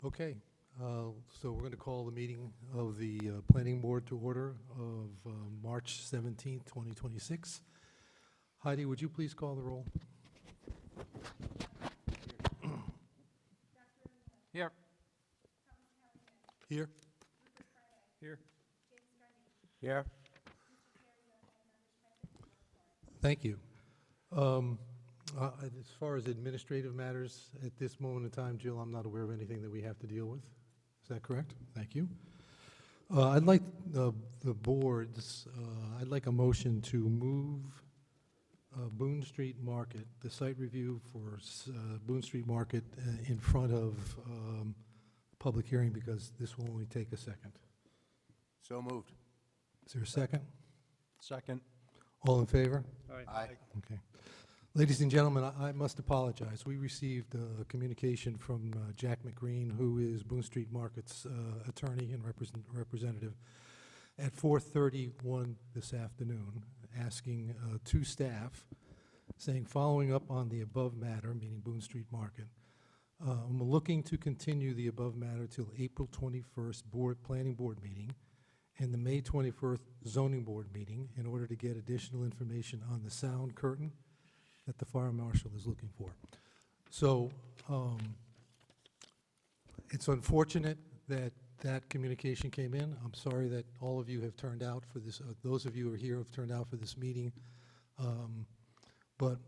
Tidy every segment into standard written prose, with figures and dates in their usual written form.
Okay, so we're going to call the meeting of the Planning Board to order of March 17th, 2026. Heidi, would you please call the roll? Here. Here. Here. Here. Thank you. As far as administrative matters, at this moment in time, Jill, I'm not aware of anything that we have to deal with. Is that correct? Thank you. I'd like the boards, I'd like a motion to move Boone Street Market, the site review for Boone Street Market in front of public hearing, because this will only take a second. So moved. Is there a second? Second. All in favor? Aye. Okay. Ladies and gentlemen, I must apologize. We received a communication from Jack McGreen, who is Boone Street Market's attorney and representative, at 4:31 this afternoon, asking to staff, saying, following up on the above matter, meaning Boone Street Market, I'm looking to continue the above matter till April 21st Planning Board meeting and the May 21st Zoning Board meeting in order to get additional information on the sound curtain that the fire marshal is looking for. So it's unfortunate that that communication came in. I'm sorry that all of you have turned out for this, those of you who are here have turned out for this meeting. But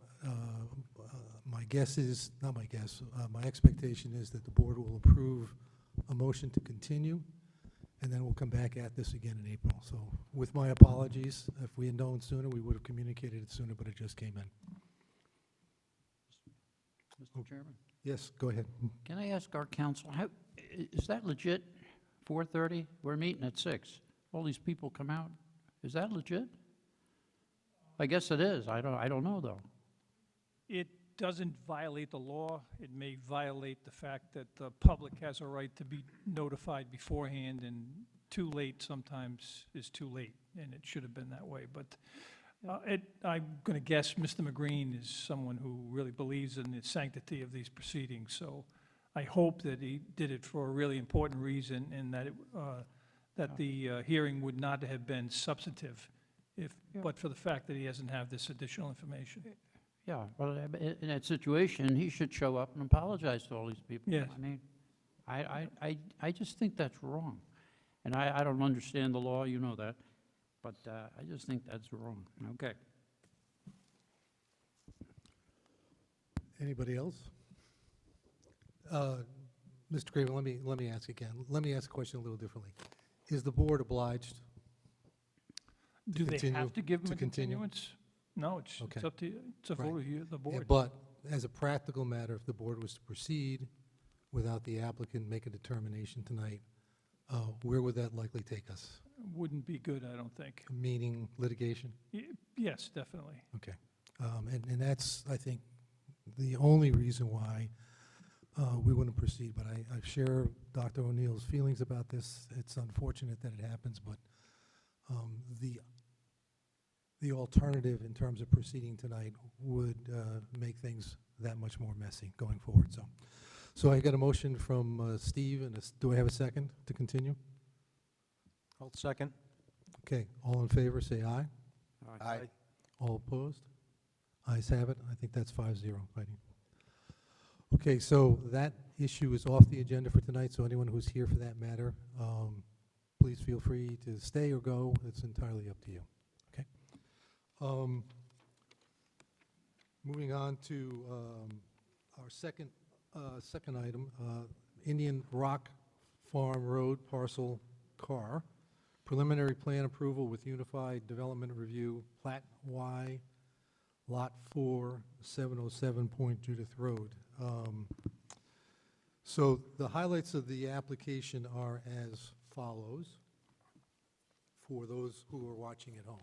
my guess is, not my guess, my expectation is that the board will approve a motion to continue, and then we'll come back at this again in April. So with my apologies, if we had known sooner, we would have communicated it sooner, but it just came in. Mr. Chairman, Yes, go ahead. can I ask our counsel, is that legit? 4:30? We're meeting at 6. All these people come out. Is that legit? I guess it is. I don't know, though. It doesn't violate the law. It may violate the fact that the public has a right to be notified beforehand, and too late sometimes is too late, and it should have been that way. But I'm going to guess Mr. McGreen is someone who really believes in the sanctity of these proceedings, so I hope that he did it for a really important reason, and that the hearing would not have been substantive but for the fact that he doesn't have this additional information. Yeah, well, in that situation, he should show up and apologize to all these people. Yes. I mean, I just think that's wrong. And I don't understand the law, you know that, but I just think that's wrong. Okay. Anybody else? Mr. Craven, let me ask again. Let me ask a question a little differently. Is the board obliged? Do they have to give him to a continue? continuance? No, it's Okay. up to you. It's a Right. vote of the Yeah, board. but as a practical matter, if the board was to proceed without the applicant make a determination tonight, where would that likely take us? Wouldn't be good, I don't think. Meaning litigation? Yes, definitely. Okay. And that's, I think, the only reason why we wouldn't proceed. But I share Dr. O'Neill's feelings about this. It's unfortunate that it happens, but the alternative in terms of proceeding tonight would make things that much more messy going forward. So I got a motion from Steve, and do I have a second to continue? I'll second. Okay, all in favor, say aye. Aye. All opposed? Ayes have it. I think that's 5-0, Heidi. Okay, so that issue is off the agenda for tonight, so anyone who's here for that matter, please feel free to stay or go. It's entirely up to you. Okay. Moving on to our second item, Indian Rock Farm Road Parcel Car. Preliminary plan approval with Unified Development Review, Plat Y, Lot 4, 707 Point Judith Road. So the highlights of the application are as follows for those who are watching at home.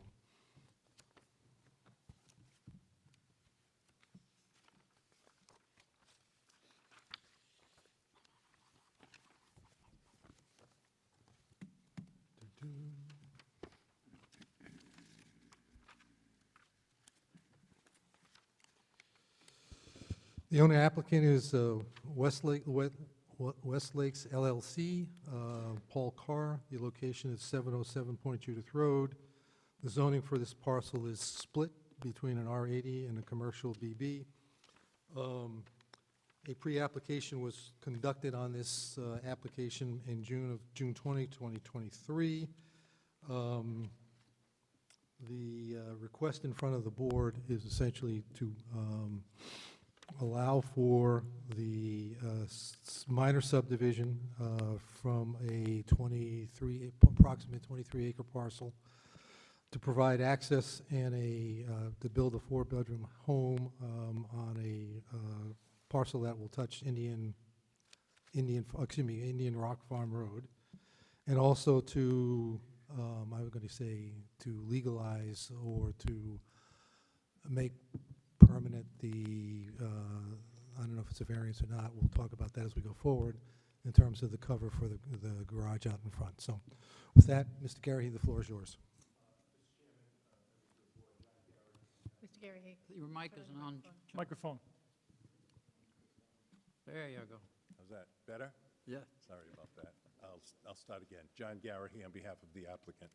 The owner applicant is Westlake West Lakes LLC, Paul Carr. The location is 707 Point Judith Road. The zoning for this parcel is split between an R80 and a commercial BB. A pre-application was conducted on this application in June 20, 2023. The request in front of the board is essentially to allow for the minor subdivision from a approximate 23-acre parcel to provide access and to build a 4-bedroom home on a parcel that will touch Indian Rock Farm Road, and also to, I was going to say, to legalize or to make permanent the, I don't know if it's a variance or not, we'll talk about that as we go forward, in terms of the cover for the garage out in front. So with that, Mr. Garrahy, the floor is yours. Mr. Garrahy. Your mic isn't on. Microphone. There you go. How's that? Better? Yeah. Sorry about that. I'll start again. John Garrahy on behalf of the applicant.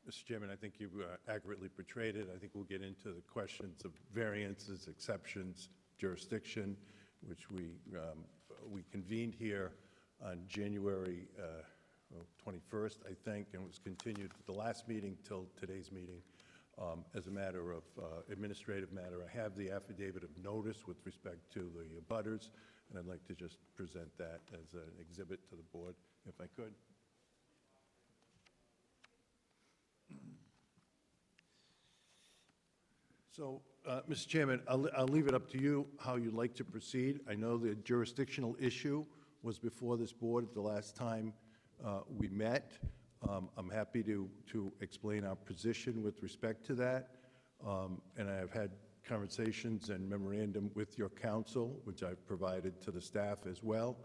Mr. Chairman, I think you accurately portrayed it. I think we'll get into the questions of variances, exceptions, jurisdiction, which we convened here on January 21st, I think, and was continued at the last meeting till today's meeting. As a matter of administrative matter, I have the affidavit of notice with respect to the abutters, and I'd like to just present that as an exhibit to the board, if I could. So, Mr. Chairman, I'll leave it up to you how you'd like to proceed. I know the jurisdictional issue was before this board the last time we met. I'm happy to explain our position with respect to that. And I have had conversations and memorandum with your counsel, which I've provided to the staff as well.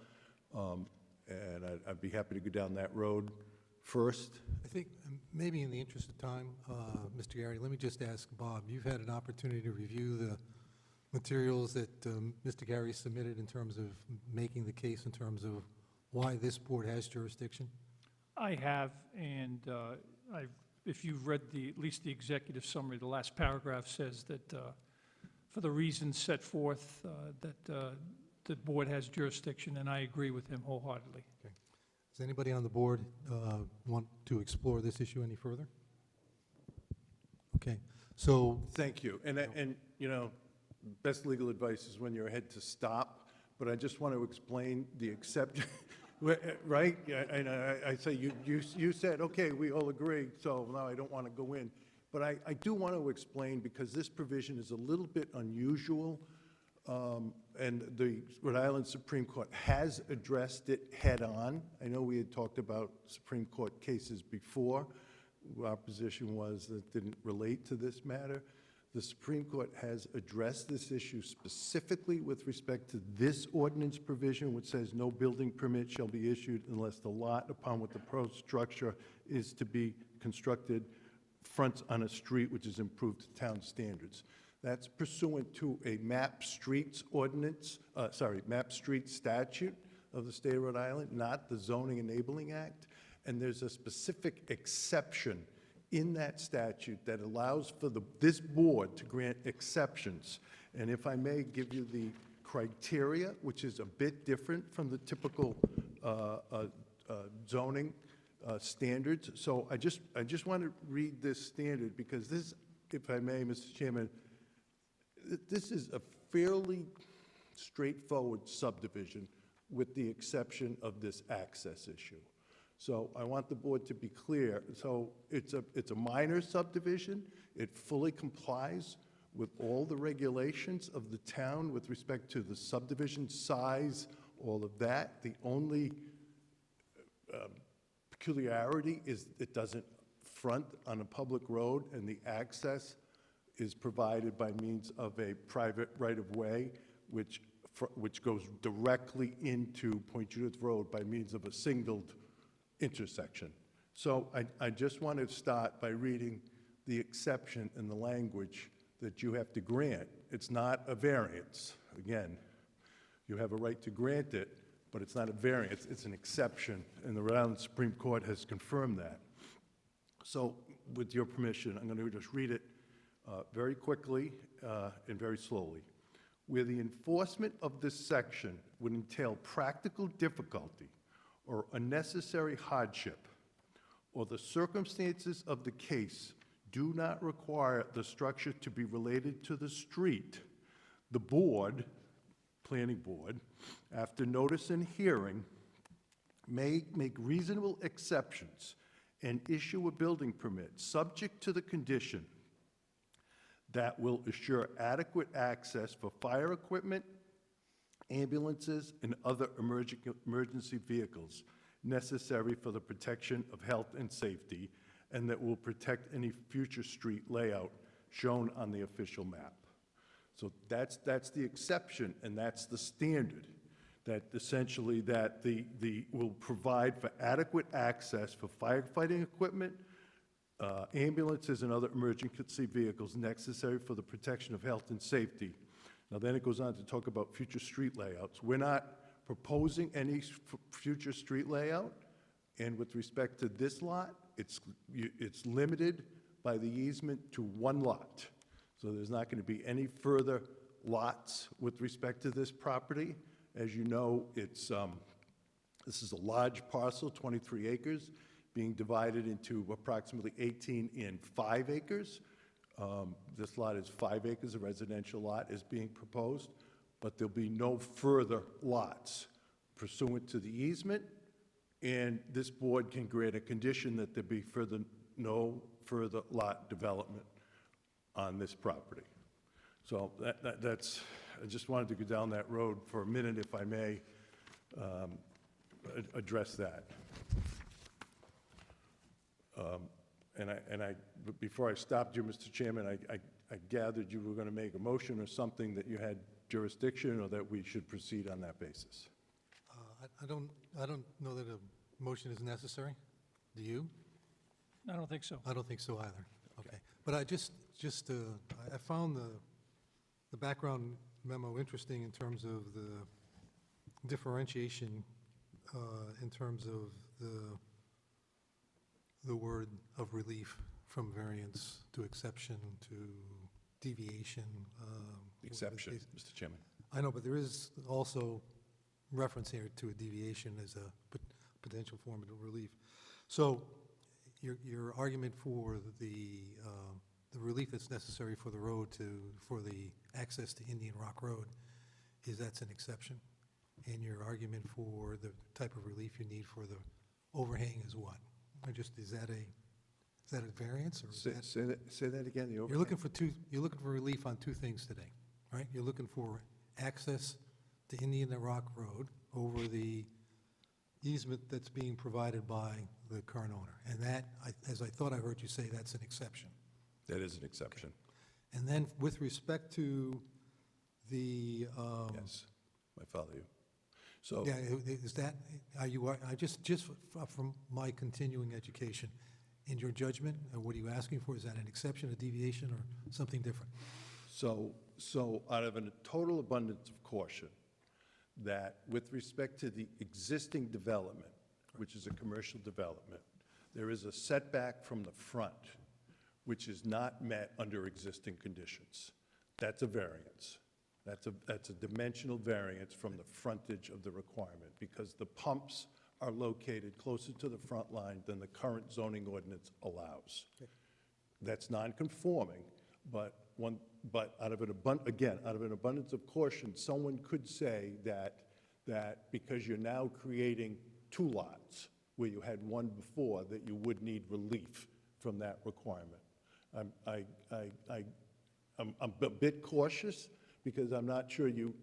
And I'd be happy to go down that road first. I think maybe in the interest of time, Mr. Garrahy, let me just ask Bob, you've had an opportunity to review the materials that Mr. Garrahy submitted in terms of making the case in terms of why this board has jurisdiction? I have, and if you've read at least the executive summary, the last paragraph says that for the reasons set forth, that the board has jurisdiction, and I agree with him wholeheartedly. Okay. Does anybody on the board want to explore this issue any further? Okay, so. Thank you. And you know, best legal advice is when you're ahead to stop, but I just want to explain the exception. Right? And I say, you said, okay, we all agree, so now I don't want to go in. But I do want to explain, because this provision is a little bit unusual, and the Rhode Island Supreme Court has addressed it head-on. I know we had talked about Supreme Court cases before. Our position was that it didn't relate to this matter. The Supreme Court has addressed this issue specifically with respect to this ordinance provision, which says no building permit shall be issued unless the lot upon which the proposed structure is to be constructed fronts on a street which is improved to town standards. That's pursuant to a map streets ordinance, map street statute of the state of Rhode Island, not the Zoning Enabling Act. And there's a specific exception in that statute that allows for this board to grant exceptions. And if I may give you the criteria, which is a bit different from the typical zoning standards. So I just want to read this standard, because this, if I may, Mr. Chairman, this is a fairly straightforward subdivision with the exception of this access issue. So I want the board to be clear. So it's a minor subdivision. It fully complies with all the regulations of the town with respect to the subdivision size, all of that. The only peculiarity is it doesn't front on a public road, and the access is provided by means of a private right-of-way, which goes directly into Point Judith Road by means of a singled intersection. So I just want to start by reading the exception in the language that you have to grant. It's not a variance. Again, you have a right to grant it, but it's not a variance, it's an exception, and the Rhode Island Supreme Court has confirmed that. So, with your permission, I'm going to just read it very quickly and very slowly. Where the enforcement of this section would entail practical difficulty or unnecessary hardship, or the circumstances of the case do not require the structure to be related to the street, the board, planning board, after notice and hearing, may make reasonable exceptions and issue a building permit subject to the condition that will assure adequate access for fire equipment, ambulances, and other emergency vehicles necessary for the protection of health and safety, and that will protect any future street layout shown on the official map. So that's the exception, and that's the standard, that essentially that will provide for adequate access for firefighting equipment, ambulances, and other emergency vehicles necessary for the protection of health and safety. Now, then it goes on to talk about future street layouts. We're not proposing any future street layout, and with respect to this lot, it's limited by the easement to one lot. So there's not going to be any further lots with respect to this property. As you know, this is a large parcel, 23 acres, being divided into approximately 18 and 5 acres. This lot is 5 acres, a residential lot is being proposed, but there'll be no further lots pursuant to the easement, and this board can grant a condition that there be no further lot development on this property. So that's, I just wanted to go down that road for a minute, if I may, address that. But before I stopped you, Mr. Chairman, I gathered you were going to make a motion or something that you had jurisdiction, or that we should proceed on that basis. I don't know that a motion is necessary. Do you? I don't think so. I don't think so either. Okay. But I I found the background memo interesting in terms of the differentiation in terms of the word of relief from variance to exception to deviation. Exception, Mr. Chairman. I know, but there is also reference here to a deviation as a potential form of relief. So your argument for the relief that's necessary for the road for the access to Indian Rock Road is that's an exception? And your argument for the type of relief you need for the overhang is what? Is that a variance, or is that? Say that again, the You're looking for relief on two things today, right? You're looking for access to Indian Rock Road over the easement that's being provided by the current owner. And that, as I thought I heard you say, that's an exception. That is an exception. Okay. And then with respect to the, Yes, I follow you. So, yeah, is that, just from my continuing education, in your judgment, what are you asking for? Is that an exception, a deviation, or something different? so out of a total abundance of caution, that with respect to the existing development, which is a commercial development, there is a setback from the front, which is not met under existing conditions. That's a variance. That's a dimensional variance from the frontage of the requirement, because the pumps are located closer to the front line than the current zoning ordinance allows. Okay. That's non-conforming, but out of an abundance of caution, someone could say that because you're now creating two lots where you had one before, that you would need relief from that requirement. I'm a bit cautious, because I'm not sure you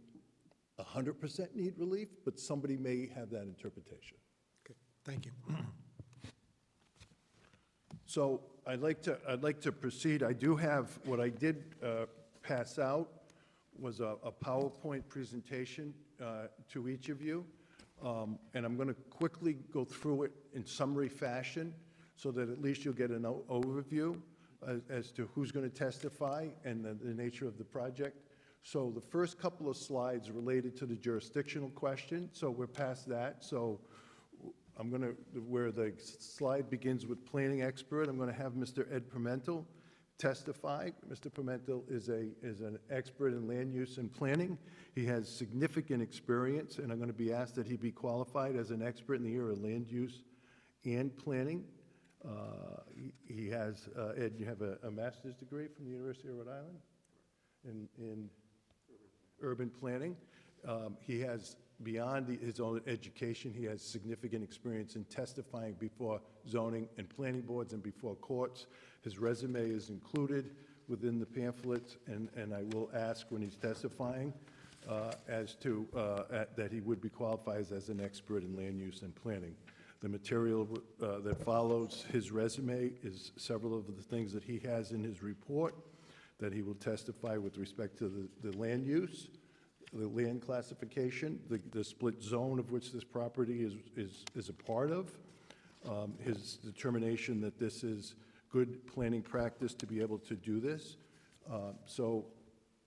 100% need relief, but somebody may have that interpretation. Okay, thank you. So I'd like to proceed. I do have, what I did pass out was a PowerPoint presentation to each of you, and I'm going to quickly go through it in summary fashion so that at least you'll get an overview as to who's going to testify and the nature of the project. So the first couple of slides related to the jurisdictional question, so we're past that. So I'm going to, where the slide begins with planning expert, I'm going to have Mr. Ed Pimentel testify. Mr. Pimentel is an expert in land use and planning. He has significant experience, and I'm going to be asked that he be qualified as an expert in the area of land use and planning. He has, Ed, you have a master's degree from the University of Rhode Island in urban planning. He has, beyond his own education, he has significant experience in testifying before zoning and planning boards and before courts. His resume is included within the pamphlets, and I will ask when he's testifying as to that he would be qualified as an expert in land use and planning. The material that follows his resume is several of the things that he has in his report that he will testify with respect to the land use, the land classification, the split zone of which this property is a part of, his determination that this is good planning practice to be able to do this. That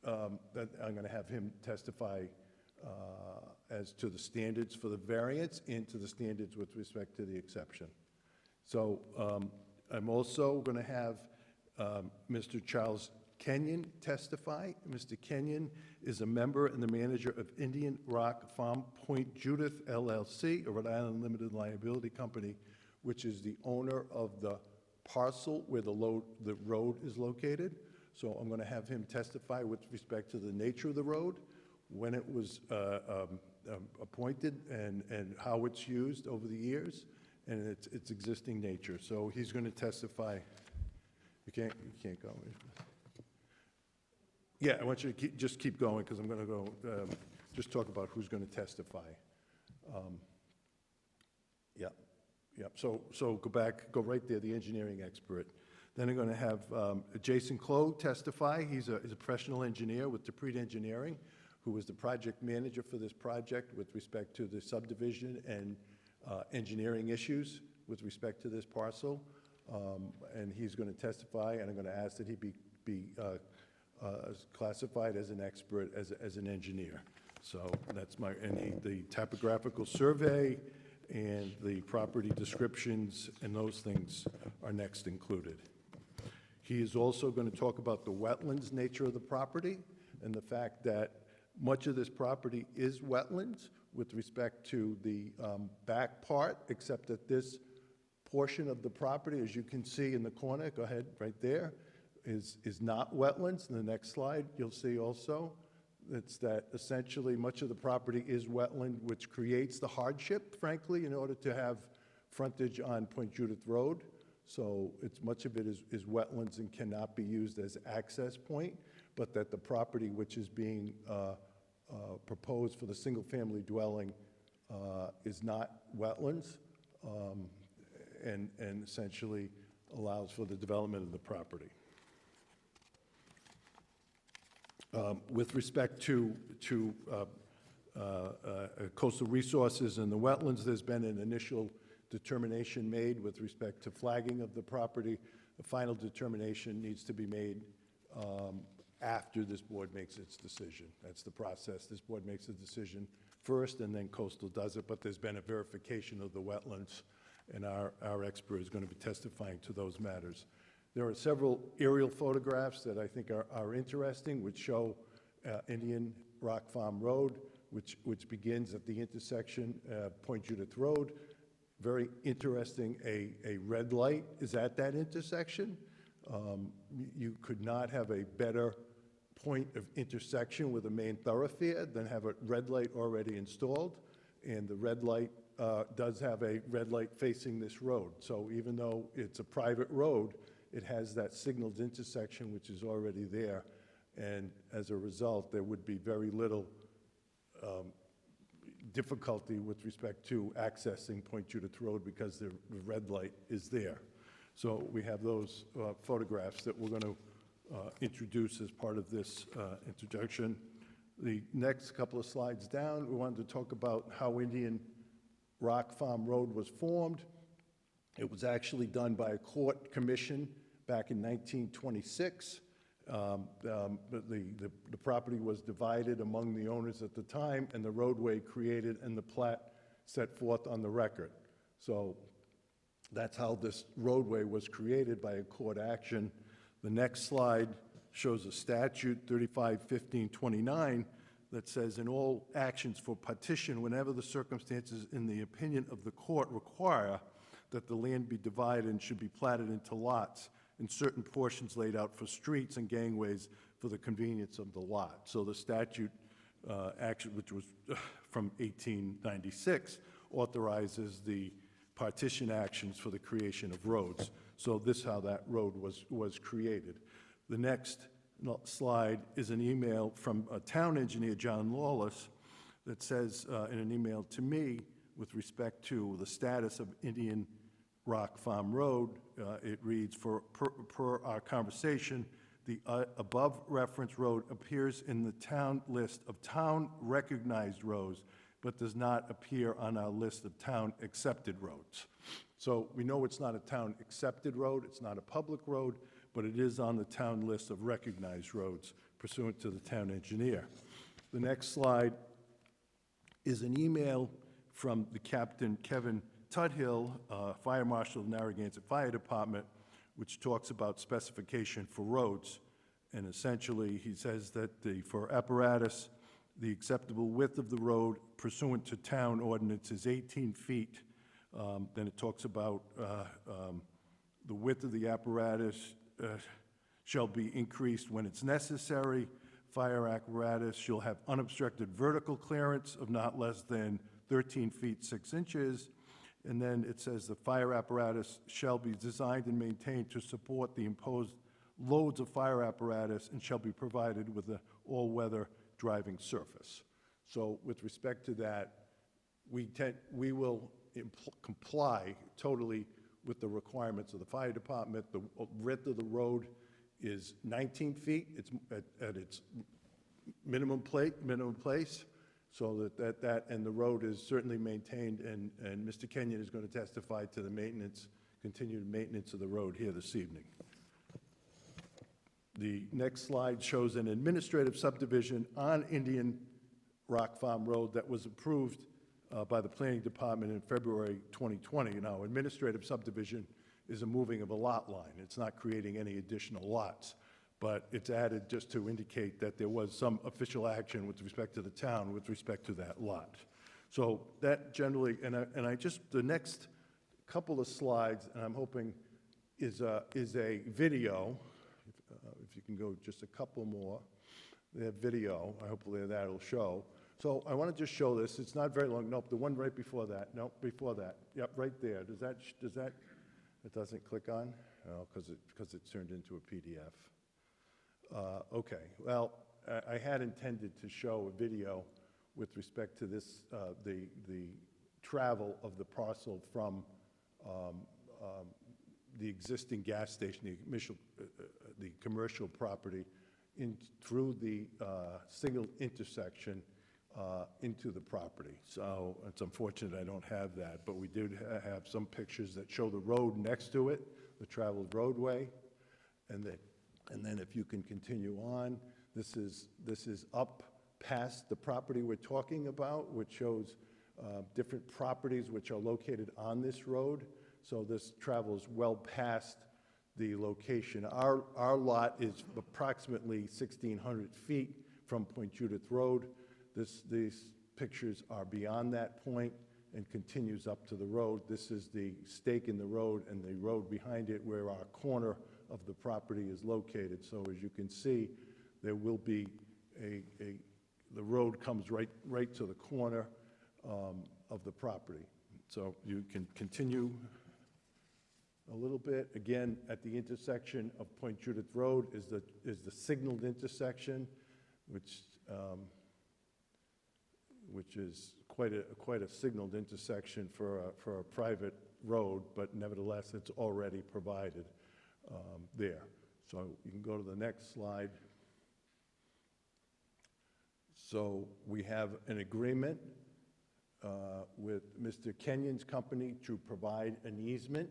I'm going to have him testify as to the standards for the variance and to the standards with respect to the exception. So I'm also going to have Mr. Charles Kenyon testify. Mr. Kenyon is a member and the manager of Indian Rock Farm Point Judith LLC, a Rhode Island limited liability company, which is the owner of the parcel where the road is located. So I'm going to have him testify with respect to the nature of the road, when it was appointed, and how it's used over the years, and its existing nature. So he's going to testify. You can't go. Yeah, I want you to just keep going, because I'm going to go just talk about who's going to testify. Yeah. So go right there, the engineering expert. Then I'm going to have Jason Clough testify. He's a professional engineer with DePrete Engineering, who was the project manager for this project with respect to the subdivision and engineering issues with respect to this parcel. And he's going to testify, and I'm going to ask that he be classified as an expert, as an engineer. So that's the topographical survey and the property descriptions and those things are next included. He is also going to talk about the wetlands nature of the property and the fact that much of this property is wetlands with respect to the back part, except that this portion of the property, as you can see in the corner, go ahead, right there, is not wetlands. In the next slide, you'll see also it's that essentially much of the property is wetland, which creates the hardship, frankly, in order to have frontage on Point Judith Road. So much of it is wetlands and cannot be used as access point, but that the property which is being proposed for the single-family dwelling is not wetlands, and essentially allows for the development of the property. With respect to coastal resources and the wetlands, there's been an initial determination made with respect to flagging of the property. The final determination needs to be made after this board makes its decision. That's the process. This board makes a decision first, and then coastal does it, but there's been a verification of the wetlands, and our expert is going to be testifying to those matters. There are several aerial photographs that I think are interesting, which show Indian Rock Farm Road, which begins at the intersection Point Judith Road. Very interesting, a red light is at that intersection. You could not have a better point of intersection with a main thoroughfare than have a red light already installed, and the red light does have a red light facing this road. So even though it's a private road, it has that signaled intersection which is already there, and as a result, there would be very little difficulty with respect to accessing Point Judith Road because the red light is there. So we have those photographs that we're going to introduce as part of this introduction. The next couple of slides down, we wanted to talk about how Indian Rock Farm Road was formed. It was actually done by a court commission back in 1926. But the property was divided among the owners at the time, and the roadway created and the plat set forth on the record. So that's how this roadway was created by a court action. The next slide shows a statute, 35-1529, that says, in all actions for partition, whenever the circumstances in the opinion of the court require that the land be divided and should be platted into lots, and certain portions laid out for streets and gangways for the convenience of the lot. So the statute action, which was from 1896, authorizes the partition actions for the creation of roads. So this is how that road was created. The next slide is an email from a town engineer, John Lawless, that says in an email to me with respect to the status of Indian Rock Farm Road, it reads, per our conversation, the above reference road appears in the town list of town recognized roads, but does not appear on our list of town accepted roads. So we know it's not a town accepted road, it's not a public road, but it is on the town list of recognized roads pursuant to the town engineer. The next slide is an email from the Captain Kevin Tudhill, Fire Marshal of Narragansett Fire Department, which talks about specification for roads. And essentially, he says that for apparatus, the acceptable width of the road pursuant to town ordinance is 18 feet. Then it talks about the width of the apparatus shall be increased when it's necessary. Fire apparatus shall have unobstructed vertical clearance of not less than 13 feet 6 inches. And then it says the fire apparatus shall be designed and maintained to support the imposed loads of fire apparatus and shall be provided with an all-weather driving surface. So with respect to that, we will comply totally with the requirements of the fire department. The width of the road is 19 feet. It's at its minimum place. So that and the road is certainly maintained, and Mr. Kenyon is going to testify to the maintenance, continued maintenance of the road here this evening. The next slide shows an administrative subdivision on Indian Rock Farm Road that was approved by the Planning Department in February 2020. Now, administrative subdivision is a moving of a lot line. It's not creating any additional lots, but it's added just to indicate that there was some official action with respect to the town with respect to that lot. So that generally, and I just, the next couple of slides, and I'm hoping is a video. If you can go just a couple more. They have video. Hopefully that'll show. So I want to just show this. It's not very long. Nope, the one right before that. Nope, before that. Yep, right there. Does that? It doesn't click on? Oh, because it's turned into a PDF. Okay. Well, I had intended to show a video with respect to this, the travel of the parcel from the existing gas station, the commercial property, through the single intersection into the property. So it's unfortunate I don't have that, but we did have some pictures that show the road next to it, the traveled roadway, and then if you can continue on, this is up past the property we're talking about, which shows different properties which are located on this road. So this travels well past the location. Our lot is approximately 1,600 feet from Point Judith Road. These pictures are beyond that point and continues up to the road. This is the stake in the road and the road behind it where our corner of the property is located. So as you can see, there will be the road comes right to the corner of the property. So you can continue a little bit. Again, at the intersection of Point Judith Road is the signaled intersection, which is quite a signaled intersection for a private road, but nevertheless, it's already provided there. So you can go to the next slide. So we have an agreement with Mr. Kenyon's company to provide an easement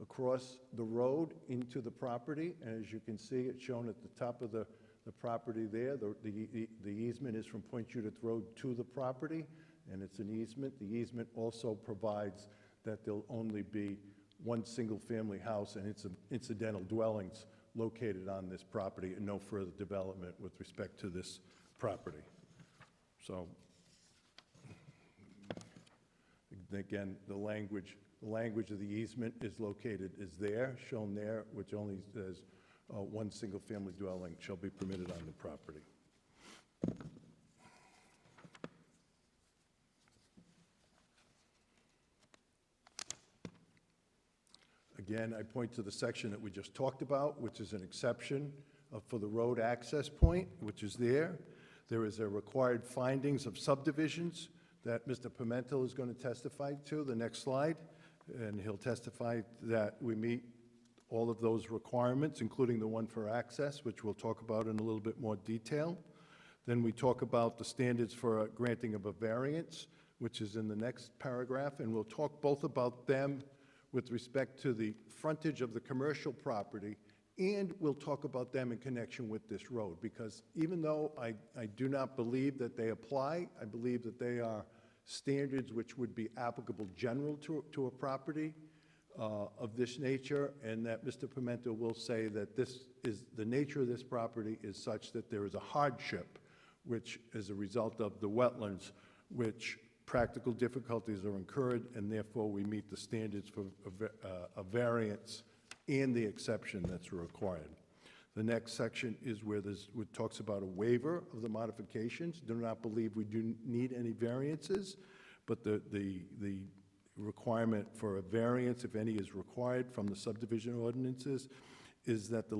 across the road into the property. And as you can see, it's shown at the top of the property there. The easement is from Point Judith Road to the property, and it's an easement. The easement also provides that there'll only be one single-family house and its incidental dwellings located on this property, and no further development with respect to this property. So, again, the language of the easement is there, shown there, which only says one single-family dwelling shall be permitted on the property. Again, I point to the section that we just talked about, which is an exception for the road access point, which is there. There is a required findings of subdivisions that Mr. Pimentel is going to testify to, the next slide, and he'll testify that we meet all of those requirements, including the one for access, which we'll talk about in a little bit more detail. Then we talk about the standards for granting of a variance, which is in the next paragraph, and we'll talk both about them with respect to the frontage of the commercial property, and we'll talk about them in connection with this road, because even though I do not believe that they apply, I believe that they are standards which would be applicable general to a property of this nature, and that Mr. Pimentel will say that the nature of this property is such that there is a hardship, which is a result of the wetlands, which practical difficulties are incurred, and therefore we meet the standards for a variance and the exception that's required. The next section is where it talks about a waiver of the modifications. Do not believe we do need any variances, but the requirement for a variance, if any is required from the subdivision ordinances, is that the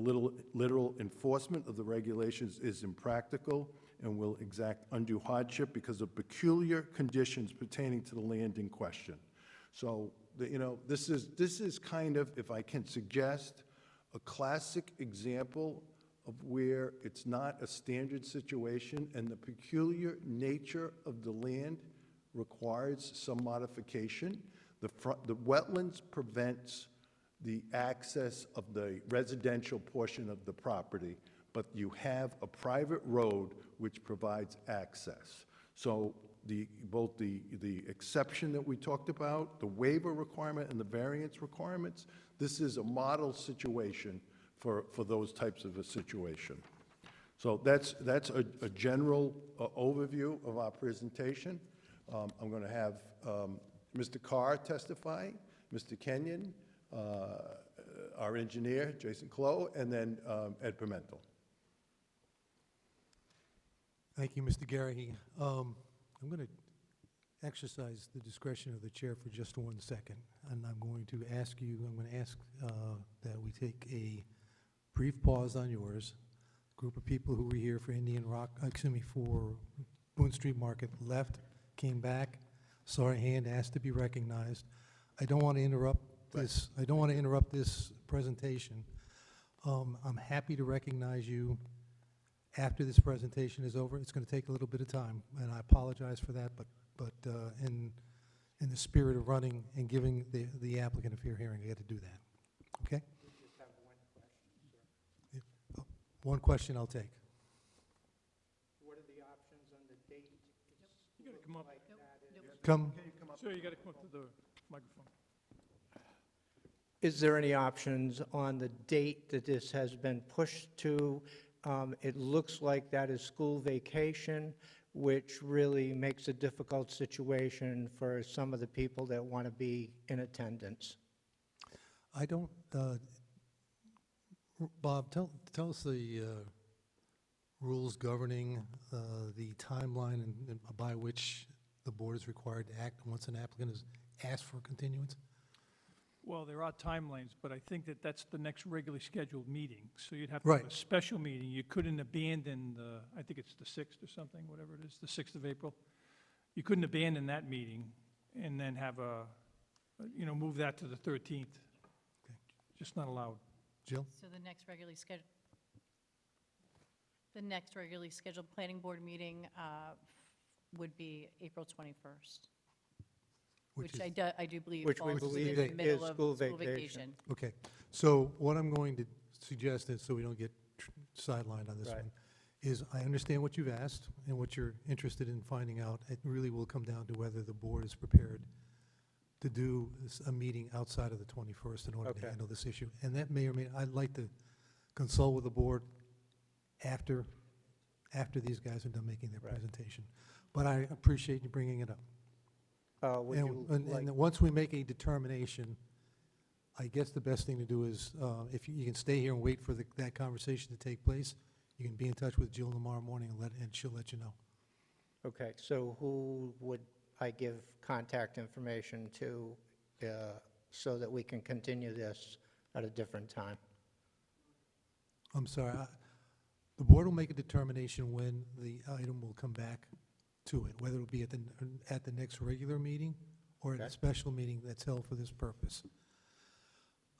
literal enforcement of the regulations is impractical and will exact undue hardship because of peculiar conditions pertaining to the land in question. So, this is kind of, if I can suggest, a classic example of where it's not a standard situation and the peculiar nature of the land requires some modification. The wetlands prevents the access of the residential portion of the property, but you have a private road which provides access. So both the exception that we talked about, the waiver requirement and the variance requirements, this is a model situation for those types of a situation. So that's a general overview of our presentation. I'm going to have Mr. Carr testify, Mr. Kenyon, our engineer, Jason Clough, and then Ed Pimentel. Thank you, Mr. Garrahy. I'm going to exercise the discretion of the chair for just 1 second, and I'm going to ask that we take a brief pause on yours. Group of people who were here for for Boone Street Market left, came back, saw a hand, asked to be recognized. I don't want to interrupt this. I don't want to interrupt this presentation. I'm happy to recognize you after this presentation is over. It's going to take a little bit of time, and I apologize for that, but in the spirit of running and giving the applicant a fair hearing, I get to do that. Okay? We just have one question, sir. One question I'll take. What are the options on the date? You gotta come up. Like that, Come. Sir, you gotta come up to the microphone. Is there any options on the date that this has been pushed to? It looks like that is school vacation, which really makes a difficult situation for some of the people that want to be in attendance. I don't, Bob, tell us the rules governing the timeline and by which the board is required to act once an applicant has asked for a continuance. Well, there are timelines, but I think that that's the next regularly scheduled meeting. So you'd have to have a Right. special meeting. You couldn't abandon I think it's the 6th or something, whatever it is, the 6th of April. You couldn't abandon that meeting and then have move that to the 13th. Okay. Just not allowed. Jill? So the next regularly scheduled planning board meeting would be April 21st. Which which is, I do believe Which we falls believe within the middle is of school school vacation. vacation. okay. So what I'm going to suggest is, so we don't get sidelined on this Right. one, is I understand what you've asked and what you're interested in finding out. It really will come down to whether the board is prepared to do a meeting outside of the 21st in order to Okay. handle this issue. And that may or may, I'd like to consult with the board after these guys are done making their Right. presentation. But I appreciate you bringing it up. Would you like, And once we make a determination, I guess the best thing to do is, if you can stay here and wait for that conversation to take place, you can be in touch with Jill tomorrow morning and she'll let you know. okay, so who would I give contact information to so that we can continue this at a different time? I'm sorry, the board will make a determination when the item will come back to it, whether it'll be at the next regular meeting or at a Okay. special meeting that's held for this purpose.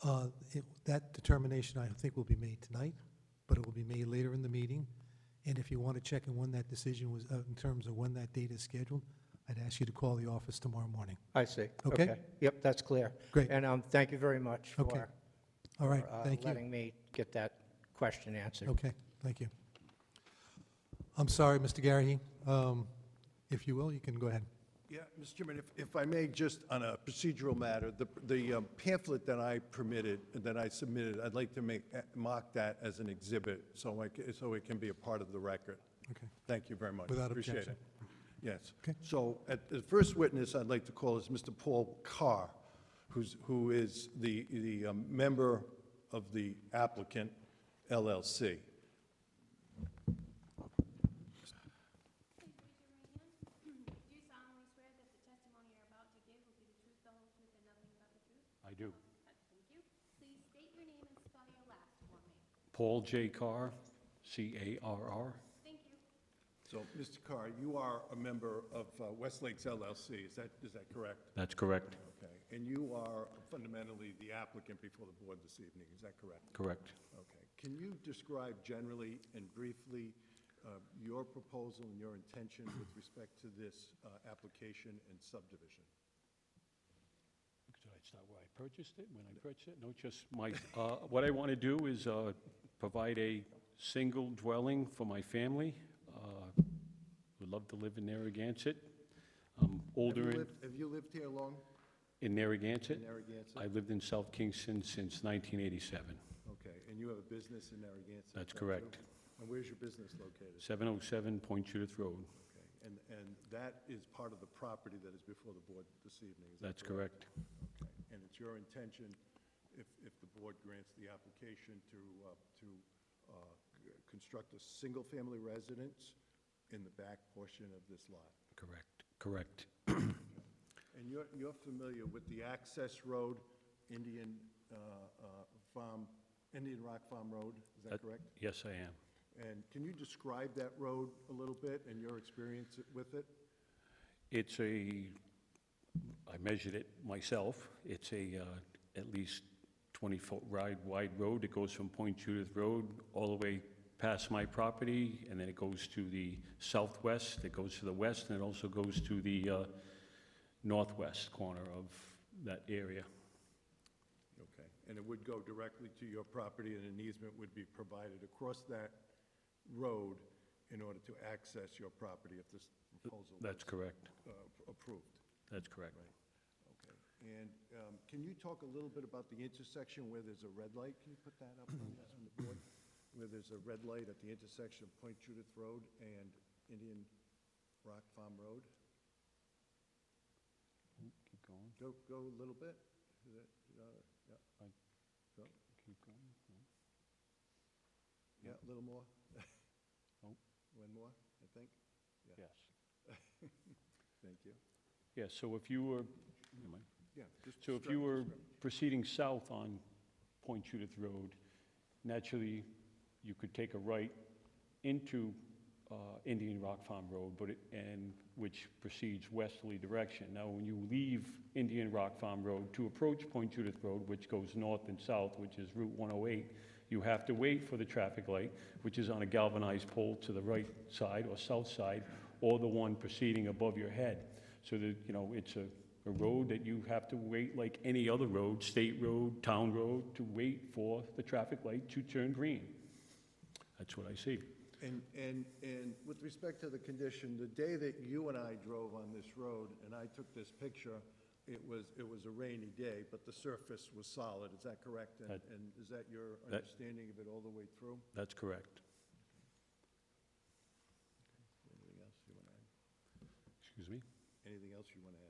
That determination, I think, will be made tonight, but it will be made later in the meeting. And if you want to check on when that decision was, in terms of when that date is scheduled, I'd ask you to call the office tomorrow morning. I see. Okay. Yep, that's clear. Great. And thank you very much Okay. for All right, for, thank you. letting me get that question answered. Okay, thank you. I'm sorry, Mr. Garahy. If you will, you can go ahead. Yeah, Mr. Chairman, if I may, just on a procedural matter, the pamphlet that I submitted, I'd like to mark that as an exhibit so it can be a part of the record. Okay. Thank you very much. Without Appreciate objection. it. Yes. Okay. So the first witness I'd like to call is Mr. Paul Carr, who is the member of the applicant LLC. Do you solemnly swear that the testimony you're about to give will be the truth, the whole truth, and nothing but the truth? I do. Thank you. Please state your name and spell your last for me. Paul J. Carr, C-A-R-R. Thank you. So, Mr. Carr, you are a member of Westlakes LLC, is that correct? That's correct. Okay, and you are fundamentally the applicant before the board this evening, is that correct? Correct. Okay. Can you describe generally and briefly your proposal and your intention with respect to this application and subdivision? Should I start where I purchased it, when I purchased it? No, just my, what I want to do is provide a single dwelling for my family. Would love to live in Narragansett. I'm older Have you lived here long, in Narragansett. in Narragansett? I lived in South Kingston since 1987. Okay, and you have a business in Narragansett? That's is that true? correct. And where's your business located? 707 Point Judith Road. Okay, and that is part of the property that is before the board this evening, is that That's correct. Okay, and it's your intention, if the board grants the application, to construct a single-family residence in the back portion of this lot? Correct. Correct. And you're familiar with the access road, Indian Rock Farm Road, is that correct? Yes, I am. And can you describe that road a little bit and your experience with it? It's I measured it myself. It's at least 20-foot wide road. It goes from Point Judith Road all the way past my property, and then it goes to the southwest, it goes to the west, and it also goes to the northwest corner of that area. Okay, and it would go directly to your property, and an easement would be provided across that road in order to access your property if this proposal That's was correct. approved? That's correct. Okay, and can you talk a little bit about the intersection where there's a red light? Can you put that up on the board? Where there's a red light at the intersection of Point Judith Road and Indian Rock Farm Road? Keep going. Go a little bit. Yeah. I- Go. Keep going. No. Yeah, a little more. Nope. One more, I think. Yeah. Yes. Thank you. Yeah, so if you were, Yeah. just so if describe- you were describe. proceeding south on Point Judith Road, naturally, you could take a right into Indian Rock Farm Road, which proceeds westerly direction. Now, when you leave Indian Rock Farm Road to approach Point Judith Road, which goes north and south, which is Route 108, you have to wait for the traffic light, which is on a galvanized pole to the right side or south side, or the one proceeding above your head. So that, it's a road that you have to wait like any other road, state road, town road, to wait for the traffic light to turn green. That's what I see. And with respect to the condition, the day that you and I drove on this road and I took this picture, it was a rainy day, but the surface was solid, is that correct? And That- and is that your that- understanding of it all the way through? That's correct. Anything else you want to add? Excuse me? Anything else you want to add?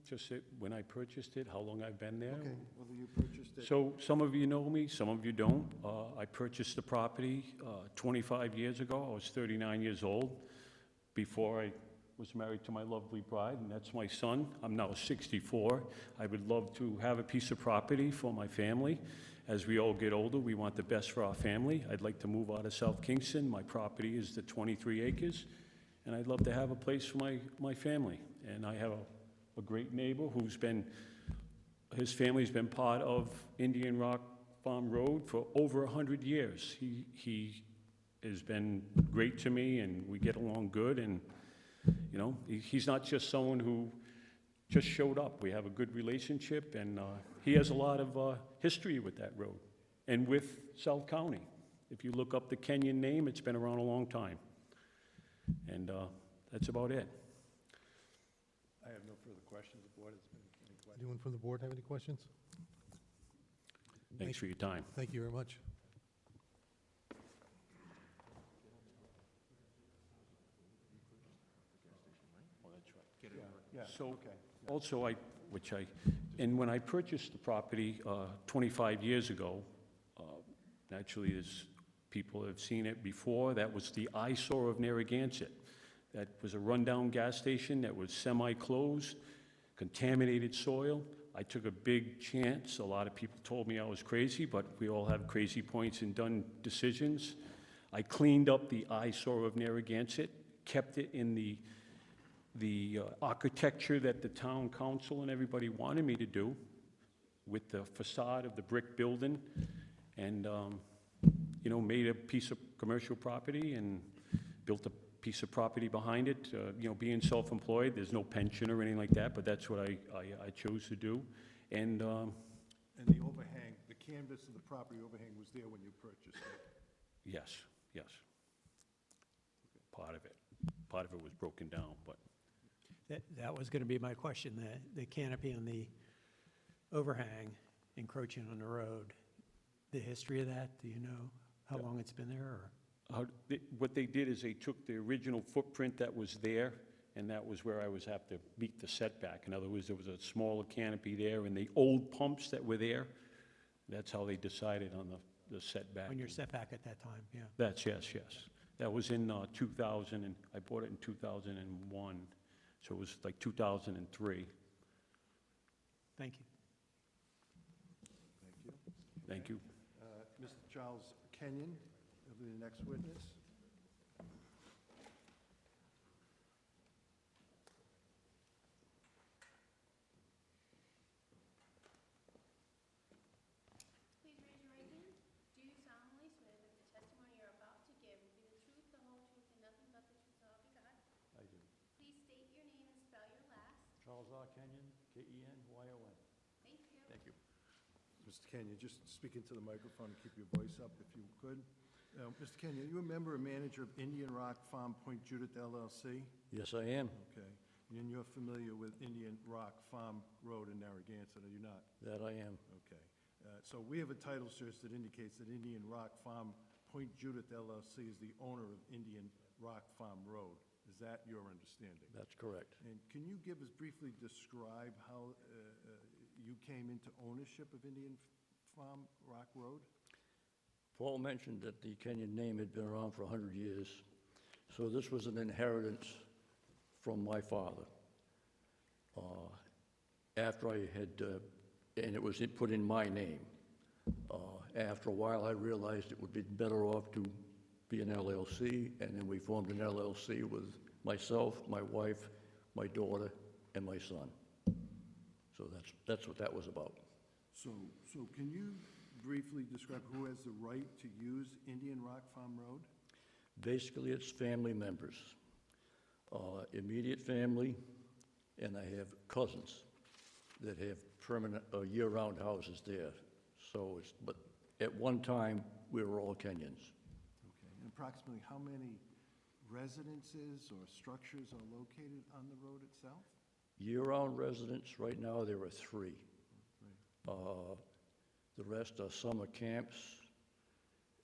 Just that when I purchased it, how long I've been there. Okay, whether you purchased it. So some of you know me, some of you don't. I purchased the property 25 years ago. I was 39 years old before I was married to my lovely bride, and that's my son. I'm now 64. I would love to have a piece of property for my family. As we all get older, we want the best for our family. I'd like to move out of South Kingston. My property is the 23 acres, and I'd love to have a place for my family. And I have a great neighbor who's been, his family's been part of Indian Rock Farm Road for over 100 years. He has been great to me, and we get along good, and, you know, he's not just someone who just showed up. We have a good relationship, and he has a lot of history with that road and with South County. If you look up the Kenyon name, it's been around a long time. And that's about it. I have no further questions. The board has been, any questions? Anyone from the board have any questions? Thanks for your time. Thank you very much. Yeah, So, okay. also, and when I purchased the property 25 years ago, naturally, as people have seen it before, that was the eyesore of Narragansett. That was a rundown gas station that was semi-closed, contaminated soil. I took a big chance. A lot of people told me I was crazy, but we all have crazy points and done decisions. I cleaned up the eyesore of Narragansett, kept it in the architecture that the town council and everybody wanted me to do, with the facade of the brick building, and, you know, made a piece of commercial property and built a piece of property behind it. You know, being self-employed, there's no pension or anything like that, but that's what I chose to do. And And the overhang, the canvas of the property overhang was there when you purchased it? yes, yes. Part of it. Part of it was broken down, but That was going to be my question, the canopy and the overhang encroaching on the road. The history of that, do you know how long it's been there, or? what they did is they took the original footprint that was there, and that was where I was have to meet the setback. In other words, there was a smaller canopy there, and the old pumps that were there, that's how they decided on the setback. On your setback at that time, yeah. That's, yes. That was in 2000, and I bought it in 2001, so it was like 2003. Thank you. Thank you. Thank you. Mr. Charles Kenyon, will be the next witness. Please raise your right hand. Do you solemnly swear that the testimony you're about to give will be the truth, the whole truth, and nothing but the truth, so help you God? I do. Please state your name and spell your last. Charles R. Kenyon, K-E-N-Y-O-N. Thank you. Thank you. Mr. Kenyon, just speak into the microphone and keep your voice up if you could. Mr. Kenyon, you a member or manager of Indian Rock Farm Point Judith LLC? Yes, I am. Okay. And you're familiar with Indian Rock Farm Road in Narragansett, are you not? That I am. Okay. So we have a title search that indicates that Indian Rock Farm Point Judith LLC is the owner of Indian Rock Farm Road. Is that your understanding? That's correct. And can you briefly describe how you came into ownership of Indian Farm Rock Road? Paul mentioned that the Kenyon name had been around for 100 years, so this was an inheritance from my father. After I had, and it was put in my name. After a while, I realized it would be better off to be an LLC, and then we formed an LLC with myself, my wife, my daughter, and my son. So that's what that was about. So can you briefly describe who has the right to use Indian Rock Farm Road? Basically, it's family members, immediate family, and I have cousins that have permanent, year-round houses there. So it's, but at one time, we were all Kenyans. Okay, and approximately how many residences or structures are located on the road itself? Year-round residents, right now, there are 3. Right. The rest are summer camps,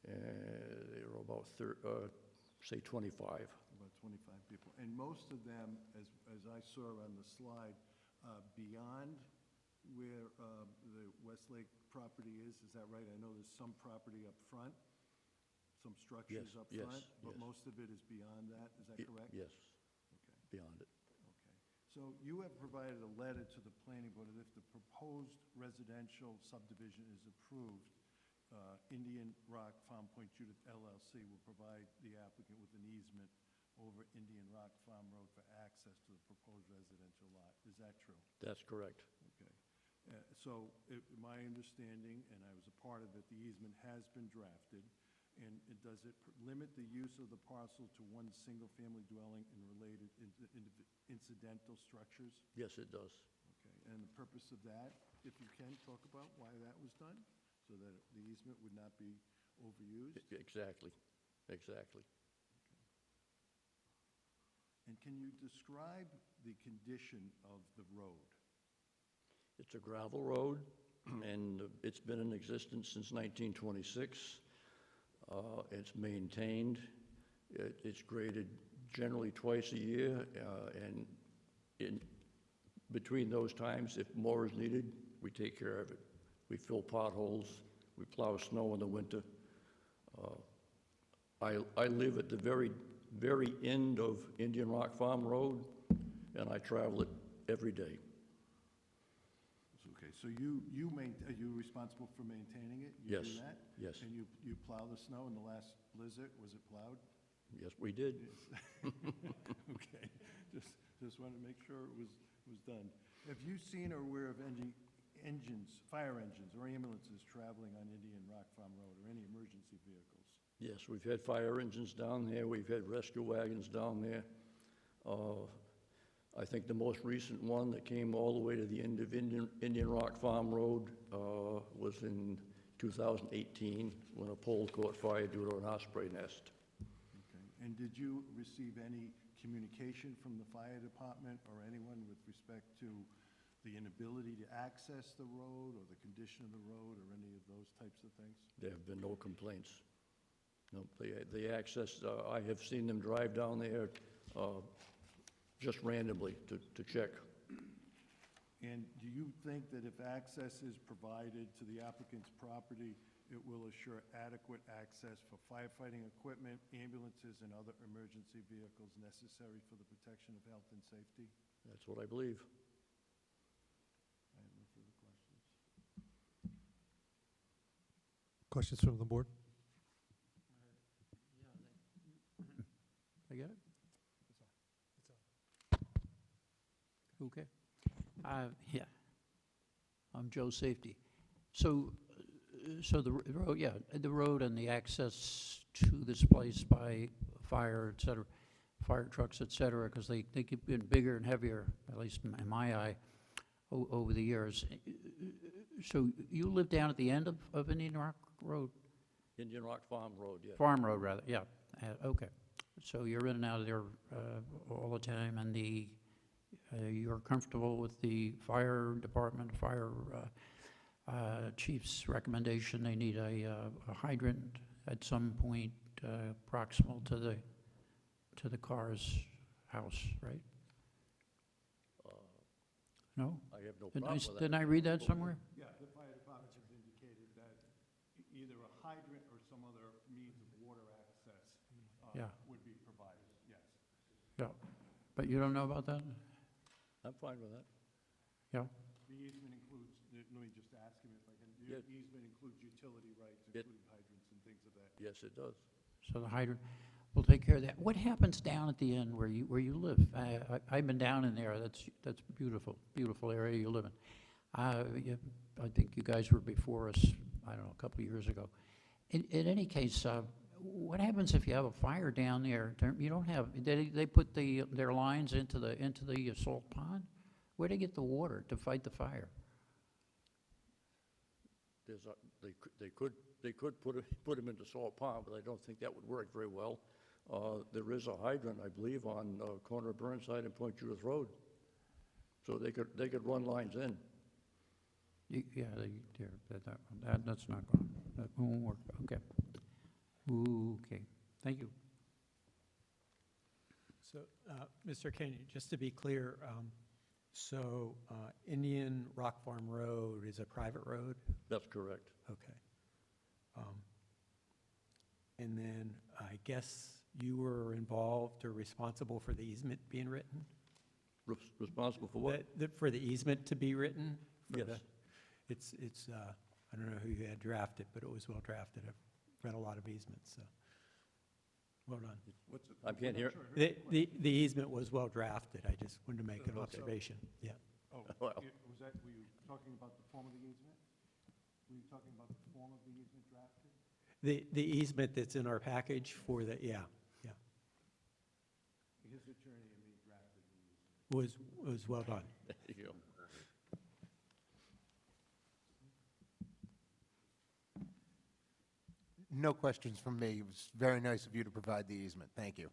there are about, say, 25. About 25 people. And most of them, as I saw on the slide, beyond where the Westlake property is that right? I know there's some property up front, some structures Yes, up yes, front, but yes. most of it is beyond that, is that correct? Yes, Okay. beyond it. Okay. So you have provided a letter to the planning board that if the proposed residential subdivision is approved, Indian Rock Farm Point Judith LLC will provide the applicant with an easement over Indian Rock Farm Road for access to the proposed residential lot. Is that true? That's correct. Okay. So my understanding, and I was a part of it, the easement has been drafted, and does it limit the use of the parcel to one single-family dwelling and related incidental structures? Yes, it does. Okay, and the purpose of that, if you can, talk about why that was done, so that the easement would not be overused? Exactly, exactly. And can you describe the condition of the road? It's a gravel road, and it's been in existence since 1926. It's maintained. It's graded generally twice a year, and in between those times, if more is needed, we take care of it. We fill potholes, we plow snow in the winter. I live at the very, very end of Indian Rock Farm Road, and I travel it every day. Okay, so are you responsible for maintaining it? You Yes, do that? yes. And you plow the snow in the last blizzard? Was it plowed? Yes, we did. Yes. Okay, just wanted to make sure it was done. Have you seen or aware of fire engines or ambulances traveling on Indian Rock Farm Road, or any emergency vehicles? Yes, we've had fire engines down there, we've had rescue wagons down there. I think the most recent one that came all the way to the end of Indian Rock Farm Road was in 2018, when a pole caught fire due to an osprey nest. Okay, and did you receive any communication from the fire department or anyone with respect to the inability to access the road, or the condition of the road, or any of those types of things? There have been no complaints. No, they access, I have seen them drive down there just randomly to check. And do you think that if access is provided to the applicant's property, it will assure adequate access for firefighting equipment, ambulances, and other emergency vehicles necessary for the protection of health and safety? That's what I believe. I have no further questions. Questions from the board? I get it? Okay. Yeah. I'm Joe Safety. So the road, yeah, the road and the access to this place by fire, et cetera, fire trucks, et cetera, because they keep getting bigger and heavier, at least in my eye, over the years. So you live down at the end of Indian Rock Road? Indian Rock Farm Road, yeah. Farm Road, rather, yeah. Okay. So you're in and out of there all the time, and you're comfortable with the fire department, fire chief's recommendation? They need a hydrant at some point proximal to the car's house, right? No? I have no Didn't problem with that. Didn't I read that somewhere? Yeah, the fire department has indicated that either a hydrant or some other means of water access Yeah. would be provided, yes. Yeah. But you don't know about that? I'm fine with that. Yeah. The easement includes, let me just ask him if I can, Yeah. the easement includes utility rights, It- including hydrants and things of that. Yes, it does. So the hydrant will take care of that. What happens down at the end where you live? I've been down in there. That's beautiful area you live in. I think you guys were before us, I don't know, a couple of years ago. In any case, what happens if you have a fire down there? You don't have, they put their lines into the salt pond? Where'd they get the water to fight the fire? There's a, they could put them into Salt Pond, but I don't think that would work very well. There is a hydrant, I believe, on corner of Burnside and Point Judith Road. So they could run lines in. Yeah, that's not going, that won't work, okay. Okay, thank you. So, Mr. Kenyon, just to be clear, so Indian Rock Farm Road is a private road? That's correct. Okay. And then I guess you were involved or responsible for the easement being written? Responsible for what? For the easement to be written? For Yes. It's, I don't know who you had drafted, but it was well drafted. I've read a lot of easements, so, well done. I can't hear. The easement was well drafted. I just wanted to make an observation, yeah. Oh, Well. were you talking about the form of the easement? Were you talking about the form of the easement drafted? The easement that's in our package for the, yeah. His attorney and me drafted the easement. Was well done. There you go. No questions from me. It was very nice of you to provide the easement. Thank you.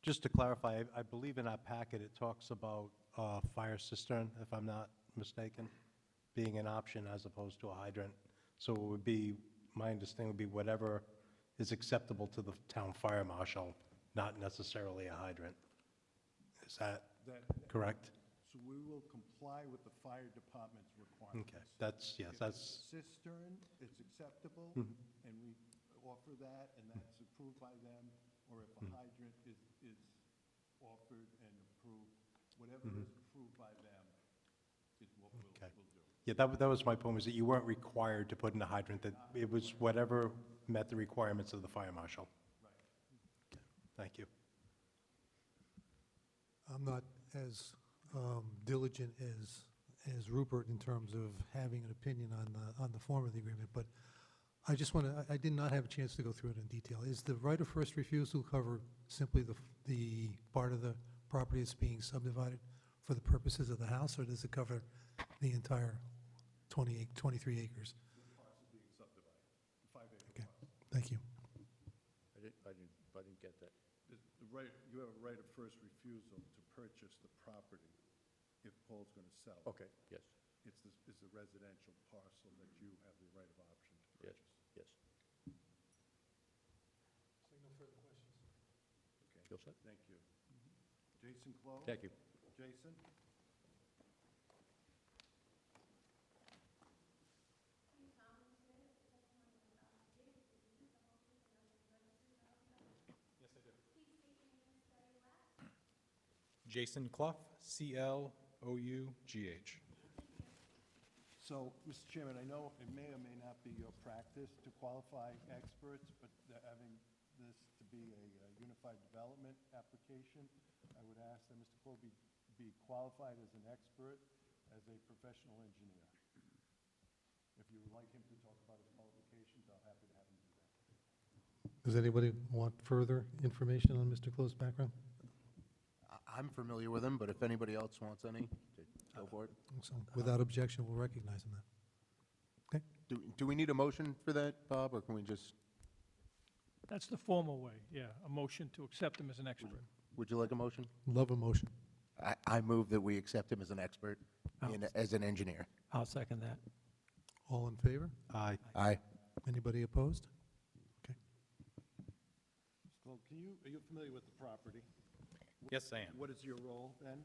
Just to clarify, I believe in our packet, it talks about fire cistern, if I'm not mistaken, being an option as opposed to a hydrant. So it would be, my understanding would be whatever is acceptable to the town fire marshal, not necessarily a hydrant. Is that correct? So we will comply with the fire department's requirements. Okay, that's, yes, If that's, it's a cistern, it's acceptable, Mhm. and we offer that, and that's approved by them, or if a hydrant is offered and approved, whatever is approved by them is what Okay. we'll do. yeah, that was my point, was that you weren't required to put in a hydrant, that it was whatever met the requirements of the fire marshal. Right. Okay, thank you. I'm not as diligent as Rupert in terms of having an opinion on the form of the agreement, but I just want to, I did not have a chance to go through it in detail. Is the right of first refusal cover simply the part of the property that's being subdivided for the purposes of the house, or does it cover the entire 23 acres? The parcel being subdivided, 5-acre Okay, parcel. thank you. I didn't get that. The right, you have a right of first refusal to purchase the property if Paul's going to sell. Okay, yes, It's the residential parcel that you have the right of option to yes, purchase. yes. No further questions. Okay, You all set? thank you. Jason Close? Thank you. Jason? Jason Clough, C-L-O-U-G-H. So, Mr. Chairman, I know it may or may not be your practice to qualify experts, but having this to be a unified development application, I would ask that Mr. Cole be qualified as an expert, as a professional engineer. If you would like him to talk about his qualifications, I'm happy to have him do that. Does anybody want further information on Mr. Close's background? I'm familiar with him, but if anybody else wants any, go for it. So without objection, we'll recognize him then. Okay? Do we need a motion for that, Bob, or can we just, That's the formal way, yeah, a motion to accept him as an expert. would you like a motion? Love a motion. I move that we accept him as an expert, as an engineer. I'll second that. All in favor? Aye. Aye. Anybody opposed? Okay. Mr. Cole, are you familiar with the property? Yes, I am. What is your role then?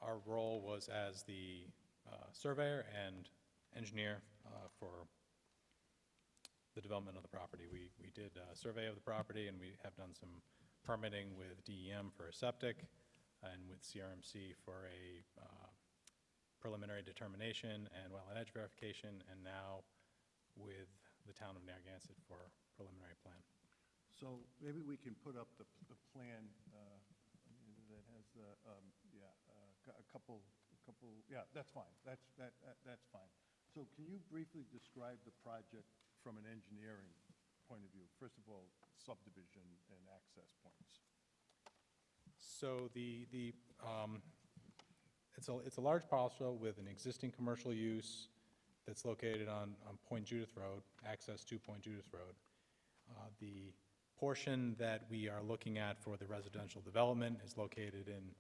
Our role was as the surveyor and engineer for the development of the property. We did a survey of the property, and we have done some permitting with DEM for a septic and with CRMC for a preliminary determination and wetland edge verification, and now with the town of Narragansett for preliminary plan. So maybe we can put up the plan that has the, a couple, yeah, that's fine. That's fine. So can you briefly describe the project from an engineering point of view? First of all, subdivision and access points. So it's a large parcel with an existing commercial use that's located on Point Judith Road, access to Point Judith Road. The portion that we are looking at for the residential development is located in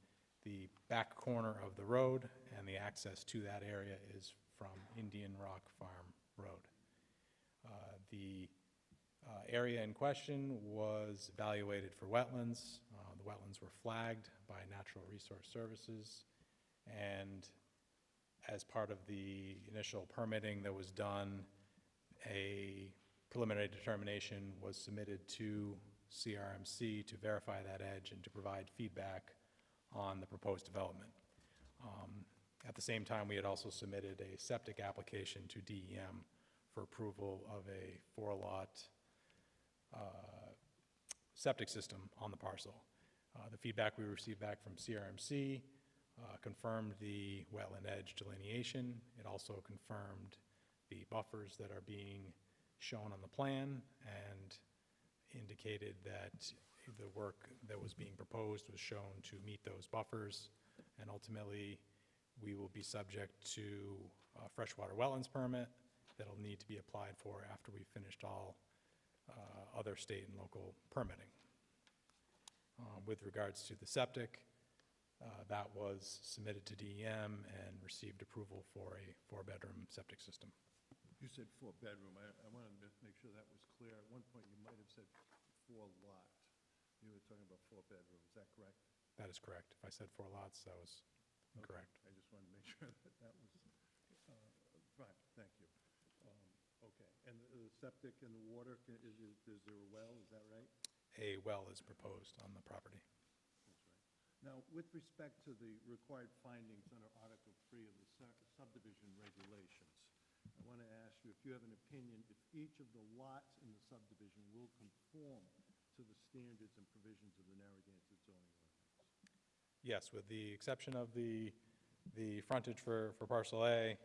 the back corner of the road, and the access to that area is from Indian Rock Farm Road. The area in question was evaluated for wetlands. The wetlands were flagged by Natural Resource Services, and as part of the initial permitting that was done, a preliminary determination was submitted to CRMC to verify that edge and to provide feedback on the proposed development. At the same time, we had also submitted a septic application to DEM for approval of a 4-lot septic system on the parcel. The feedback we received back from CRMC confirmed the wetland edge delineation. It also confirmed the buffers that are being shown on the plan and indicated that the work that was being proposed was shown to meet those buffers, and ultimately we will be subject to a freshwater wetlands permit that'll need to be applied for after we've finished all other state and local permitting. With regards to the septic, that was submitted to DEM and received approval for a 4-bedroom septic system. You said 4-bedroom. I wanted to make sure that was clear. At one point, you might have said 4-lot. You were talking about 4-bedroom. Is that correct? That is correct. If I said 4 lots, that was incorrect. Okay. I just wanted to make sure that that was fine. Thank you. Okay. And the septic and the water, is there a well? Is that right? A well is proposed on the property. That's right. Now, with respect to the required findings under Article 3 of the subdivision regulations, I want to ask you if you have an opinion if each of the lots in the subdivision will conform to the standards and provisions of the Narragansett zoning ordinance. Yes, with the exception of the frontage for parcel A,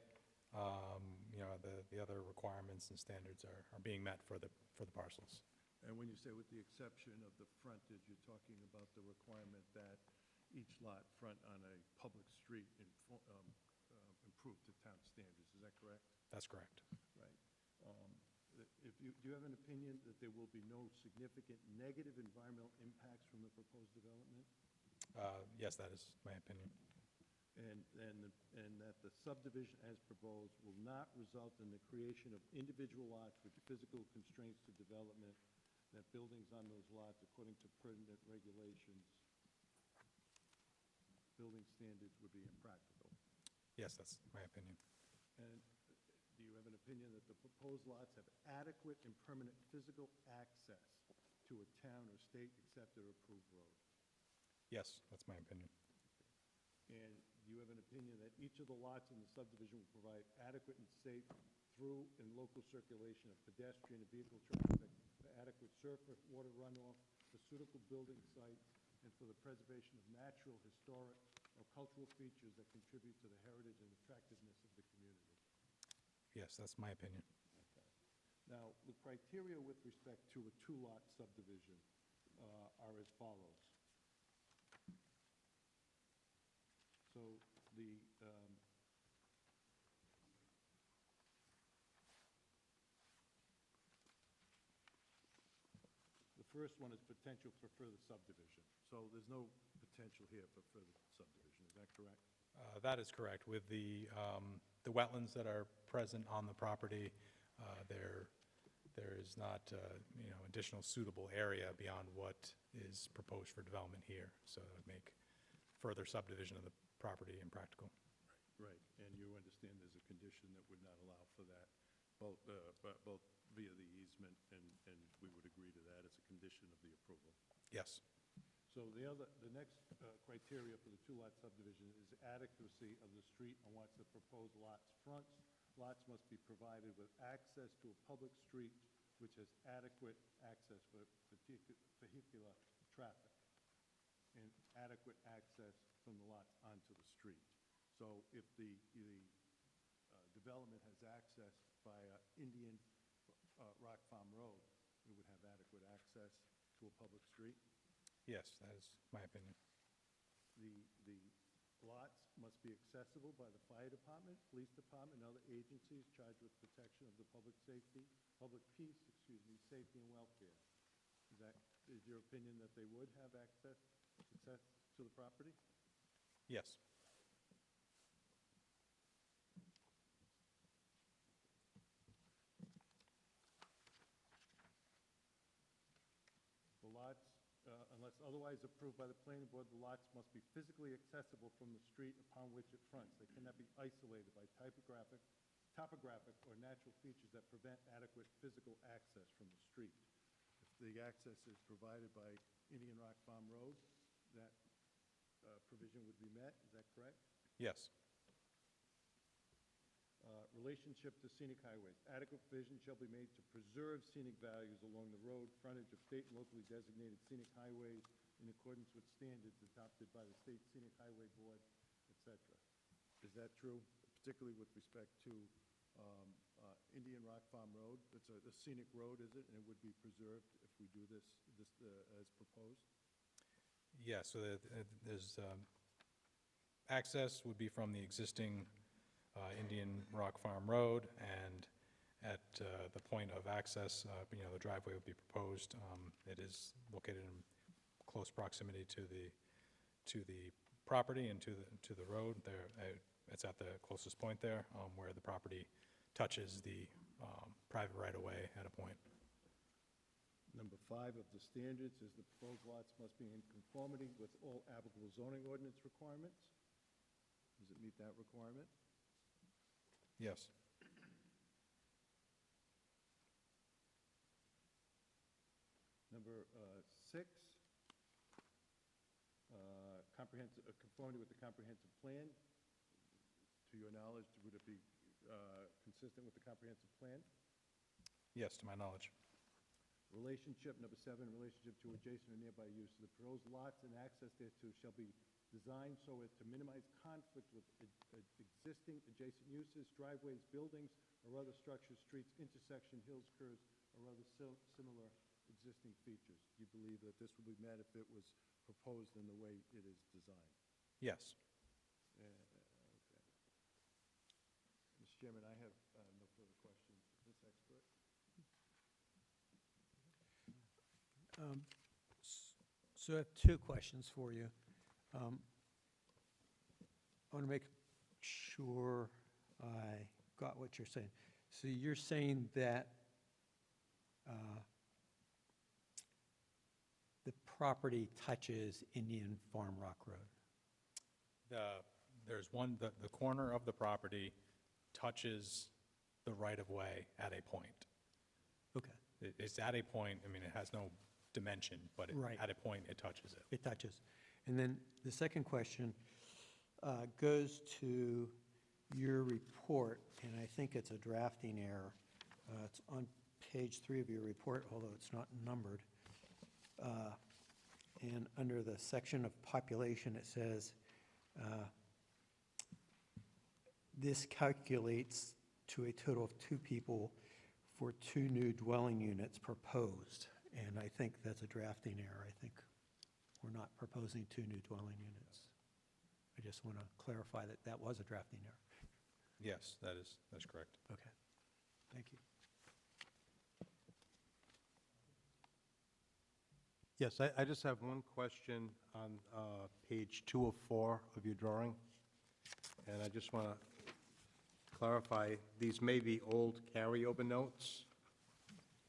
you know, the other requirements and standards are being met for the parcels. And when you say with the exception of the frontage, you're talking about the requirement that each lot front on a public street improve to town standards. Is that correct? That's correct. Right. Do you have an opinion that there will be no significant negative environmental impacts from the proposed development? Yes, that is my opinion. And that the subdivision as proposed will not result in the creation of individual lots with physical constraints to development, that buildings on those lots, according to pertinent regulations, building standards would be impractical. Yes, that's my opinion. And do you have an opinion that the proposed lots have adequate and permanent physical access to a town or state-accepted or approved road? Yes, that's my opinion. And do you have an opinion that each of the lots in the subdivision will provide adequate and safe through and local circulation of pedestrian and vehicle traffic, for adequate surface water runoff, for suitable building sites, and for the preservation of natural, historic, or cultural features that contribute to the heritage and attractiveness of the community? Yes, that's my opinion. Okay. Now, the criteria with respect to a 2-lot subdivision are as follows. So the first one is potential for further subdivision. So there's no potential here for further subdivision. Is that correct? That is correct. With the wetlands that are present on the property, there is not, you know, additional suitable area beyond what is proposed for development here. So it would make further subdivision of the property impractical. Right. And you understand there's a condition that would not allow for that, both via the easement, and we would agree to that as a condition of the approval. Yes. So the next criteria for the 2-lot subdivision is adequacy of the street on which the proposed lots fronts. Lots must be provided with access to a public street which has adequate access for vehicular traffic and adequate access from the lots onto the street. So if the development has access via Indian Rock Farm Road, it would have adequate access to a public street. Yes, that is my opinion. The lots must be accessible by the fire department, police department, and other agencies charged with protection of the public safety, public peace, safety and welfare. Is your opinion that they would have access to the property? Yes. The lots, unless otherwise approved by the planning board, the lots must be physically accessible from the street upon which it fronts. They cannot be isolated by topographic or natural features that prevent adequate physical access from the street. If the access is provided by Indian Rock Farm Road, that provision would be met, is that correct? Yes. Relationship to scenic highways. Adequate provision shall be made to preserve scenic values along the road frontage of state and locally designated scenic highways in accordance with standards adopted by the State Scenic Highway Board, etc. Is that true, particularly with respect to Indian Rock Farm Road? It's a scenic road, is it? And it would be preserved if we do this as proposed? Yeah, so there's, access would be from the existing Indian Rock Farm Road, and at the point of access, the driveway would be proposed. It is located in close proximity to the property and to the road. There, it's at the closest point there, where the property touches the private right-of-way at a point. Number 5 of the standards is the proposed lots must be in conformity with all applicable zoning ordinance requirements. Does it meet that requirement? Yes. Number 6, conformity with the comprehensive plan. To your knowledge, would it be consistent with the comprehensive plan? Yes, to my knowledge. Relationship, number 7, relationship to adjacent or nearby use. The proposed lots and access thereto shall be designed so as to minimize conflict with existing adjacent uses, driveways, buildings, or other structures, streets, intersection, hills, curves, or other similar existing features. Do you believe that this would be met if it was proposed in the way it is designed? Yes. Okay. Mr. Chairman, I have no further questions. This expert? So I have 2 questions for you. I want to make sure I got what you're saying. So you're saying that the property touches Indian Farm Rock Road? There's one, the corner of the property touches the right-of-way at a point. Okay, It's at a point, I mean, it has no dimension, but Right. at a point, it touches it. it touches. And then the second question goes to your report, and I think it's a drafting error. It's on page 3 of your report, although it's not numbered. And under the section of population, it says, this calculates to a total of 2 people for 2 new dwelling units proposed. And I think that's a drafting error. I think we're not proposing 2 new dwelling units. I just want to clarify that that was a drafting error. Yes, that's correct. Okay, thank you. Yes, I just have one question on page 2 of 4 of your drawing, and I just want to clarify, these may be old carryover notes,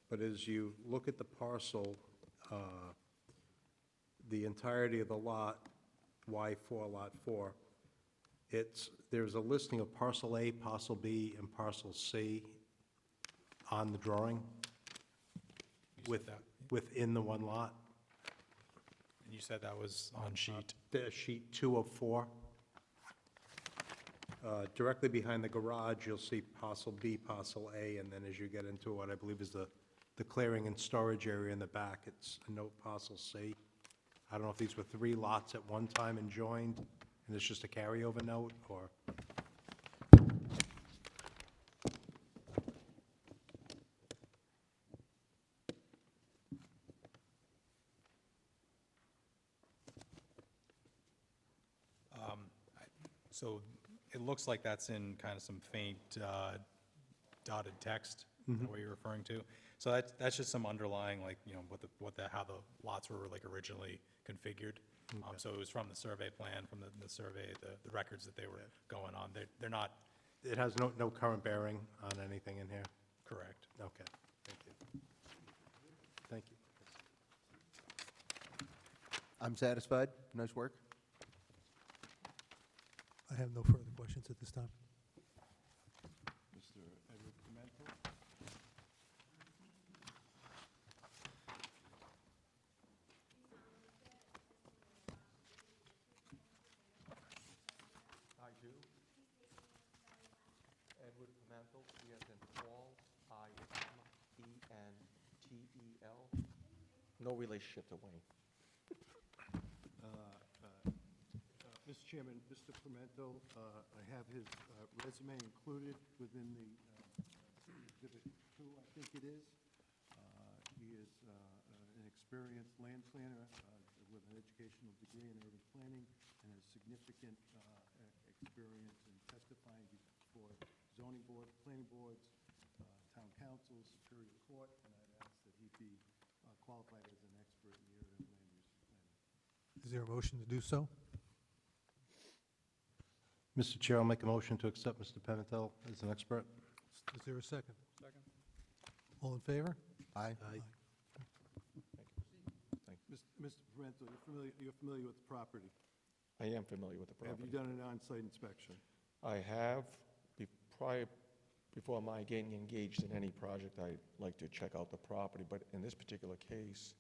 but as you look at the parcel, the entirety of the lot, Y4, Lot 4, there's a listing of parcel A, parcel B, and parcel C on the drawing within the one lot. And you said that was on sheet? Sheet 2 of 4. Directly behind the garage, you'll see parcel B, parcel A, and then as you get into what I believe is the clearing and storage area in the back, it's a note parcel C. I don't know if these were 3 lots at one time and joined, and it's just a carryover note, or... So it looks like that's in kind of some faint dotted text, what you're referring to. So that's just some underlying, like, you know, how the lots were like originally configured. So it was from the survey plan, from the survey, the records that they were going on. They're not It has no current bearing on anything in here? correct. Okay, thank you. Thank you. I'm satisfied. Nice work. I have no further questions at this time. Mr. Edward Pimentel? I do. Edward Pimentel, P as in Paul, I-M-E-N-T-E-L. No relationship to Wayne. Mr. Chairman, Mr. Pimentel, I have his resume included within the Exhibit 2, I think it is. He is an experienced land planner with an educational degree in urban planning and has significant experience in testifying before zoning boards, planning boards, town councils, superior court, and I'd ask that he be qualified as an expert in the area of land use planning. Is there a motion to do so? Mr. Chair, I'll make a motion to accept Mr. Pimentel as an expert. Is there a second? Second. All in favor? Aye. Mr. Pimentel, you're familiar with the property? I am familiar with the Have property. you done an on-site inspection? I have, before my getting engaged in any project, I like to check out the property, but in this particular case,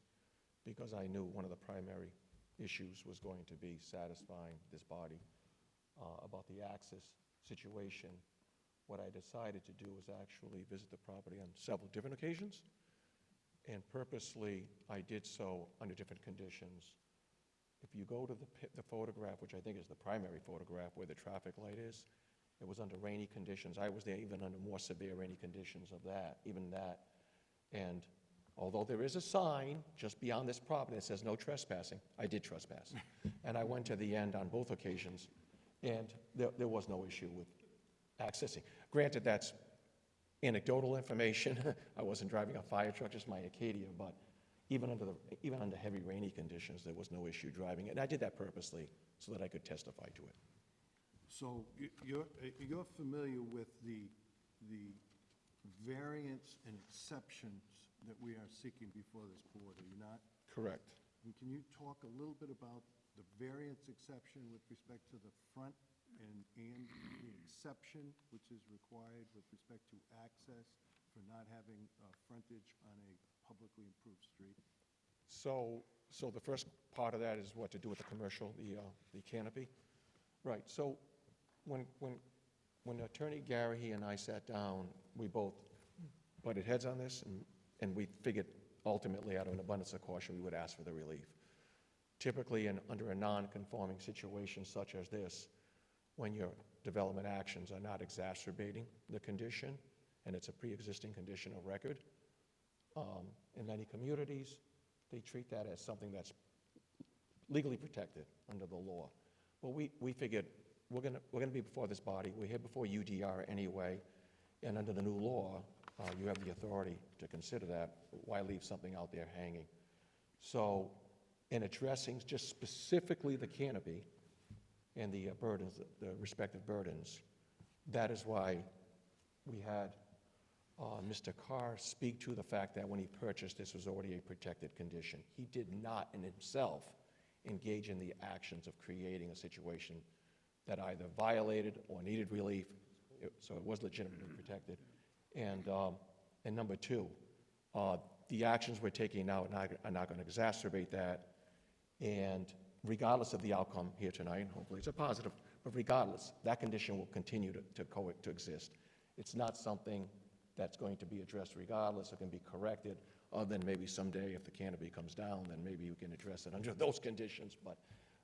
because I knew one of the primary issues was going to be satisfying this body about the access situation, what I decided to do was actually visit the property on several different occasions, and purposely, I did so under different conditions. If you go to the photograph, which I think is the primary photograph where the traffic light is, it was under rainy conditions. I was there even under more severe rainy conditions of that, even that. And although there is a sign just beyond this property that says no trespassing, I did trespass. And I went to the end on both occasions, and there was no issue with accessing. Granted, that's anecdotal information. I wasn't driving a fire truck, just my Acadia, but even under heavy rainy conditions, there was no issue driving it. And I did that purposely so that I could testify to it. So you're familiar with the variance and exceptions that we are seeking before this board, are you not? Correct. And can you talk a little bit about the variance exception with respect to the front and the exception which is required with respect to access for not having frontage on a publicly improved street? So the first part of that is what to do with the commercial, the canopy. Right, so when Attorney Gary and I sat down, we both butted heads on this, and we figured ultimately, out of an abundance of caution, we would ask for the relief. Typically, under a non-conforming situation such as this, when your development actions are not exacerbating the condition, and it's a pre-existing condition of record, in many communities, they treat that as something that's legally protected under the law. Well, we figured we're gonna be before this body. We're here before UDR anyway, and under the new law, you have the authority to consider that. Why leave something out there hanging? So, in addressing just specifically the canopy and the burdens, the respective burdens, that is why we had Mr. Carr speak to the fact that when he purchased, this was already a protected condition. He did not in himself engage in the actions of creating a situation that either violated or needed relief, so it was legitimately protected. And number two, the actions we're taking now are not going to exacerbate that. And regardless of the outcome here tonight, hopefully it's a positive, but regardless, that condition will continue to exist. It's not something that's going to be addressed regardless. It can be corrected, other than maybe someday if the canopy comes down, then maybe you can address it under those conditions. But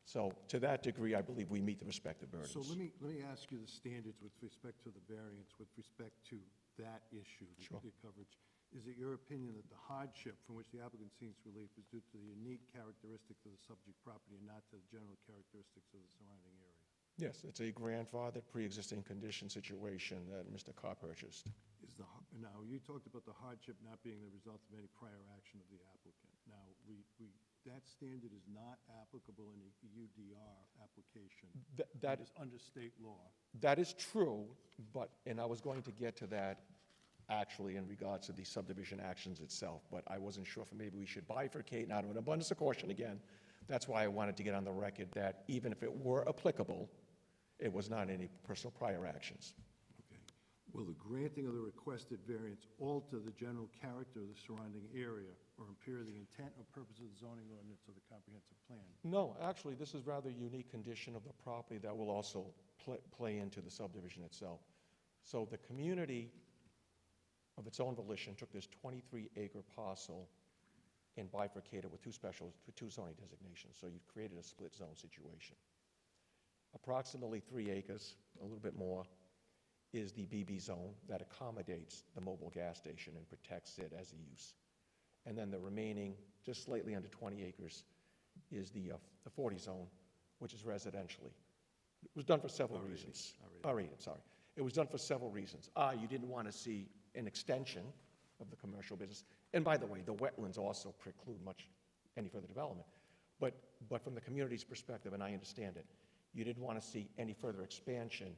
so to that degree, I believe we meet the respective burdens. So let me ask you the standards with respect to the variance, with respect to that issue, Sure. the coverage. Is it your opinion that the hardship from which the applicant seeks relief is due to the unique characteristics of the subject property and not to the general characteristics of the surrounding area? Yes, it's a grandfathered, pre-existing condition situation that Mr. Carr purchased. Now, you talked about the hardship not being the result of any prior action of the applicant. Now, that standard is not applicable in a UDR application. That is under state law. That is true, but, and I was going to get to that actually in regards to the subdivision actions itself, but I wasn't sure if maybe we should bifurcate, and out of an abundance of caution again, that's why I wanted to get on the record that even if it were applicable, it was not any personal prior actions. Okay. Will the granting of the requested variance alter the general character of the surrounding area or impair the intent or purpose of the zoning ordinance or the comprehensive plan? No, actually, this is rather a unique condition of the property that will also play into the subdivision itself. So the community, of its own volition, took this 23-acre parcel and bifurcated with two zoning designations. So you created a split zone situation. Approximately 3 acres, a little bit more, is the BB zone that accommodates the mobile gas station and protects it as a use. And then the remaining, just slightly under 20 acres, is the 40 zone, which is residentially. It was done for several reasons. I'm sorry. It was done for several reasons. You didn't want to see an extension of the commercial business. And by the way, the wetlands also preclude any further development. But from the community's perspective, and I understand it, you didn't want to see any further expansion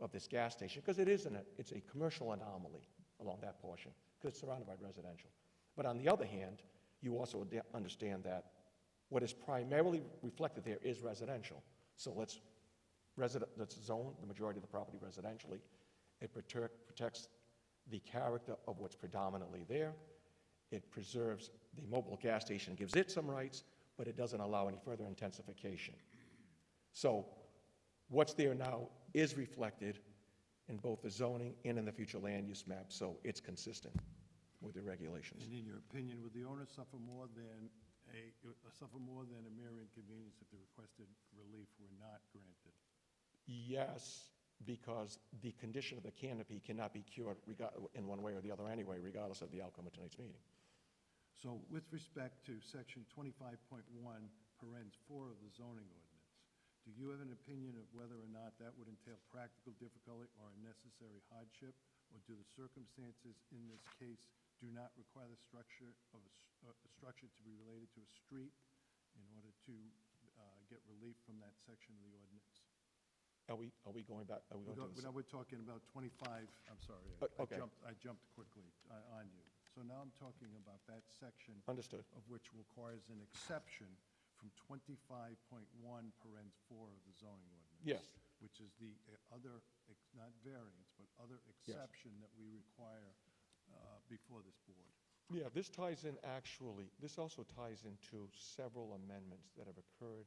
of this gas station, because it's a commercial anomaly along that portion, because it's surrounded by residential. But on the other hand, you also understand that what is primarily reflected there is residential. So let's zone the majority of the property residentially. It protects the character of what's predominantly there. It preserves the mobile gas station, gives it some rights, but it doesn't allow any further intensification. So what's there now is reflected in both the zoning and in the future land use map, so it's consistent with the regulations. And in your opinion, would the owner suffer more than a mere inconvenience if the requested relief were not granted? Yes, because the condition of the canopy cannot be cured in one way or the other anyway, regardless of the outcome of tonight's meeting. So with respect to section 25.1, parens 4 of the zoning ordinance, do you have an opinion of whether or not that would entail practical difficulty or unnecessary hardship? Or do the circumstances in this case do not require the structure of a structure to be related to a street in order to get relief from that section of the ordinance? Are we going back? Now we're talking about 25, I'm sorry, Okay. I jumped quickly on you. So now I'm talking about that section. Understood. Of which requires an exception from 25.1 parens 4 of the zoning ordinance. Yes. Which is the other, not variance, but other exception that we require before this board. Yeah, this also ties into several amendments that have occurred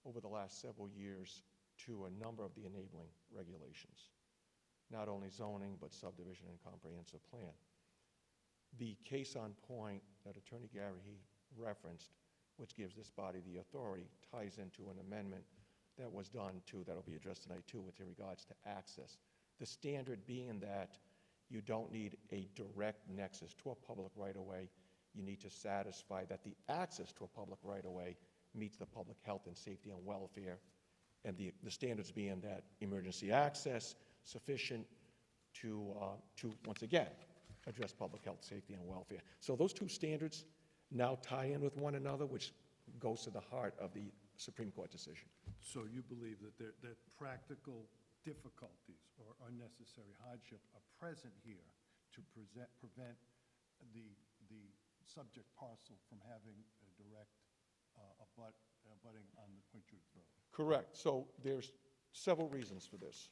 over the last several years to a number of the enabling regulations, not only zoning, but subdivision and comprehensive plan. The case on point that Attorney Gary referenced, which gives this body the authority, ties into an amendment that was done that'll be addressed tonight too, with regards to access. The standard being that you don't need a direct nexus to a public right-of-way. You need to satisfy that the access to a public right-of-way meets the public health and safety and welfare, and the standards being that emergency access sufficient to once again, address public health, safety, and welfare. So those two standards now tie in with one another, which goes to the heart of the Supreme Court decision. So you believe that practical difficulties or unnecessary hardship are present here to prevent the subject parcel from having a direct abutting on the Point Judith Road? Correct. So there's several reasons for this.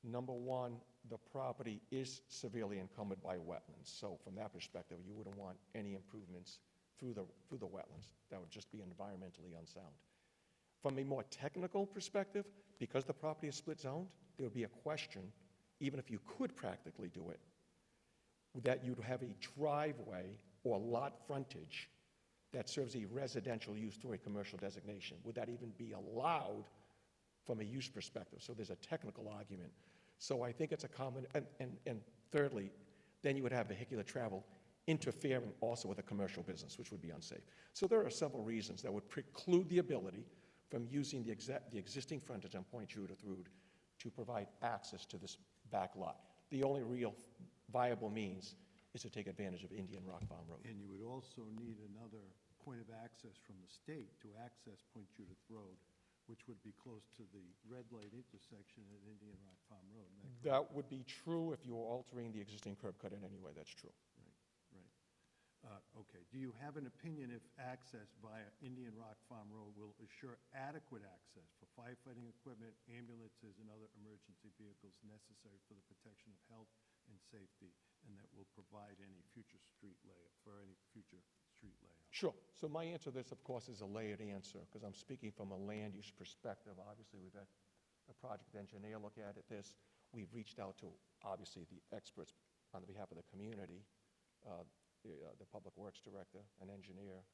Number one, the property is severely encumbered by wetlands. So from that perspective, you wouldn't want any improvements through the wetlands. That would just be environmentally unsound. From a more technical perspective, because the property is split zoned, there would be a question, even if you could practically do it, that you'd have a driveway or lot frontage that serves a residential use through a commercial designation. Would that even be allowed from a use perspective? So there's a technical argument. So I think it's a common, and thirdly, then you would have vehicular travel interfering also with a commercial business, which would be unsafe. So there are several reasons that would preclude the ability from using the existing frontage on Point Judith Road to provide access to this back lot. The only real viable means is to take advantage of Indian Rock Farm Road. And you would also need another point of access from the state to access Point Judith Road, which would be close to the red light intersection at Indian Rock Farm Road. Isn't that correct? That would be true if you were altering the existing curb cut in any way, that's true. Okay. Do you have an opinion if access via Indian Rock Farm Road will assure adequate access for firefighting equipment, ambulances, and other emergency vehicles necessary for the protection of health and safety, and that will provide any future street layout, for any future street layout? Sure. So my answer to this, of course, is a layered answer, because I'm speaking from a land use perspective. Obviously, we've had a project engineer look at this. We've reached out to, obviously, the experts on behalf of the community, the Public Works Director, an engineer,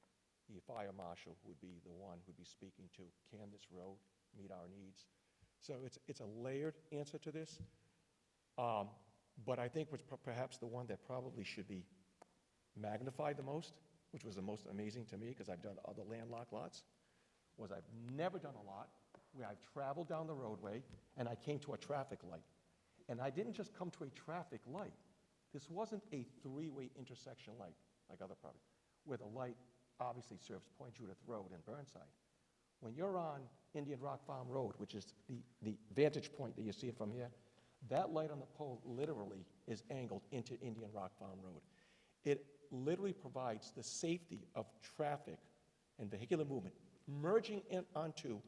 the fire marshal would be the one who'd be speaking to, can this road meet our needs? So it's a layered answer to this. But I think what's perhaps the one that probably should be magnified the most, which was the most amazing to me, because I've done other landlocked lots, was I've never done a lot where I've traveled down the roadway and I came to a traffic light. And I didn't just come to a traffic light. This wasn't a three-way intersection light like other properties, where the light obviously serves Point Judith Road and Burnside. When you're on Indian Rock Farm Road, which is the vantage point that you see it from here, that light on the pole literally is angled into Indian Rock Farm Road. It literally provides the safety of traffic and vehicular movement merging in onto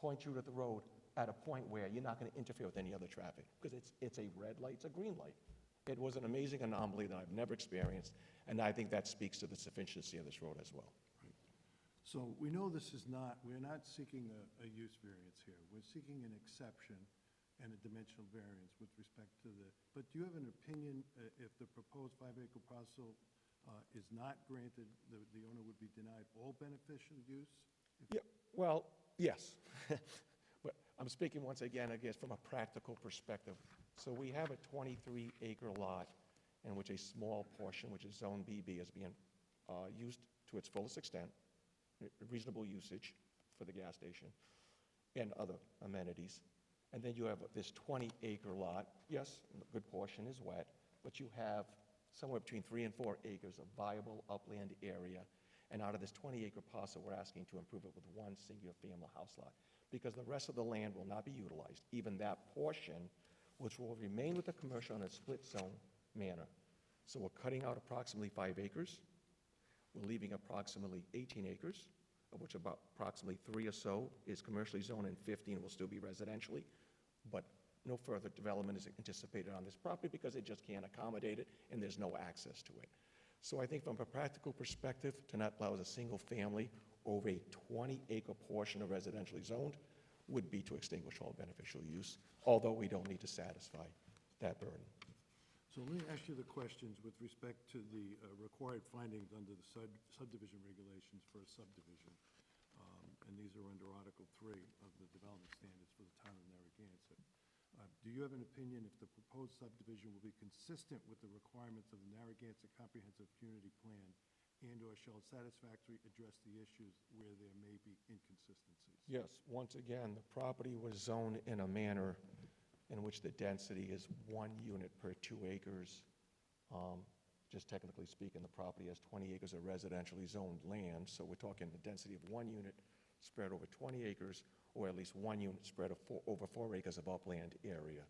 Point Judith Road at a point where you're not going to interfere with any other traffic, because it's a red light, it's a green light. It was an amazing anomaly that I've never experienced, and I think that speaks to the sufficiency of this road as well. So we know this is not, we're not seeking a use variance here. We're seeking an exception and a dimensional variance with respect to but do you have an opinion if the proposed 5-acre parcel is not granted, the owner would be denied all beneficial use? Yeah, well, yes. But I'm speaking once again, I guess, from a practical perspective. So we have a 23-acre lot in which a small portion, which is Zone BB, is being used to its fullest extent, reasonable usage for the gas station and other amenities. And then you have this 20-acre lot. Yes, a good portion is wet, but you have somewhere between 3 and 4 acres of viable upland area. And out of this 20-acre parcel, we're asking to improve it with one singular family house lot, because the rest of the land will not be utilized, even that portion, which will remain with the commercial in a split zone manner. So we're cutting out approximately 5 acres. We're leaving approximately 18 acres, of which about approximately 3 or so is commercially zoned and 15 will still be residentially. But no further development is anticipated on this property because it just can't accommodate it and there's no access to it. So I think from a practical perspective, to not allow as a single family over a 20-acre portion of residentially zoned would be to extinguish all beneficial use, although we don't need to satisfy that burden. So let me ask you the questions with respect to the required findings under the subdivision regulations for a subdivision. And these are under Article 3 of the development standards for the town of Narragansett. Do you have an opinion if the proposed subdivision will be consistent with the requirements of the Narragansett Comprehensive Community Plan and/or shall satisfactorily address the issues where there may be inconsistencies? Yes, once again, the property was zoned in a manner in which the density is 1 unit per 2 acres. Just technically speaking, the property has 20 acres of residentially zoned land, so we're talking the density of 1 unit spread over 20 acres, or at least 1 unit spread over 4 acres of upland area.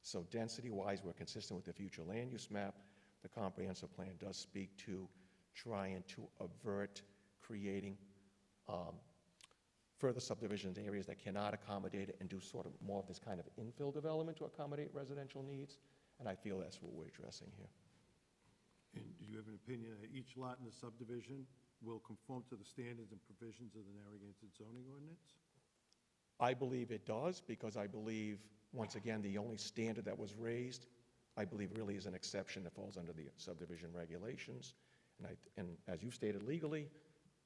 So density-wise, we're consistent with the future land use map. The comprehensive plan does speak to trying to avert creating further subdivisions in areas that cannot accommodate it and do sort of more of this kind of infill development to accommodate residential needs, and I feel that's what we're addressing here. And do you have an opinion that each lot in the subdivision will conform to the standards and provisions of the Narragansett zoning ordinance? I believe it does, because I believe, once again, the only standard that was raised, I believe really is an exception that falls under the subdivision regulations. And as you stated legally,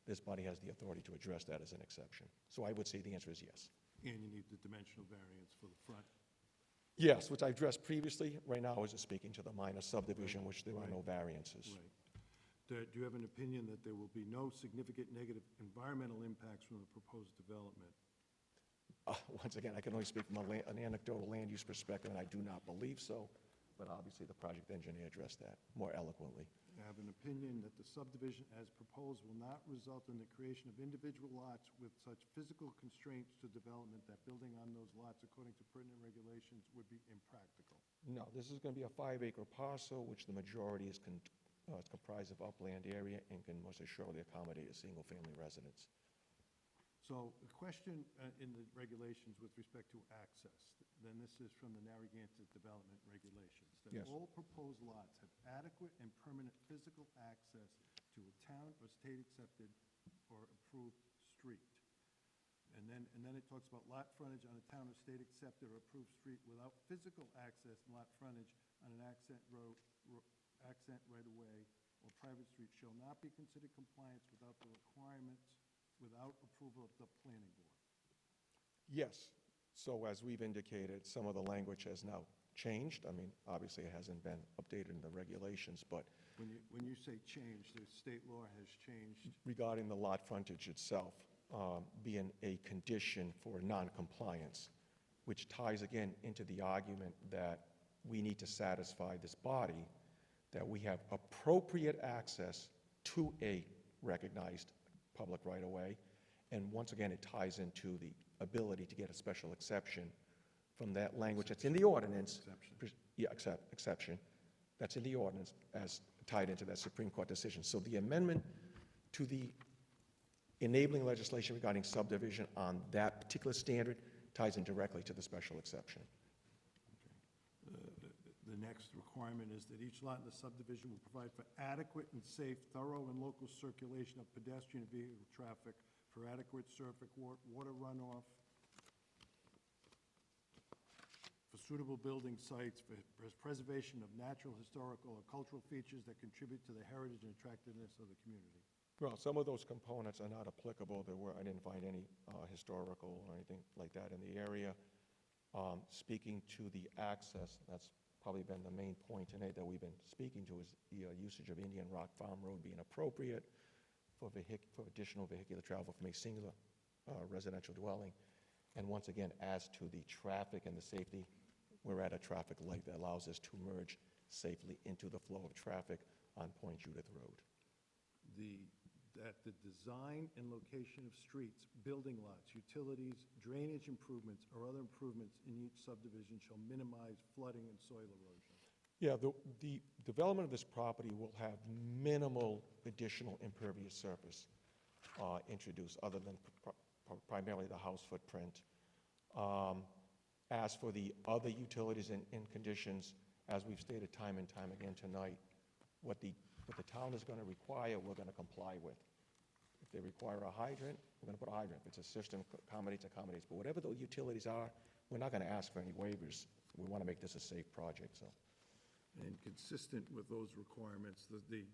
this body has the authority to address that as an exception. So I would say the answer is yes. And you need the dimensional variance for the front? Yes, which I addressed previously. Right now, I was just speaking to the minor subdivision, which there are no variances. Right. Do you have an opinion that there will be no significant negative environmental impacts from the proposed development? Once again, I can only speak from an anecdotal land use perspective, and I do not believe so, but obviously the project engineer addressed that more eloquently. I have an opinion that the subdivision as proposed will not result in the creation of individual lots with such physical constraints to development that building on those lots according to pertinent regulations would be impractical. No, this is going to be a 5-acre parcel, which the majority is comprised of upland area and can most assuredly accommodate a single-family residence. So the question in the regulations with respect to access, then this is from the Narragansett Development Regulations, that Yes. all proposed lots have adequate and permanent physical access to a town or state-accepted or approved street. And then it talks about lot frontage on a town or state-accepted or approved street without physical access and lot frontage on an accent right-of-way or private street shall not be considered compliance without the requirements, without approval of the planning board. Yes. So as we've indicated, some of the language has now changed. I mean, obviously, it hasn't been updated in the regulations, but When you say change, the state law has changed. regarding the lot frontage itself, being a condition for noncompliance, which ties again into the argument that we need to satisfy this body that we have appropriate access to a recognized public right-of-way. And once again, it ties into the ability to get a special exception from that language that's in the ordinance. Yeah, exception. That's in the ordinance as tied into that Supreme Court decision. So the amendment to the enabling legislation regarding subdivision on that particular standard ties in directly to the special exception. The next requirement is that each lot in the subdivision will provide for adequate and safe, thorough, and local circulation of pedestrian and vehicle traffic, for adequate surface water runoff, for suitable building sites, for preservation of natural, historical, or cultural features that contribute to the heritage and attractiveness of the community. Well, some of those components are not applicable. I didn't find any historical or anything like that in the area. Speaking to the access, that's probably been the main point tonight that we've been speaking to, is the usage of Indian Rock Farm Road being appropriate for additional vehicular travel from a singular residential dwelling. And once again, as to the traffic and the safety, we're at a traffic light that allows us to merge safely into the flow of traffic on Point Judith Road. That the design and location of streets, building lots, utilities, drainage improvements, or other improvements in each subdivision shall minimize flooding and soil erosion. Yeah, the development of this property will have minimal additional impervious surface introduced, other than primarily the house footprint. As for the other utilities and conditions, as we've stated time and time again tonight, what the town is going to require, we're going to comply with. If they require a hydrant, we're going to put a hydrant. If it's a system, accommodates. But whatever the utilities are, we're not going to ask for any waivers. We want to make this a safe project, so. And consistent with those requirements, the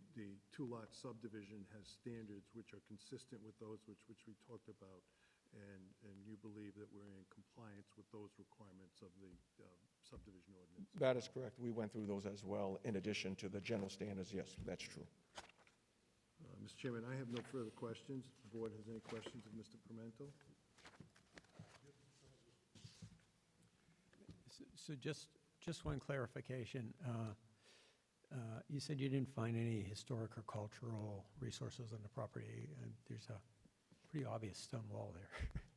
two-lot subdivision has standards which are consistent with those which we talked about, and you believe that we're in compliance with those requirements of the subdivision ordinance? That is correct. We went through those as well, in addition to the general standards. Yes, that's true. Mr. Chairman, I have no further questions. If the board has any questions of Mr. Pimento? So just one clarification. You said you didn't find any historic or cultural resources on the property. There's a pretty obvious stone wall there.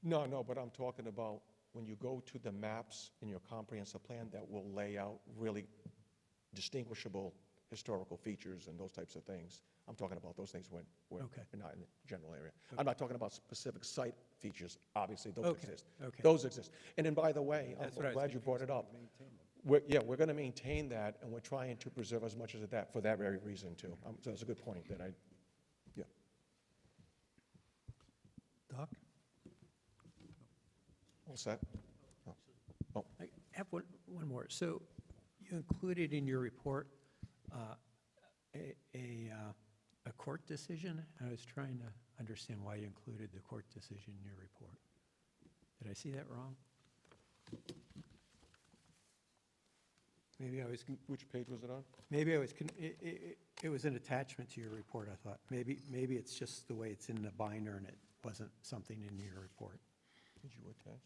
No, but I'm talking about when you go to the maps in your comprehensive plan that will lay out really distinguishable historical features and those types of things. I'm talking about those things when we're not in the general area. I'm not talking about specific site features. Obviously, those exist. Those exist. And then, by the way, I'm glad you brought it up. We're going to maintain that, and we're trying to preserve as much of that for that very reason, too. So that's a good point that yeah. Doc? All set? Oh. I have one more. So you included in your report a court decision. I was trying to understand why you included the court decision in your report. Did I see that wrong? Maybe I was. Which page was it on? Maybe I was. It was an attachment to your report. I thought maybe it's just the way it's in the binder and it wasn't something in your report. Did you attach?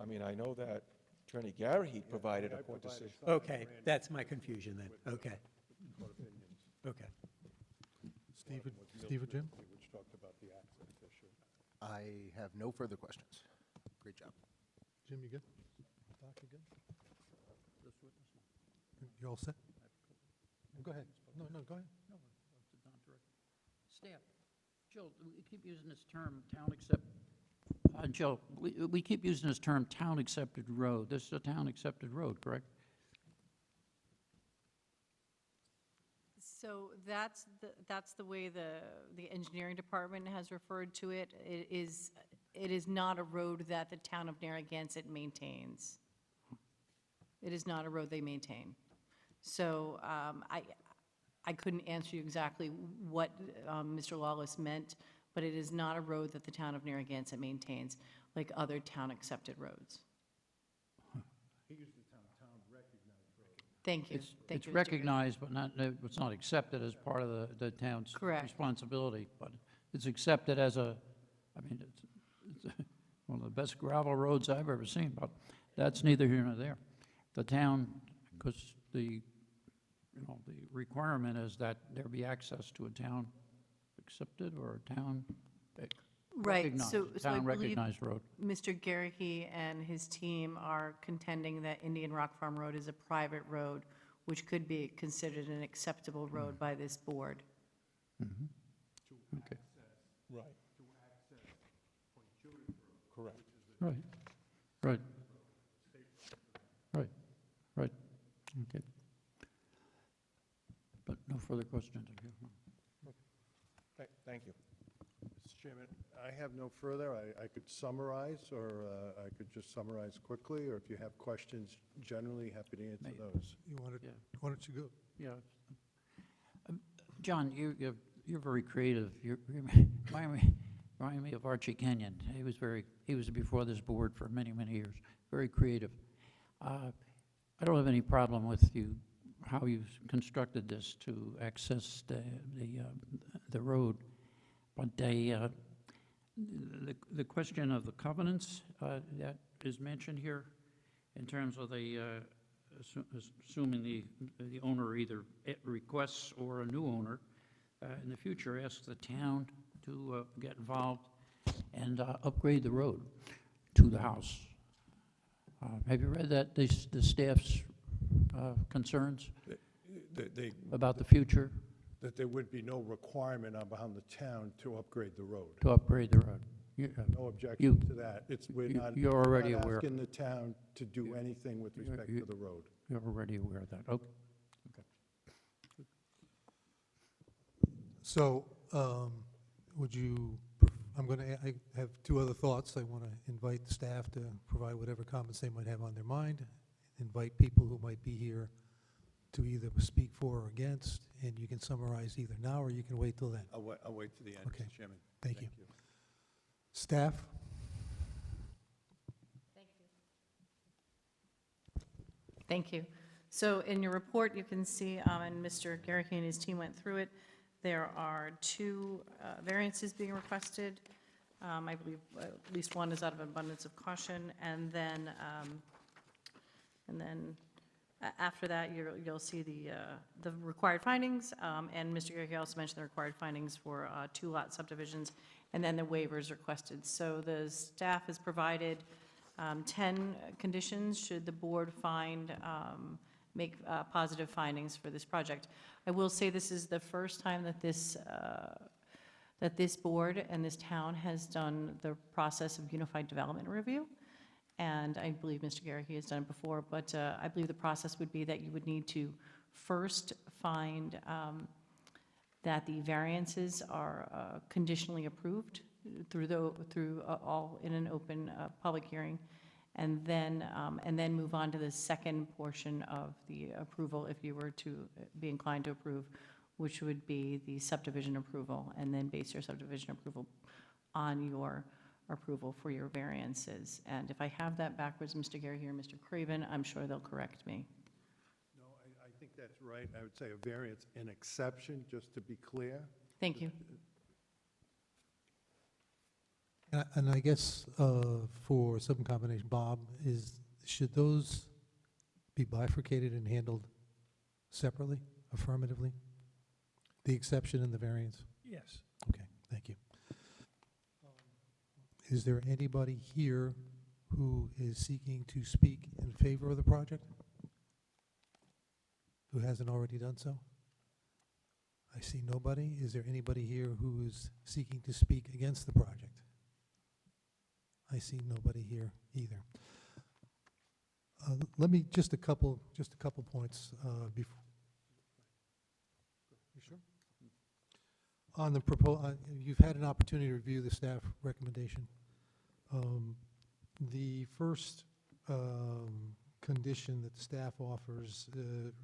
I mean, I know that Attorney Garrahy provided a court decision. Okay, that's my confusion then, okay. Okay. Steve or Jim? Which talked about the access issue. I have no further questions. Great job. Jim, you good? Doc, you good? You all set? Go ahead. No, go ahead. No, it's a non-direct. Staff, Jill, we keep using this term, town accept, Jill, we keep using this term, town accepted road. This is a town accepted road, correct? So that's the way the engineering department has referred to it. It is not a road that the town of Narragansett maintains. It is not a road they maintain. So I couldn't answer you exactly what Mr. Lawless meant, but it is not a road that the town of Narragansett maintains, like other town-accepted roads. He used the term town-recognized road. Thank you. It's Thank you, Mr. recognized, but not, it's not accepted as part of the town's Correct. responsibility, but it's accepted as a, I mean, it's one of the best gravel roads I've ever seen, but that's neither here nor there. The town, because the requirement is that there be access to a town accepted or a town Right, recognized, so I town believe recognized road. Mr. Garrahy and his team are contending that Indian Rock Farm Road is a private road, which could be considered an acceptable road by this board. Okay, Right. To access Point Judith Road. Correct. right, right, okay. But no further questions. Thank you. Mr. Chairman, I have no further. I could summarize, or I could just summarize quickly, or if you have questions, generally happy to answer those. Yeah. Why don't you go? Yeah. John, you're very creative. You remind me of Archie Kenyon. He was before this board for many, many years. Very creative. I don't have any problem with how you've constructed this to access the road, but the question of the covenants that is mentioned here, in terms of assuming the owner either requests or a new owner in the future asks the town to get involved and upgrade the road to the house. Have you read that, the staff's concerns about the future? That there would be no requirement on behalf of the town to upgrade the road. To upgrade the road. No objection to that. We're not aware. asking the town to do anything with respect to the road. You're already aware of that, okay. So, I have two other thoughts. I want to invite the staff to provide whatever comments they might have on their mind, invite people who might be here to either speak for or against, and you can summarize either now or you can wait till then. I'll wait to the end, Okay. Mr. Chairman. Thank you. Staff? Thank you. So in your report, you can see, and Mr. Garrahy and his team went through it, there are two variances being requested. I believe at least one is out of abundance of caution, and then after that, you'll see the required findings, and Mr. Garrahy also mentioned the required findings for two-lot subdivisions, and then the waivers requested. So the staff has provided 10 conditions should the board make positive findings for this project. I will say this is the first time that this board and this town has done the process of unified development review. And I believe Mr. Garrahy has done it before, but I believe the process would be that you would need to first find that the variances are conditionally approved through all in an open public hearing, and then move on to the second portion of the approval if you were to be inclined to approve, which would be the subdivision approval, and then base your subdivision approval on your approval for your variances. And if I have that backwards, Mr. Garrahy or Mr. Craven, I'm sure they'll correct me. No, I think that's right. I would say a variance, an exception, just to be clear. Thank you. And I guess for some combination, Bob, should those be bifurcated and handled separately, affirmatively? The exception and the variance? Yes. Okay, thank you. Is there anybody here who is seeking to speak in favor of the project? Who hasn't already done so? I see nobody. Is there anybody here who is seeking to speak against the project? I see nobody here either. Let me, just a couple points before. You sure? On the you've had an opportunity to review the staff recommendation. The first condition that the staff offers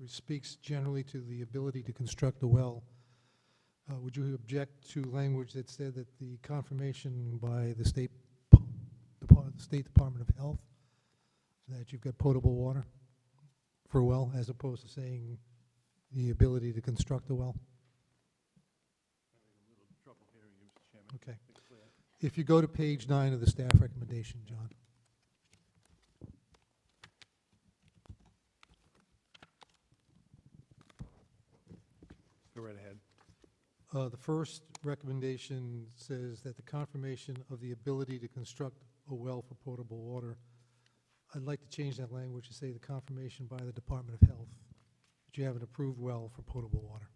speaks generally to the ability to construct a well. Would you object to language that said that the confirmation by the State Department of Health that you've got potable water for a well, as opposed to saying the ability to construct a well? Okay. If you go to page 9 of the staff recommendation, John. Go right ahead. The first recommendation says that the confirmation of the ability to construct a well for potable water. I'd like to change that language to say the confirmation by the Department of Health that you have an approved well for potable water.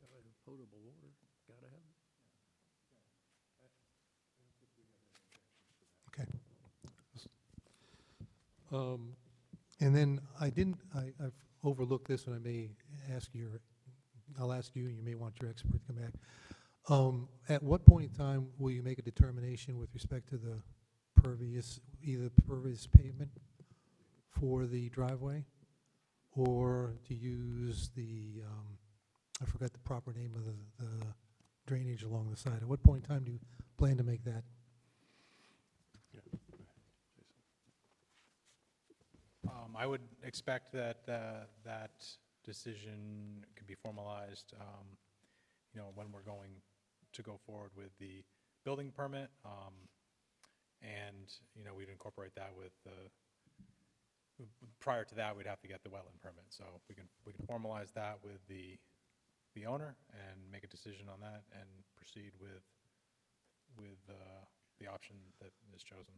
Gotta have potable water, gotta have it. Okay. And then I've overlooked this, and I may ask I'll ask you, and you may want your expert to come back. At what point in time will you make a determination with respect to the either pervious pavement for the driveway, or to use the, I forgot the proper name of the drainage along the side? At what point in time do you plan to make that? I would expect that that decision could be formalized, when we're going to go forward with the building permit, and, we'd incorporate that with prior to that, we'd have to get the wetland permit. So we can formalize that with the owner and make a decision on that and proceed with the option that is chosen.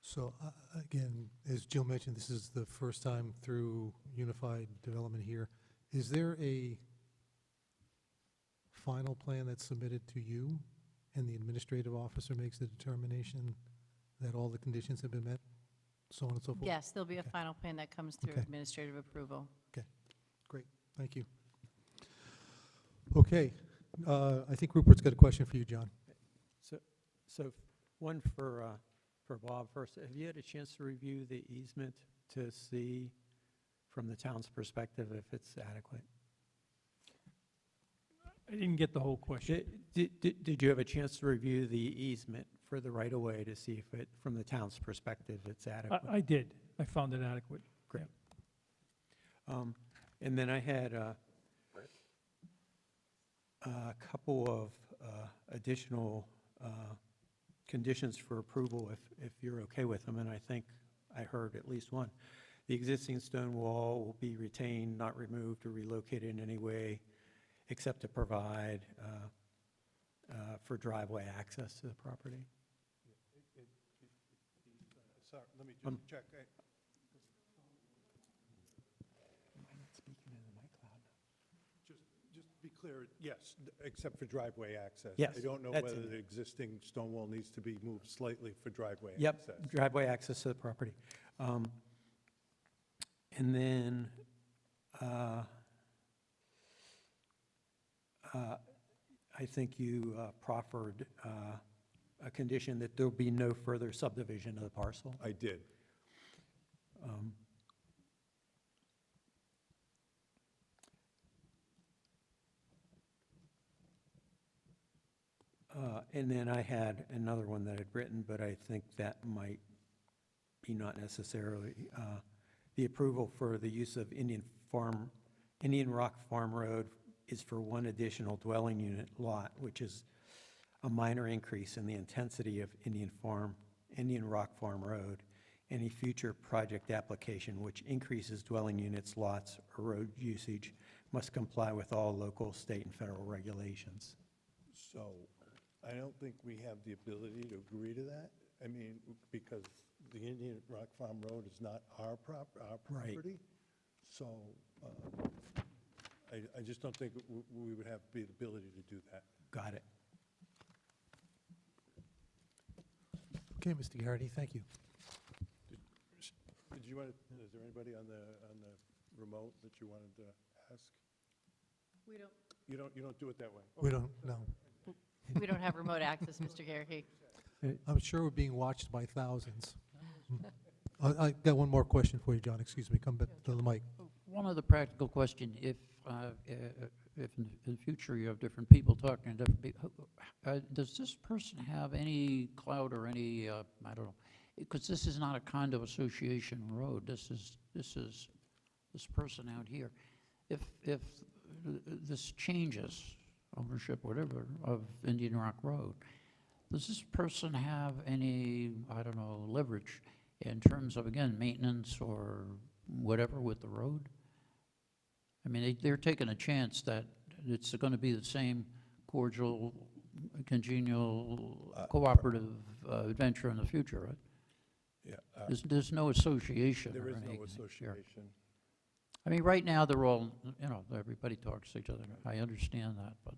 So again, as Jill mentioned, this is the first time through Unified Development here. Is there a final plan that's submitted to you, and the administrative officer makes the determination that all the conditions have been met, so on and so forth? Yes, there'll be a Okay. final plan that comes through Okay. administrative approval. Okay, great, thank you. Okay, I think Rupert's got a question for you, John. So one for Bob first. Have you had a chance to review the easement to see from the town's perspective if it's adequate? I didn't get the whole question. Did you have a chance to review the easement for the right-of-way to see if it, from the town's perspective, it's adequate? I did. I found it adequate. Great. And then I had a couple of additional conditions for approval, if you're okay with them, and I think I heard at least one. The existing stone wall will be retained, not removed or relocated in any way, except to provide for driveway access to the property. Sorry, let me just check. Am I not speaking in the mic loud enough? Just to be clear, yes, except for driveway access. Yes, I don't know that's whether it. the existing stone wall needs to be moved slightly for driveway Yep, access. driveway access to the property. And then I think you proffered a condition that there'll be no further subdivision of the parcel. I did. And then I had another one that I'd written, but I think that might be not necessarily the approval for the use of Indian farm Indian Rock Farm Road is for one additional dwelling unit lot, which is a minor increase in the intensity of Indian Rock Farm Road. Any future project application which increases dwelling units, lots, or road usage must comply with all local, state, and federal regulations. So I don't think we have the ability to agree to that. I mean, because the Indian Rock Farm Road is not our Right. property. So I just don't think we would have the ability to do that. Got it. Okay, Mr. Garrity, thank you. Did you want to, is there anybody on the remote that you wanted to ask? We don't. You don't do it that way? We don't, no. We don't have remote access, Mr. Garrity. I'm sure we're being watched by thousands. I got one more question for you, John, excuse me, come back to the mic. One other practical question, if in the future you have different people talking to different people, does this person have any clout or any, I don't know, because this is not a condo association road, this person out here. If this changes, ownership, whatever, of Indian Rock Road, does this person have any, I don't know, leverage in terms of, again, maintenance or whatever with the road? I mean, they're taking a chance that it's going to be the same cordial, congenial, cooperative adventure in the future, right? Yeah. There's no association. There or is no anything here. association. I mean, right now, they're all, everybody talks to each other. I understand that, but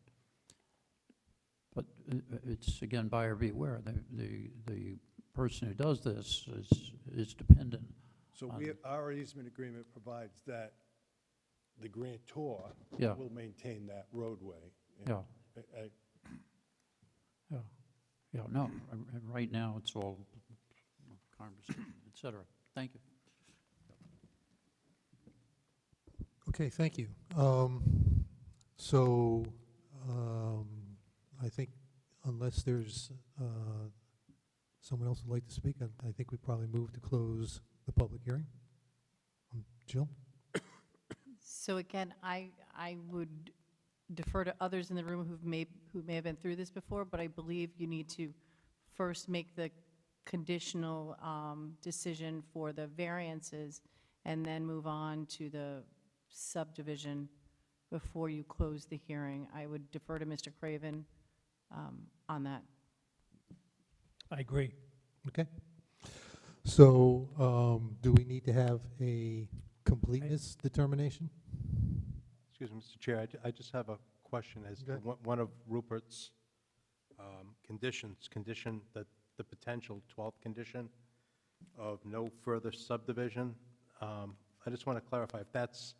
it's, again, buyer beware. The person who does this is dependent. So on- our easement agreement provides that the grantor Yeah. will maintain that roadway. And Yeah. I- Yeah, no, right now, it's all conversation, et cetera. Thank you. Okay, thank you. So I think unless there's someone else who'd like to speak, I think we probably move to close the public hearing. Jill? So again, I would defer to others in the room who may have been through this before, but I believe you need to first make the conditional decision for the variances and then move on to the subdivision before you close the hearing. I would defer to Mr. Craven on that. I agree. Okay. So do we need to have a completeness determination? Excuse me, Mr. Chair, I just have a question as to Okay. one of Rupert's condition that the potential 12th condition of no further subdivision. I just want to clarify if that's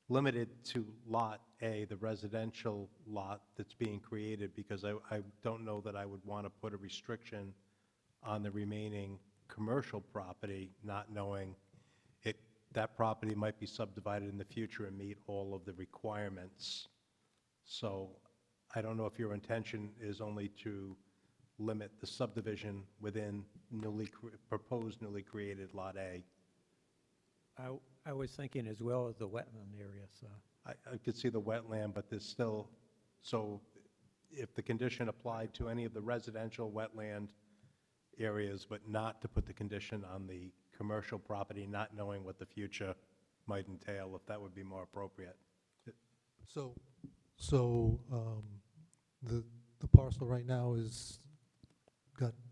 limited to Lot A, the residential lot that's being created, because I don't know that I would want to put a restriction on the remaining commercial property, not knowing that property might be subdivided in the future and meet all of the requirements. So I don't know if your intention is only to limit the subdivision within proposed newly created Lot A. I was thinking as well as the wetland area, so. I could see the wetland, but there's still, so if the condition applied to any of the residential wetland areas, but not to put the condition on the commercial property, not knowing what the future might entail, if that would be more appropriate. So the parcel right now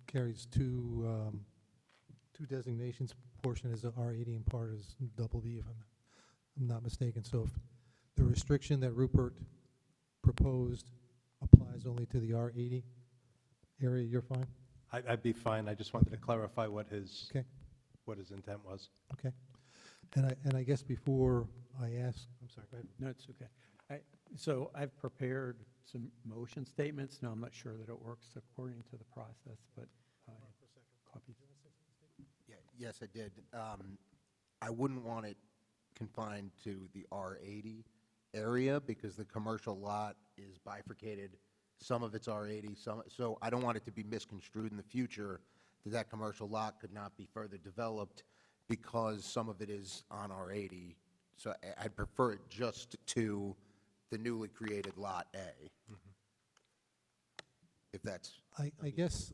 carries two designations. Portion is R80 and part is double B, if I'm not mistaken. So if the restriction that Rupert proposed applies only to the R80 area, you're fine? I'd be fine. I just wanted to clarify what his intent was. Okay. And I guess before I ask, I'm sorry, go ahead. No, it's okay. So I've prepared some motion statements. Now, I'm not sure that it works according to the process, but copies. Yeah, yes, I did. I wouldn't want it confined to the R80 area because the commercial lot is bifurcated. Some of it's R80, so I don't want it to be misconstrued in the future that commercial lot could not be further developed because some of it is on R80. So I'd prefer it just to the newly created Lot A. If that's, I guess,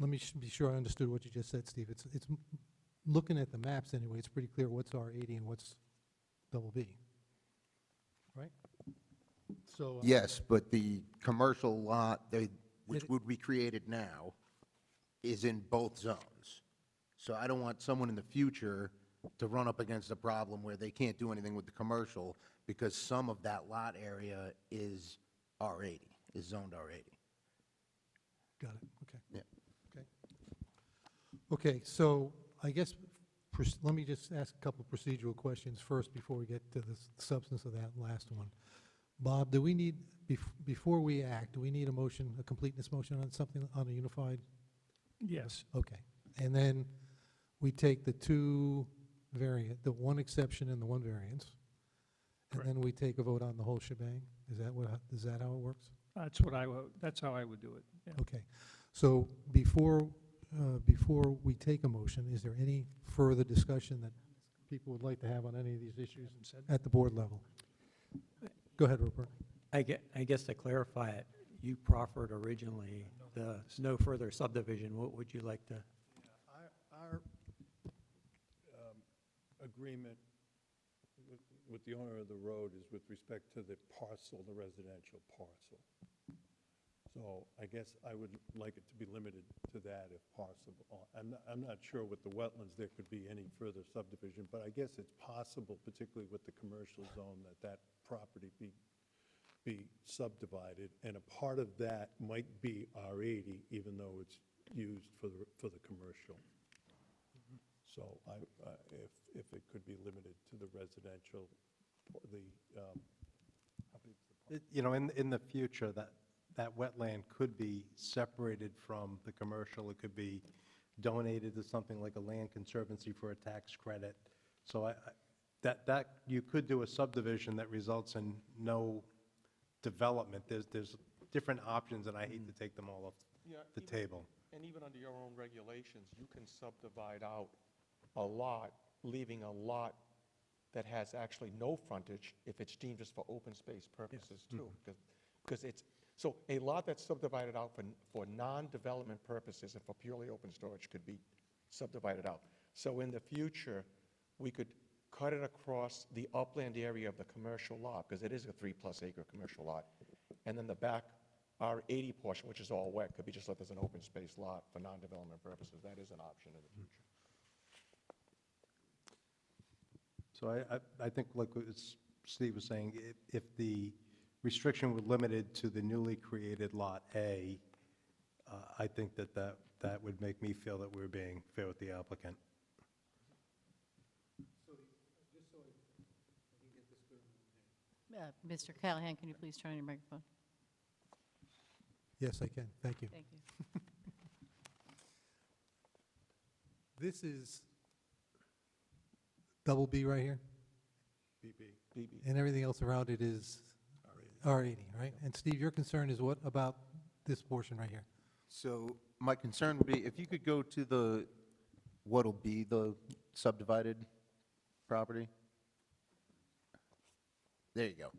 let me be sure I understood what you just said, Steve. Looking at the maps anyway, it's pretty clear what's R80 and what's double B, right? So. yes, but the commercial lot, which would be created now, is in both zones. So I don't want someone in the future to run up against a problem where they can't do anything with the commercial because some of that lot area is R80, is zoned R80. Got it, okay. Yeah. Okay. Okay, so I guess, let me just ask a couple procedural questions first before we get to the substance of that last one. Bob, do we need, before we act, do we need a motion, a completeness motion on something, on a unified? Yes. Okay, and then we take the two variant, the one exception and the one variance, and Correct. then we take a vote on the whole shebang? Is that how it works? That's how I would do it, yeah. Okay, so before we take a motion, is there any further discussion that people would like to have on any of these issues at the board level? Go ahead, Rupert. I guess to clarify it, you proffered originally the no further subdivision. What would you like to? Our agreement with the owner of the road is with respect to the parcel, the residential parcel. So I guess I would like it to be limited to that if possible. I'm not sure with the wetlands there could be any further subdivision, but I guess it's possible, particularly with the commercial zone, that property be subdivided, and a part of that might be R80, even though it's used for the commercial. So if it could be limited to the residential, how big's the park? You know, in the future, that wetland could be separated from the commercial. It could be donated to something like a land conservancy for a tax credit. So that you could do a subdivision that results in no development. There's different options, and I hate to take them all off the table. And even under your own regulations, you can subdivide out a lot, leaving a lot that has actually no frontage if it's deemed just for open space purposes too. Because it's, so a lot that's subdivided out for non-development purposes and for purely open storage could be subdivided out. So in the future, we could cut it across the upland area of the commercial lot, because it is a 3+ acre commercial lot. And then the back R80 portion, which is all wet, could be just left as an open space lot for non-development purposes. That is an option in the future. So I think, like Steve was saying, if the restriction were limited to the newly created Lot A, I think that would make me feel that we're being fair with the applicant. Mr. Callahan, can you please turn on your microphone? Yes, I can, thank you. Thank you. This is double B right here, BB. and everything else around it is R80, right? And Steve, your concern is what about this portion right here? So my concern would be if you could go to what'll be the subdivided property. There you go.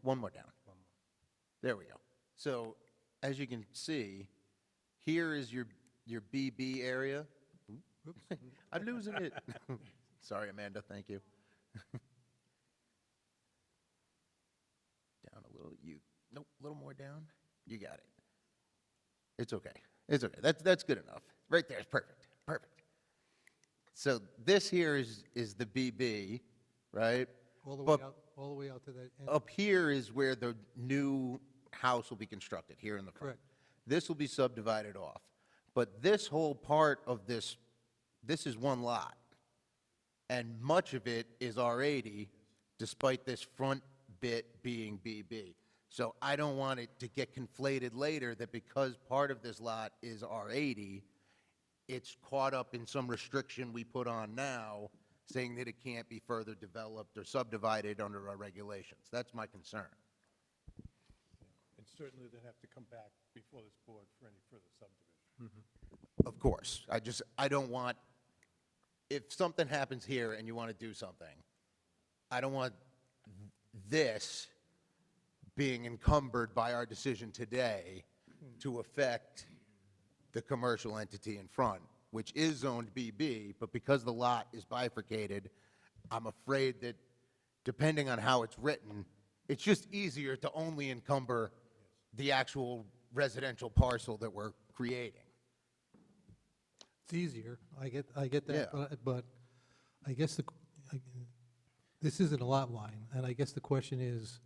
One more down. There we go. So as you can see, here is your BB area. Oops, I'm losing it. Sorry, Amanda, thank you. Down a little, nope, a little more down. You got it. It's okay. It's okay. That's good enough. Right there is perfect. Perfect. So this here is the BB, right? All the way out to that end? Up here is where the new house will be constructed, here in the front. Correct. This will be subdivided off. But this whole part of this is one lot. And much of it is R80, despite this front bit being BB. So I don't want it to get conflated later that because part of this lot is R80, it's caught up in some restriction we put on now, saying that it can't be further developed or subdivided under our regulations. That's my concern. And certainly they'd have to come back before this board for any further subdivision. Of course. I don't want if something happens here and you want to do something, I don't want this being encumbered by our decision today to affect the commercial entity in front, which is zoned BB, but because the lot is bifurcated, I'm afraid that depending on how it's written, it's just easier to only encumber the actual residential parcel that we're creating. It's easier, I get that, Yeah. but I guess this isn't a lot line, and I guess the question is,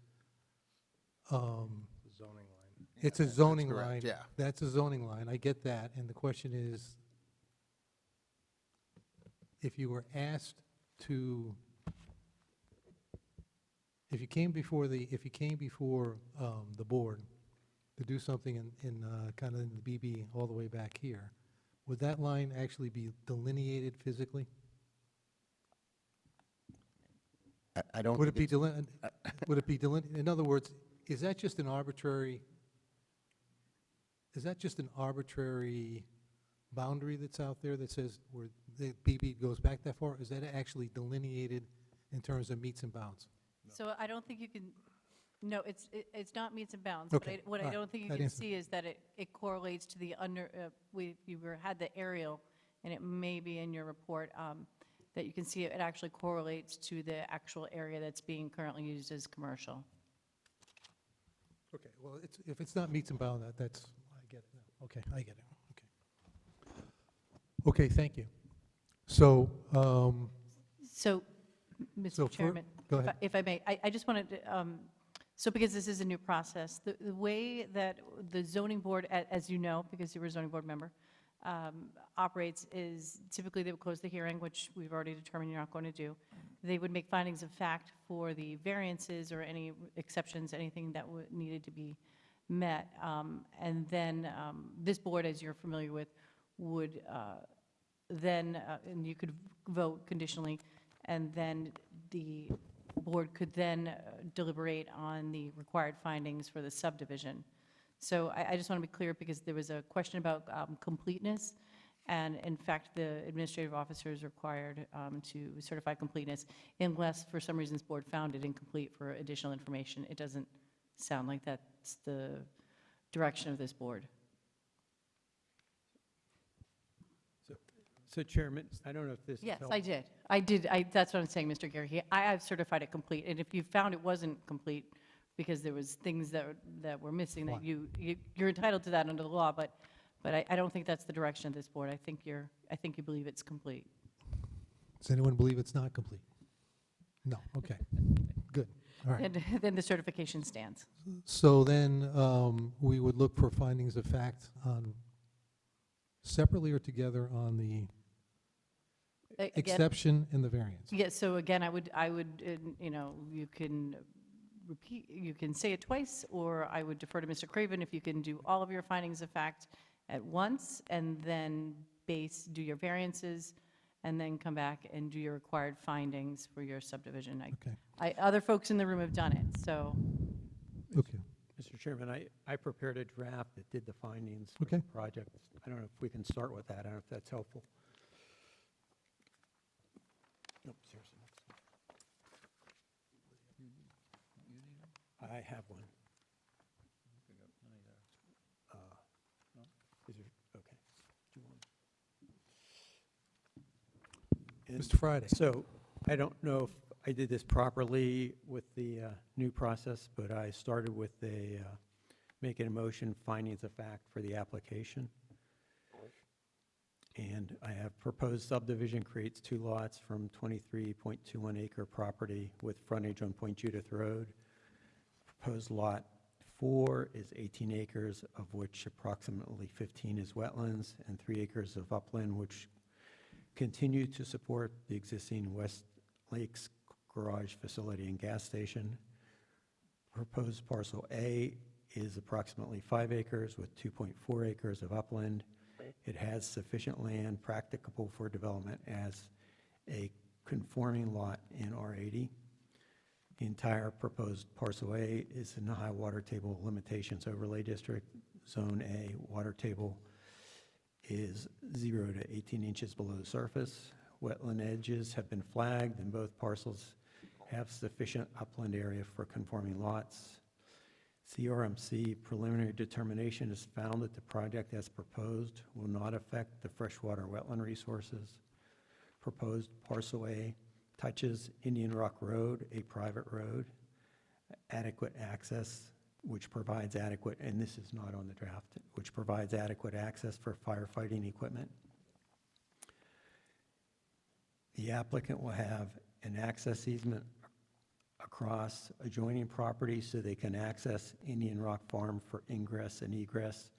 Zoning line. it's a That's zoning correct, line. yeah. That's a zoning line, I get that, and the question is, if you were asked to, if you came before the board to do something in kind of in the BB all the way back here, would that line actually be delineated physically? I don't Would it think be it's- would it be delineated? In other words, is that just an arbitrary boundary that's out there that says where the BB goes back that far? Is that actually delineated in terms of meets and bounds? So I don't think you can, no, it's not meets and bounds. Okay, What I all right, don't think you that can answers- see is that it correlates to the had the aerial, and it may be in your report, that you can see it actually correlates to the actual area that's being currently used as commercial. Okay, well, if it's not meets and bounds, that's, I get it now. Okay, I get it, okay. Okay, thank you. So, So, So Mr. Chairman, go ahead. if I may, I just wanted to, so because this is a new process, the way that the zoning board, as you know, because you were a zoning board member, operates is typically they would close the hearing, which we've already determined you're not going to do. They would make findings of fact for the variances or any exceptions, anything that needed to be met. And then this board, as you're familiar with, would then, and you could vote conditionally, and then the board could then deliberate on the required findings for the subdivision. So I just want to be clear, because there was a question about completeness, and in fact, the administrative officer is required to certify completeness unless, for some reason, this board found it incomplete for additional information. It doesn't sound like that's the direction of this board. So Chairman, I don't know if this is Yes, helpful. I did, that's what I'm saying, Mr. Gary. I've certified it complete, and if you found it wasn't complete because there was things that were missing, that you're entitled to that under the law, but I don't think that's the direction of this board. I think you believe it's complete. does anyone believe it's not complete? No, okay, good, all right. And then the certification stands. So then, we would look for findings of fact on, separately or together on the Again- exception and the variance. Yes, so again, I would, you can repeat, you can say it twice, or I would defer to Mr. Craven if you can do all of your findings of fact at once, and then do your variances, and then come back and do your required findings for your subdivision. Okay. Other folks in the room have done it, so. Okay, Mr. Chairman, I prepared a draft that did the findings for Okay. the project. I don't know if we can start with that. I don't know if that's helpful. Nope, seriously. I have one. Is there, okay. Do you want- And Mr. Friday. So I don't know if I did this properly with the new process, but I started with making a motion findings of fact for the application. And I have proposed subdivision creates 2 lots from 23.21 acre property with frontage on Point Judith Road. Proposed lot 4 is 18 acres, of which approximately 15 is wetlands, and 3 acres of upland, which continue to support the existing West Lakes garage facility and gas station. Proposed parcel A is approximately 5 acres with 2.4 acres of upland. It has sufficient land practicable for development as a conforming lot in R80. The entire proposed parcel A is in the high water table limitations overlay district. Zone A water table is 0 to 18 inches below the surface. Wetland edges have been flagged, and both parcels have sufficient upland area for conforming lots. CRMC preliminary determination has found that the project as proposed will not affect the freshwater wetland resources. Proposed parcel A touches Indian Rock Road, a private road, adequate access, which provides adequate, and this is not on the draft, which provides adequate access for firefighting equipment. The applicant will have an access easement across adjoining properties so they can access Indian Rock Farm for ingress and egress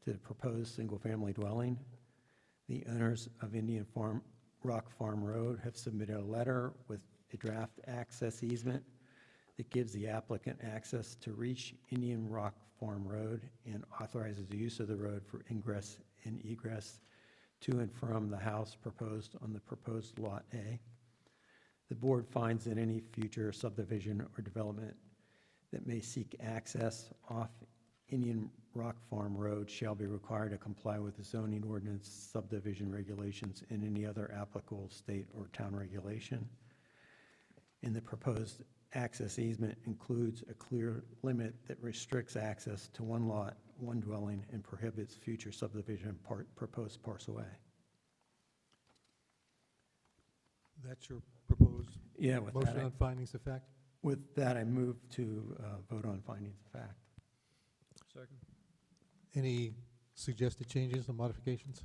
to the proposed single-family dwelling. The owners of Rock Farm Road have submitted a letter with a draft access easement that gives the applicant access to reach Indian Rock Farm Road and authorizes the use of the road for ingress and egress to and from the house proposed on the proposed Lot A. The board finds that any future subdivision or development that may seek access off Indian Rock Farm Road shall be required to comply with the zoning ordinance, subdivision regulations, and any other applicable state or town regulation. And the proposed access easement includes a clear limit that restricts access to one lot, one dwelling, and prohibits future subdivision proposed parcel A. That's your proposed Yeah, with motion that, on findings of fact? with that, I move to vote on findings of fact. Second. Any suggested changes or modifications?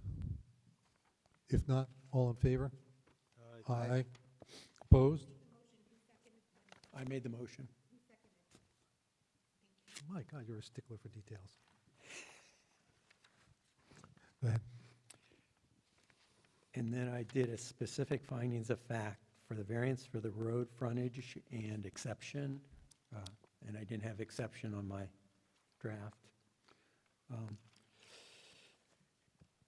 If not, all in favor? Aye. Opposed? I made the motion. My God, you're a stickler for details. Go ahead. And then I did a specific findings of fact for the variance for the road frontage and exception, and I didn't have exception on my draft.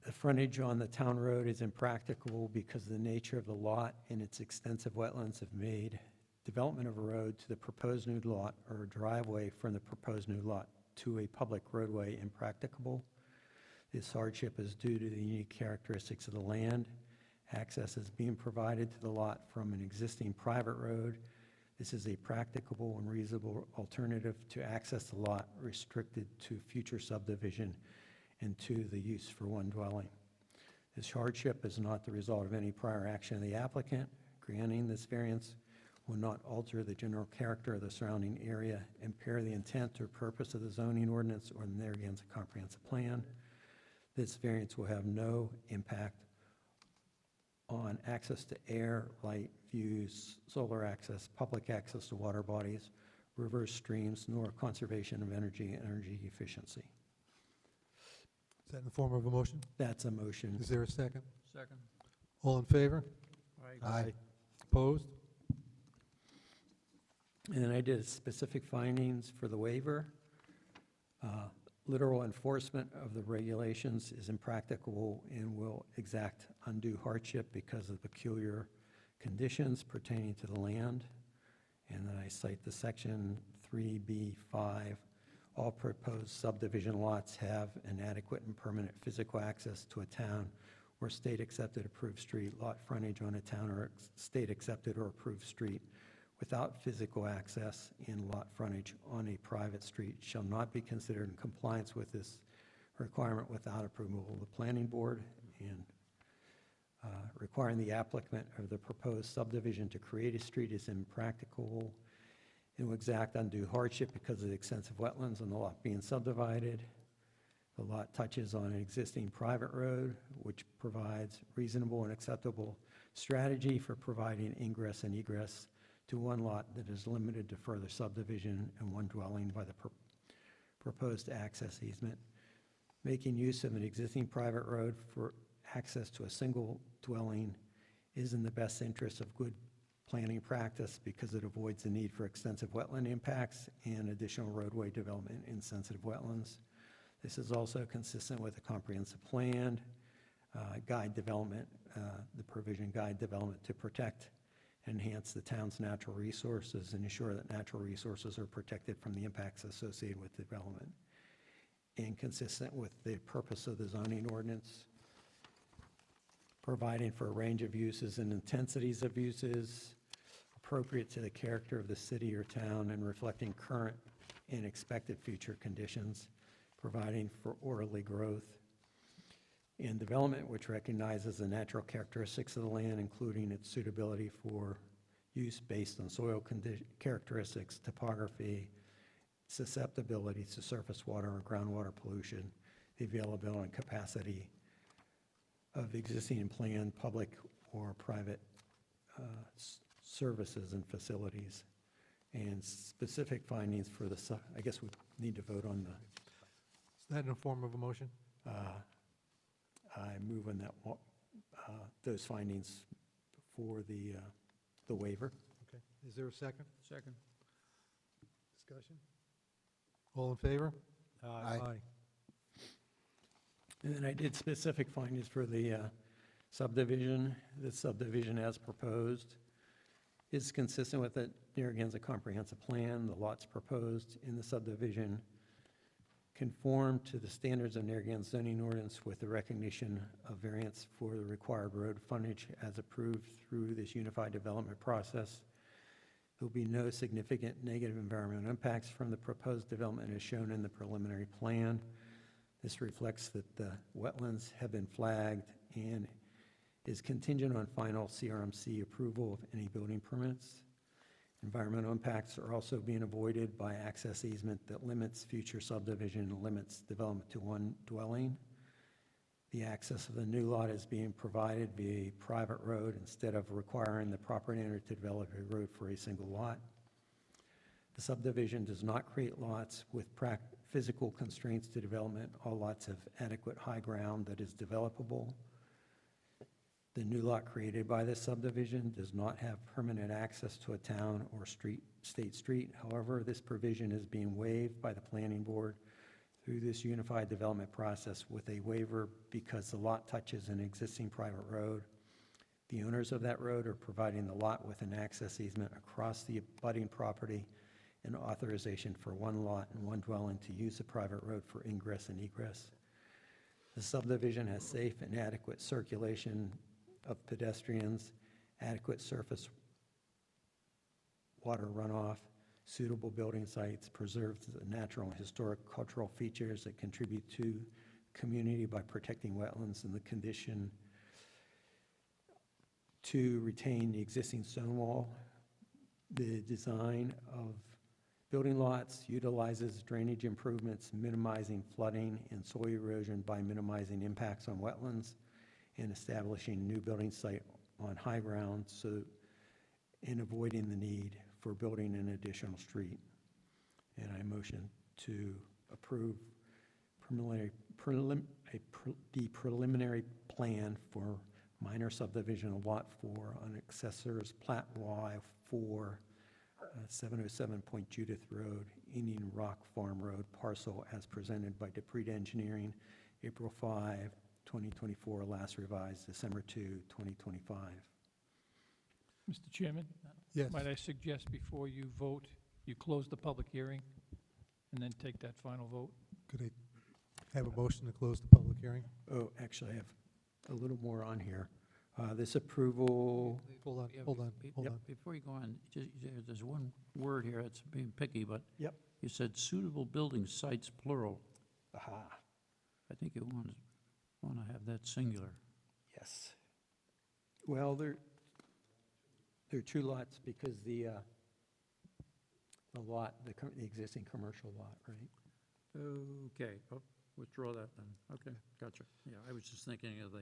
The frontage on the town road is impracticable because of the nature of the lot and its extensive wetlands have made development of a road to the proposed new lot or a driveway from the proposed new lot to a public roadway impracticable. This hardship is due to the unique characteristics of the land. Access is being provided to the lot from an existing private road. This is a practicable and reasonable alternative to access the lot restricted to future subdivision and to the use for one dwelling. This hardship is not the result of any prior action of the applicant. Granting this variance will not alter the general character of the surrounding area, impair the intent or purpose of the zoning ordinance or the Narragansett comprehensive plan. This variance will have no impact on access to air, light, views, solar access, public access to water bodies, rivers, streams, nor conservation of energy and energy efficiency. Is that in the form of a motion? That's a motion. Is there a second? Second. All in favor? Aye. Opposed? And then I did specific findings for the waiver. Literal enforcement of the regulations is impracticable and will exact undue hardship because of peculiar conditions pertaining to the land. And then I cite the section 3B5. All proposed subdivision lots have an adequate and permanent physical access to a town or state-accepted approved street. Lot frontage on a town or state-accepted or approved street without physical access in lot frontage on a private street shall not be considered in compliance with this requirement without approval of the planning board, and requiring the applicant of the proposed subdivision to create a street is impracticable and will exact undue hardship because of the extensive wetlands on the lot being subdivided. The lot touches on an existing private road, which provides reasonable and acceptable strategy for providing ingress and egress to one lot that is limited to further subdivision and one dwelling by the proposed access easement. Making use of an existing private road for access to a single dwelling is in the best interest of good planning practice because it avoids the need for extensive wetland impacts and additional roadway development in sensitive wetlands. This is also consistent with the comprehensive plan, guide development, the provision guide development to protect and enhance the town's natural resources and ensure that natural resources are protected from the impacts associated with development. And consistent with the purpose of the zoning ordinance, providing for a range of uses and intensities of uses appropriate to the character of the city or town and reflecting current and expected future conditions, providing for orderly growth, and development which recognizes the natural characteristics of the land, including its suitability for use based on soil characteristics, topography, susceptibility to surface water and groundwater pollution, the availability and capacity of existing and planned public or private services and facilities, and specific findings for the, I guess we need to vote on the, Is that in the form of a motion? I move on that, those findings for the waiver. Okay. Is there a second? Second. Discussion? All in favor? Aye. And then I did specific findings for the subdivision. The subdivision as proposed is consistent with the Narragansett Comprehensive Plan. The lots proposed in the subdivision conform to the standards of Narragansett zoning ordinance with the recognition of variance for the required road frontage as approved through this unified development process. There will be no significant negative environmental impacts from the proposed development as shown in the preliminary plan. This reflects that the wetlands have been flagged and is contingent on final CRMC approval of any building permits. Environmental impacts are also being avoided by access easement that limits future subdivision and limits development to one dwelling. The access of the new lot is being provided via a private road instead of requiring the property owner to develop a road for a single lot. The subdivision does not create lots with physical constraints to development. All lots have adequate high ground that is developable. The new lot created by this subdivision does not have permanent access to a town or state street. However, this provision is being waived by the planning board through this unified development process with a waiver because the lot touches an existing private road. The owners of that road are providing the lot with an access easement across the abutting property and authorization for one lot and one dwelling to use the private road for ingress and egress. The subdivision has safe and adequate circulation of pedestrians, adequate surface water runoff, suitable building sites, preserves the natural and historic cultural features that contribute to community by protecting wetlands and the condition to retain the existing stone wall. The design of building lots utilizes drainage improvements, minimizing flooding and soil erosion by minimizing impacts on wetlands and establishing new building site on high ground and avoiding the need for building an additional street. And I motion to approve the preliminary plan for minor subdivision of Lot 4 on Accessors Plat Y for 707 Point Judith Road, Indian Rock Farm Road, parcel as presented by DePrete Engineering, April 5, 2024, last revised December 2, 2025. Mr. Chairman? Yes. Might I suggest before you vote, you close the public hearing and then take that final vote? Could I have a motion to close the public hearing? Oh, actually, I have a little more on here. This approval, Hold on, Yeah, hold on, be- hold Yep. on. Before you go on, there's one word here that's being picky, but yep, you said suitable building sites plural. aha, I think you want to have that singular. yes. Well, there are two lots because the lot, the existing commercial lot, right? Okay, withdraw that then. Okay, gotcha. Yeah, I was just thinking of the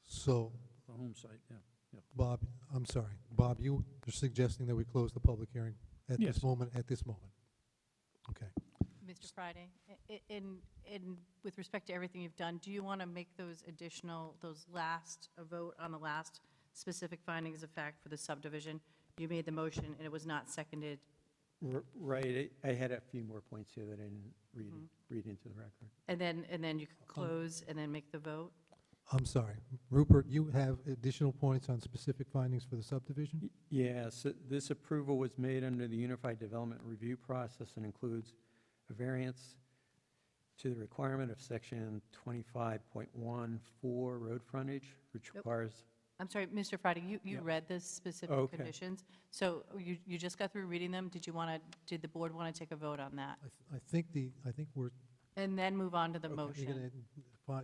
So, home site, yeah. Bob, I'm sorry. Bob, you are suggesting that we close the public hearing at this Yes. moment, Okay. Mr. Friday, with respect to everything you've done, do you want to make those a vote on the last specific findings of fact for the subdivision? You made the motion and it was not seconded. Right, I had a few more points here that I didn't read into the record. And then you could close and then make the vote? I'm sorry. Rupert, you have additional points on specific findings for the subdivision? Yes, this approval was made under the Unified Development Review process and includes a variance to the requirement of section 25.14 road frontage, which Nope. requires, I'm sorry, Mr. Friday, you Yeah. read the specific Okay. conditions. So you just got through reading them. Did the board want to take a vote on that? I think we're, And then move on to the you're motion. going to,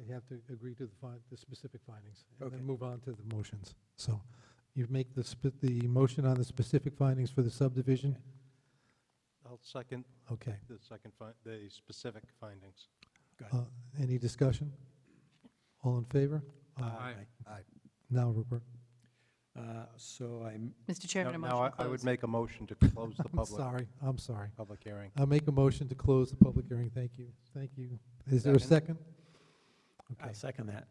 you have to agree to the specific findings, and Okay. then move on to the motions. So you make the motion on the specific findings for the subdivision? I'll second Okay. the the specific findings. Any discussion? All in favor? Aye. Now, Rupert. So Mr. Chairman, a motion Now, to I would close. make a motion to close the I'm sorry. public hearing. I'll make a motion to close the public hearing. Thank you. Thank you. Is there a second? I Okay. second that.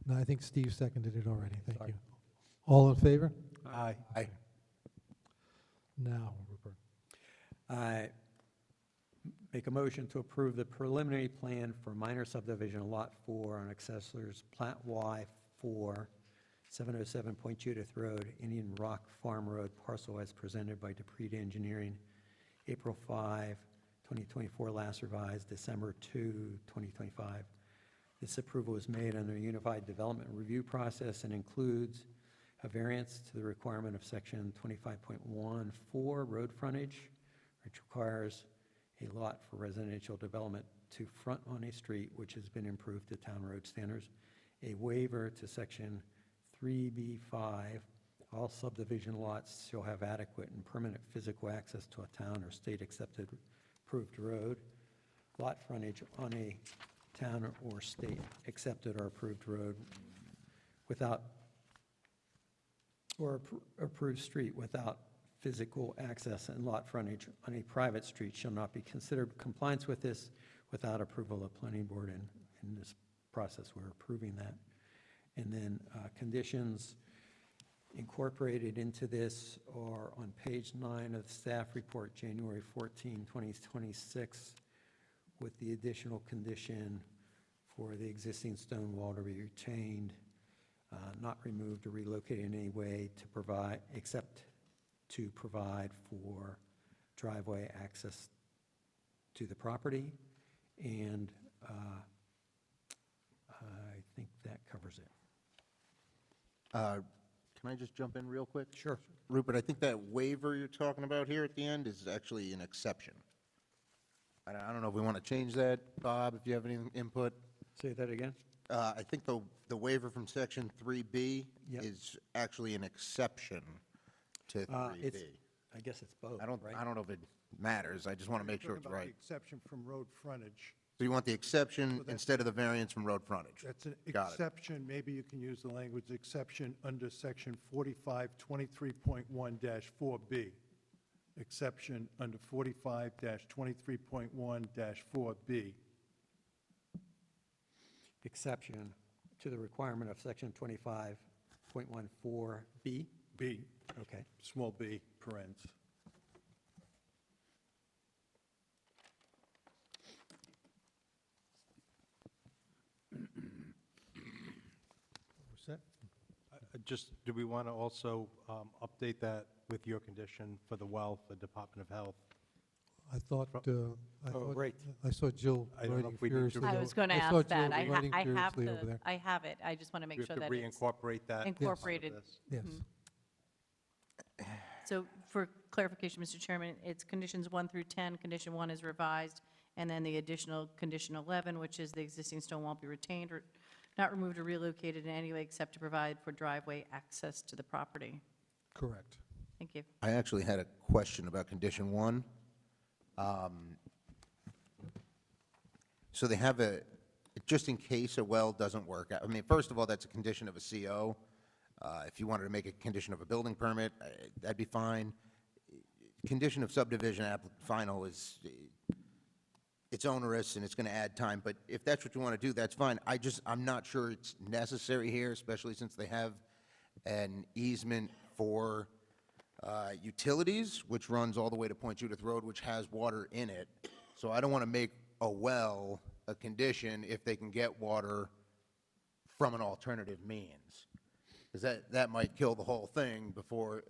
No, I think Steve seconded it already. Thank Sorry. you. All in favor? Aye. Now, Rupert. I make a motion to approve the preliminary plan for minor subdivision Lot 4 on Accessor's Plat Y 4, 707 Point Judith Road, Indian Rock Farm Road, parcel as presented by Dupree Engineering, April 5, 2024, last revised December 2, 2025. This approval is made under a unified development review process and includes a variance to the requirement of section 25.14 road frontage, which requires a lot for residential development to front on a street which has been improved to town road standards, a waiver to section 3B5, all subdivision lots shall have adequate and permanent physical access to a town or state-accepted approved road, lot frontage on a town or state-accepted or approved road without, or approved street without physical access, and lot frontage on a private street shall not be considered compliance with this without approval of planning board, and in this process, we're approving that. And then conditions incorporated into this are on page 9 of the staff report, January 14, 2026, with the additional condition for the existing stone wall to be retained, not removed or relocated in any way to provide, except to provide for driveway access to the property, and I think that covers it. Can I just jump in real quick? Sure. Rupert, I think that waiver you're talking about here at the end is actually an exception. I don't know if we want to change that, Bob, if you have any input. Say that again? I think the waiver from section 3B Yep. is actually an exception to 3B. I guess it's both, I don't right? know if it matters, I just want to make sure it's Talking about the right. exception from road frontage. So you want the exception that- instead of the variance from road frontage? That's an Got it. exception, maybe you can use the language exception under section 4523.1-4B. Exception under 45-23.1-4B. Exception to the requirement of section 25.14B? B, Okay. small b, parens. We're set? Just, do we want to also update that with your condition for the well, for Department of Health? I thought, great. I saw Jill I don't know writing if we need to furiously. I was going to I saw ask that. Jill writing I have furiously over there. I have it. I just want to make We sure have to that it's reincorporate that? incorporated. Yes. So for clarification, Mr. Chairman, it's conditions 1 through 10. Condition 1 is revised, and then the additional condition 11, which is the existing stone wall be retained or not removed or relocated in any way except to provide for driveway access to the property. Correct. Thank you. I actually had a question about condition 1. So they have just in case a well doesn't work out, I mean, first of all, that's a condition of a CO. If you wanted to make a condition of a building permit, that'd be fine. Condition of subdivision final is, it's onerous and it's going to add time, but if that's what you want to do, that's fine. I'm not sure it's necessary here, especially since they have an easement for utilities, which runs all the way to Point Judith Road, which has water in it. So I don't want to make a well a condition if they can get water from an alternative means. Because that might kill the whole thing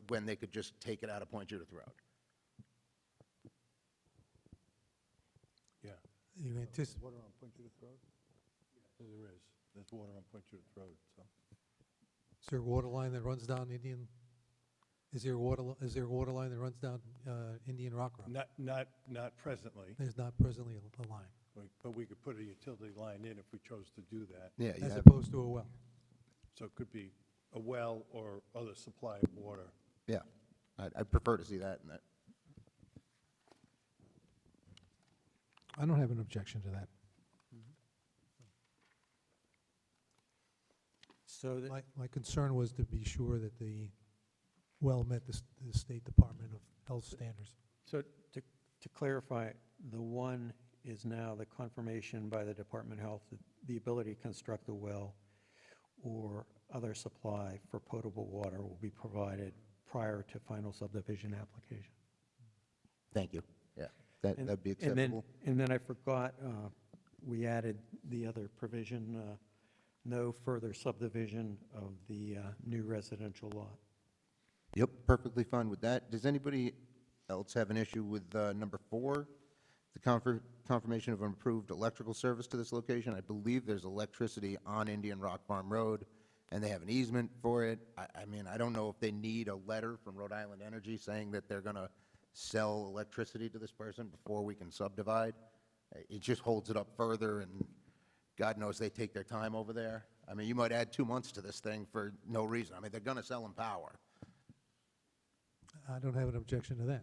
when they could just take it out of Point Judith Road. Yeah. You anticipate, Water on Point Judith Road? There is. There's water on Point Judith Road, so. is there a water line that runs down Indian? Is there a water line that runs down Indian Rock Road? Not presently, There's not presently a line, but we could put a utility line in if we chose to do that. Yeah, you as have, opposed to a well. So it could be a well or other supply of water. yeah. I'd prefer to see that in that. I don't have an objection to that. So that, My concern was to be sure that the well met the State Department of Health standards. so to clarify, the one is now the confirmation by the Department of Health that the ability to construct a well or other supply for potable water will be provided prior to final subdivision application. Thank you. Yeah, And- that'd be and then- acceptable. And then I forgot, we added the other provision, no further subdivision of the new residential lot. Yep, perfectly fine with that. Does anybody else have an issue with number 4? The confirmation of an approved electrical service to this location? I believe there's electricity on Indian Rock Farm Road, and they have an easement for it. I mean, I don't know if they need a letter from Rhode Island Energy saying that they're going to sell electricity to this person before we can subdivide. It just holds it up further, and God knows they take their time over there. I mean, you might add 2 months to this thing for no reason. I mean, they're going to sell them power. I don't have an objection to that.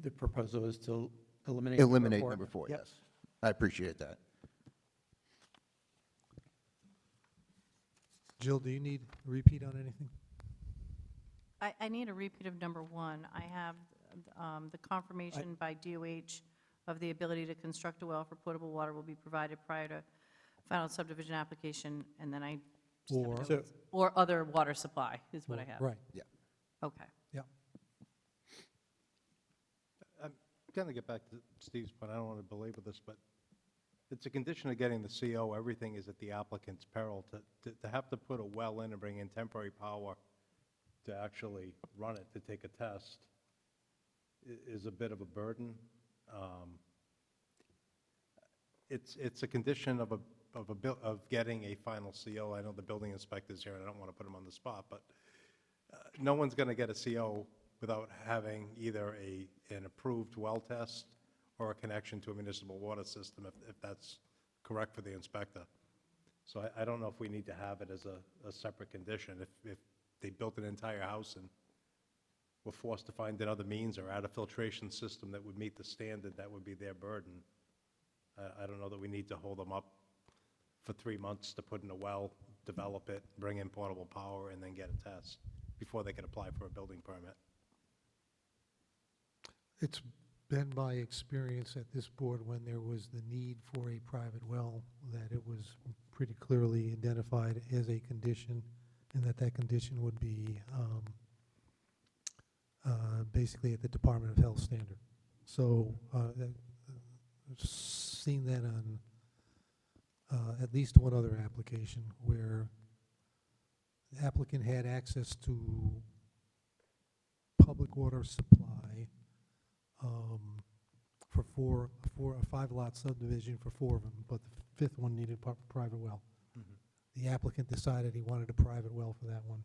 The proposal is to eliminate. Eliminate four. number 4, Yep. yes. I appreciate that. Jill, do you need a repeat on anything? I need a repeat of number 1. I have the confirmation by DOH of the ability to construct a well for potable water will be provided prior to final subdivision application, and then I just have a Or- note. So- Or other water supply is what I have. Right, Okay. yeah. I'm going to get back to Steve's point, I don't want to belabor this, but it's a condition of getting the CO, everything is at the applicant's peril. To have to put a well in and bring in temporary power to actually run it, to take a test, is a bit of a burden. It's a condition of getting a final CO. I know the building inspector's here, and I don't want to put him on the spot, but no one's going to get a CO without having either an approved well test or a connection to a municipal water system, if that's correct for the inspector. So I don't know if we need to have it as a separate condition. If they built an entire house and were forced to find another means or add a filtration system that would meet the standard, that would be their burden. I don't know that we need to hold them up for 3 months to put in a well, develop it, bring in portable power, and then get a test before they can apply for a building permit. It's been my experience at this board when there was the need for a private well, that it was pretty clearly identified as a condition, and that condition would be basically at the Department of Health standard. So I've seen that on at least one other application where the applicant had access to public water supply for a 5-lot subdivision for 4 of them, but the 5th one needed private well. The applicant decided he wanted a private well for that one.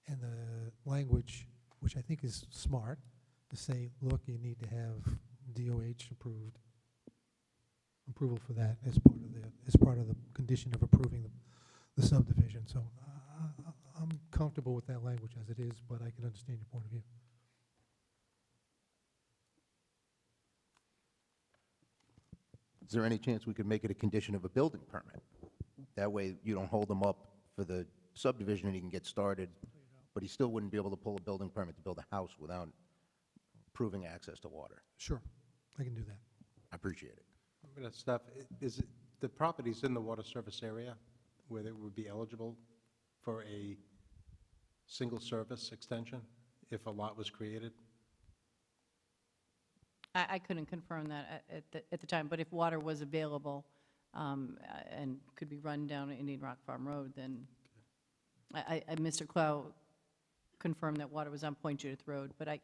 And the language, which I think is smart, to say, look, you need to have DOH approval for that as part of the condition of approving the subdivision. So I'm comfortable with that language as it is, but I can understand your point of view. Is there any chance we could make it a condition of a building permit? That way you don't hold them up for the subdivision and he can get started, but he still wouldn't be able to pull a building permit to build a house without proving access to water. Sure, I can do that. I appreciate it. Steph, is it, the property's in the water service area where they would be eligible for a single service extension if a lot was created? I couldn't confirm that at the time, but if water was available and could be run down Indian Rock Farm Road, then Mr. Clow confirm that water was on Point Judith Road, but I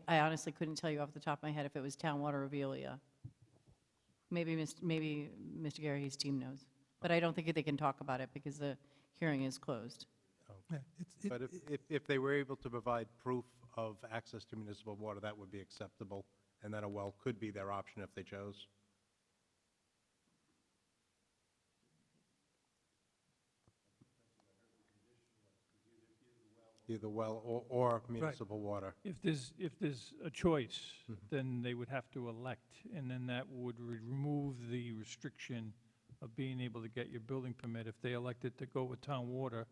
honestly couldn't tell you off the top of my head if it was town water or Veolia. Maybe Mr. Garrity's team knows, but I don't think they can talk about it because the hearing is closed. Yeah, But if they were able to provide proof of access to municipal water, that would be acceptable, and then a well could be their option if they chose. Either well or municipal water. If there's a choice, then they would have to elect, and then that would remove the restriction of being able to get your building permit if they elected to go with town water.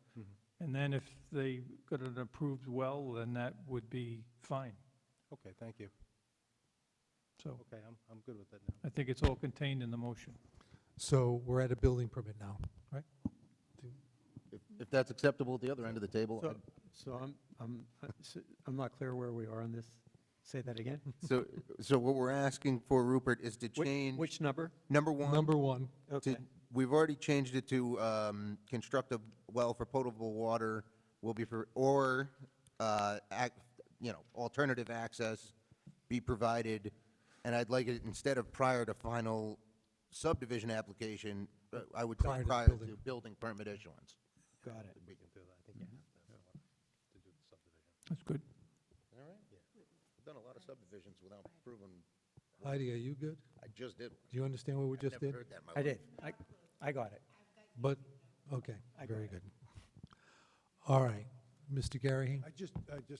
And then if they got an approved well, then that would be fine. Okay, thank you. So Okay, I'm good with that now. I think it's all contained in the motion. So we're at a building permit now, right? If that's acceptable at the other end of the table. So I'm not clear where we are on this. Say that again? So what we're asking for, Rupert, is to change. Which number? Number one. Number one, Okay. We've already changed it to construct a well for potable water will be, alternative access be provided. And I'd like it, instead of prior to final subdivision application, I would say Prior to prior building. to building permit issuance. Got it. We can do that. I think you have to have one to do the subdivision. That's good. All right? I've done a lot of subdivisions without proving. Heidi, are you good? I just did one. Do you understand what we just I've did? never heard that in my I life. did. I got it. But, okay, I very got good. All right, Mr. Garrihy? Just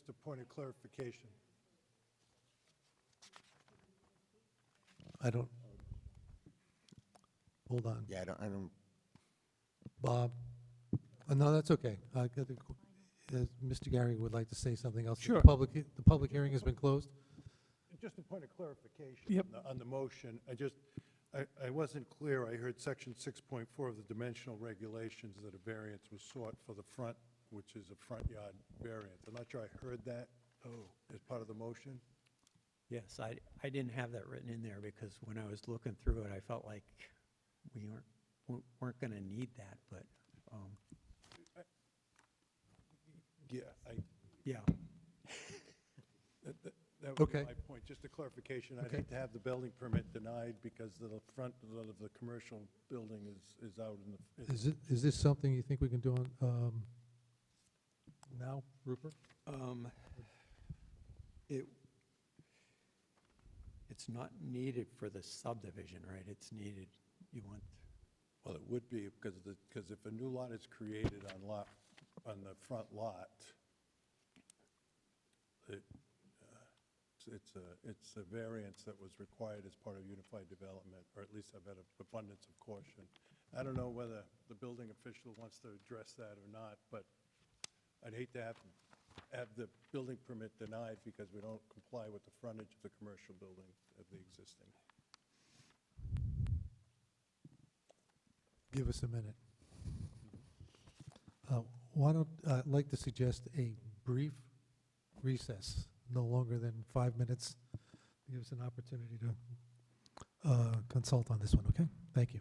a point of clarification. I don't, hold on. Yeah, I don't. Bob? No, that's okay. Mr. Gary would like to say something else. Sure. The public hearing has been closed? Just a point of clarification. Yep. On the motion, I wasn't clear. I heard section 6.4 of the dimensional regulations that a variance was sought for the front, which is a front yard variance. I'm not sure I heard that as part of the motion. Yes, I didn't have that written in there because when I was looking through it, I felt like we weren't going to need that, but, yeah. That would be Okay. my point, just a clarification. I'd Okay. hate to have the building permit denied because the front of the commercial building is out in the. Is this something you think we can do on, now, Rupert? It's not needed for the subdivision, right? It's needed, you want, Well, it would be because if a new lot is created on the front lot, it's a variance that was required as part of unified development, or at least I've had an abundance of caution. I don't know whether the building official wants to address that or not, but I'd hate to have the building permit denied because we don't comply with the frontage of the commercial building of the existing. Give us a minute. Why don't, I'd like to suggest a brief recess, no longer than 5 minutes. Give us an opportunity to consult on this one, okay? Thank you.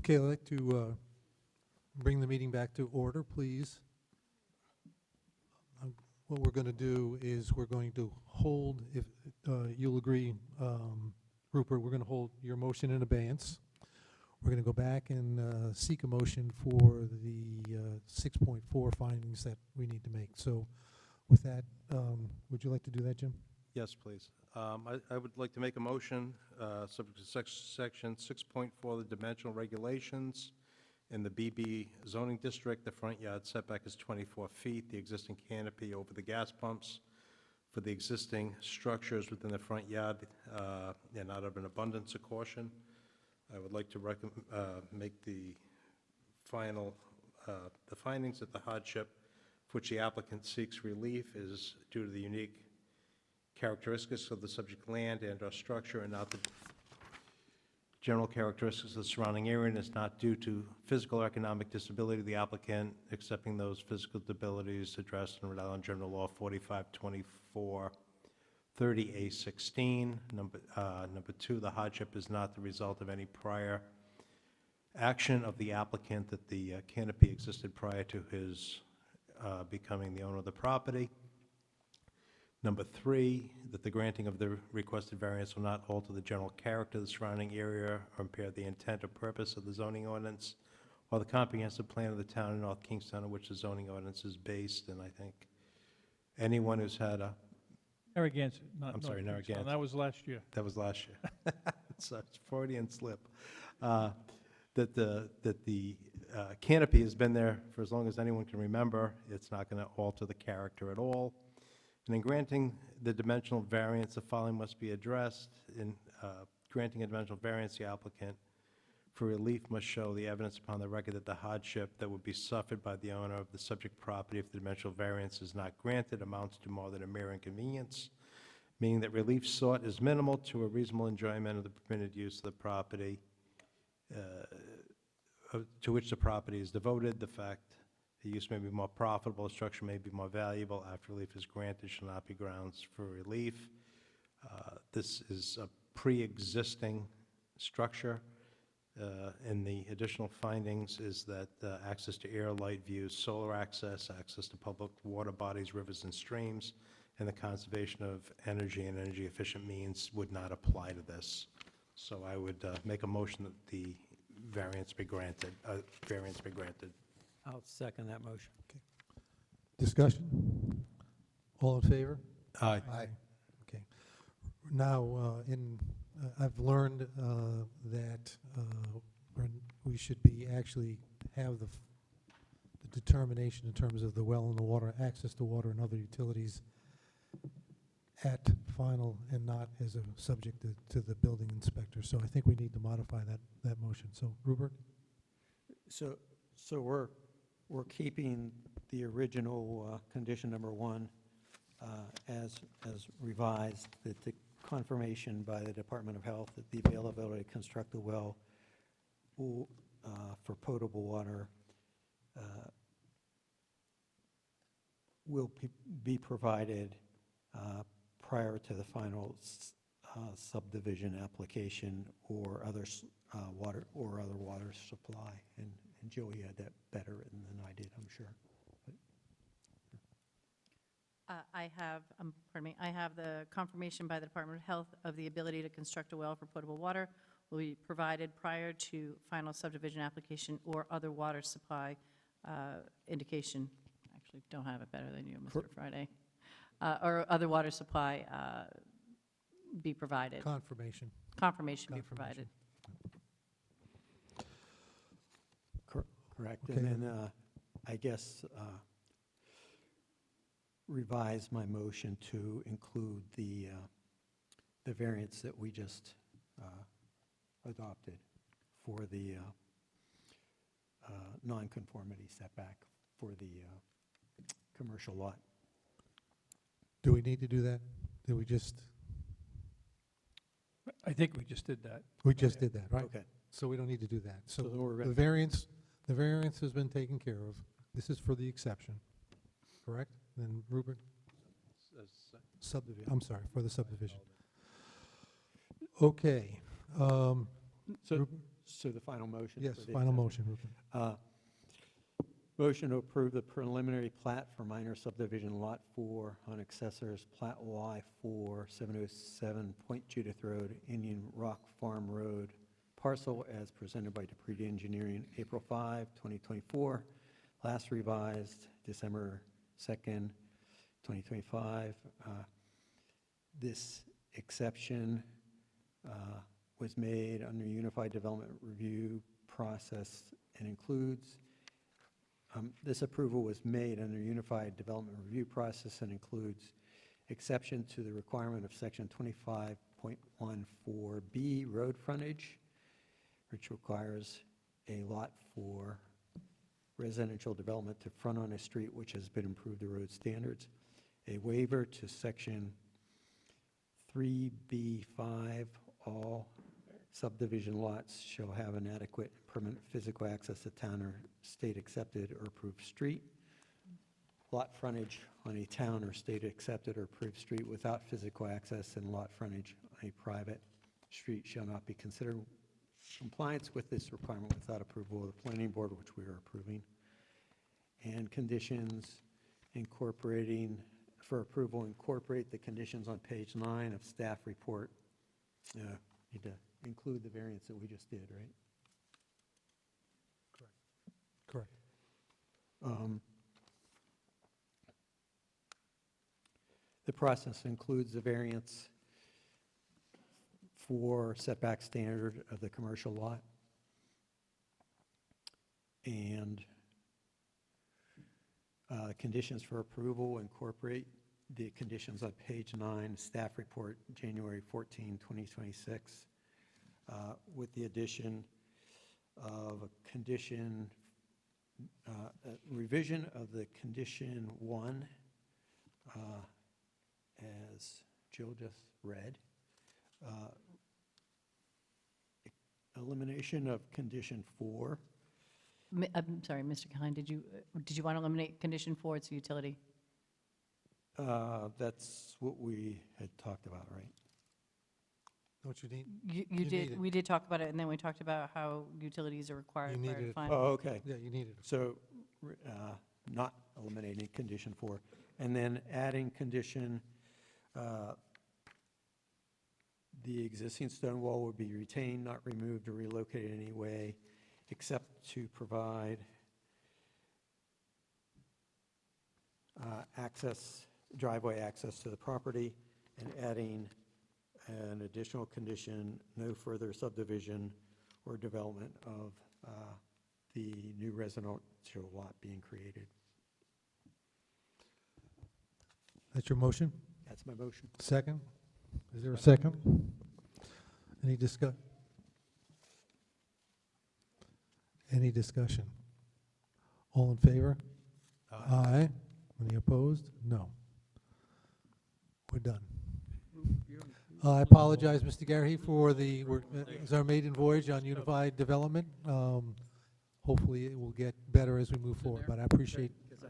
Okay, I'd like to bring the meeting back to order, please. What we're going to do is we're going to hold, if you'll agree, Rupert, we're going to hold your motion in abeyance. We're going to go back and seek a motion for the 6.4 findings that we need to make. So with that, would you like to do that, Jim? Yes, please. I would like to make a motion, subject to section 6.4 of the dimensional regulations. In the BB zoning district, the front yard setback is 24 feet. The existing canopy over the gas pumps for the existing structures within the front yard, and out of an abundance of caution, I would like to make the findings that the hardship for which the applicant seeks relief is due to the unique characteristics of the subject land and/or structure, and not the general characteristics of the surrounding area, and is not due to physical or economic disability of the applicant, excepting those physical disabilities addressed in Rhode Island General Law 4524 30A16. Number 2, the hardship is not the result of any prior action of the applicant, that the canopy existed prior to his becoming the owner of the property. Number 3, that the granting of the requested variance will not alter the general character of the surrounding area or impair the intent or purpose of the zoning ordinance or the comprehensive plan of the town of North Kingstown on which the zoning ordinance is based. And I think anyone who's had a... Narragansett, not I'm sorry, North Kingstown. Narragansett. That was last year. That was last year. It's a Freudian slip. That the canopy has been there for as long as anyone can remember. It's not going to alter the character at all. And in granting the dimensional variance, the following must be addressed. In granting a dimensional variance, the applicant for relief must show the evidence upon the record that the hardship that would be suffered by the owner of the subject property if the dimensional variance is not granted amounts to more than a mere inconvenience, meaning that relief sought is minimal to a reasonable enjoyment of the permitted use of the property to which the property is devoted. The fact the use may be more profitable, the structure may be more valuable after relief is granted shall not be grounds for relief. This is a pre-existing structure. And the additional findings is that access to air, light views, solar access to public water bodies, rivers, and streams, and the conservation of energy and energy-efficient means would not apply to this. So I would make a motion that the variance be granted. I'll second that motion. Discussion? All in favor? Aye. Okay. Now, I've learned that we should actually have the determination in terms of the well and the water, access to water and other utilities at final and not as a subject to the building inspector. So I think we need to modify that motion. So, Rupert? So we're keeping the original condition number 1 as revised, that the confirmation by the Department of Health that the availability to construct a well for potable water will be provided prior to the final subdivision application or other water supply. And Joey had that better written than I did, I'm sure. I have the confirmation by the Department of Health of the ability to construct a well for potable water will be provided prior to final subdivision application or other water supply indication. Actually, don't have it better than you, Mr. Friday. Or other water supply be provided. Confirmation. Confirmation be provided. Correct. Okay. And then I guess revise my motion to include the variance that we just adopted for the nonconformity setback for the commercial lot. Do we need to do that? Did we just? I think we just did that. We just did that, right? Okay. So we don't need to do that. So So then we're the variance has been taken care of. This is for the exception, correct? Then Rupert? Subdivision, I'm sorry, for the subdivision. Okay. So, Rupert? So the final motion? Yes, for the final exception. motion. Ruben. Motion to approve the preliminary plat for minor subdivision Lot 4 on Accessors Plat Y 4, 707 Point Judith Road, Indian Rock Farm Road, parcel as presented by Dupree Engineering, April 5, 2024, last revised December 2nd, 2025. This exception was made under Unified Development Review process and includes this approval was made under Unified Development Review process and includes exception to the requirement of Section 25.14B road frontage, which requires a lot for residential development to front on a street which has been improved to road standards, a waiver to Section 3B5, all subdivision lots shall have an adequate permanent physical access to town or state accepted or approved street. Lot frontage on a town or state accepted or approved street without physical access and lot frontage on a private street shall not be considered compliance with this requirement without approval of the planning board, which we are approving. And conditions incorporating, for approval, incorporate the conditions on page 9 of staff report. Need to include the variance that we just did, right? Correct. The process includes the variance for setback standard of the commercial lot. And conditions for approval incorporate the conditions on page 9, staff report, January 14, 2026, with the addition of a condition, revision of the condition 1, as Jill just read. Elimination of condition 4. I'm sorry, Mr. Kine, did you want to eliminate condition 4, it's a utility? That's what we had talked about, right? Don't you need? You need did, it. we did talk about it, and then we talked about how utilities are required You prior needed to it. final. Oh, okay. Yeah, you need it. So not eliminating condition 4. And then adding condition, the existing stone wall would be retained, not removed or relocated in any way, except to provide driveway access to the property, and adding an additional condition, no further subdivision or development of the new residential lot being created. That's your motion? That's my motion. Second? Is there a second? Any Any discussion? All in favor? Aye. Any opposed? No. We're done. I apologize, Mr. Garrahy, for it's our maiden voyage on unified development. Hopefully, it will get better as we move forward, but I appreciate. I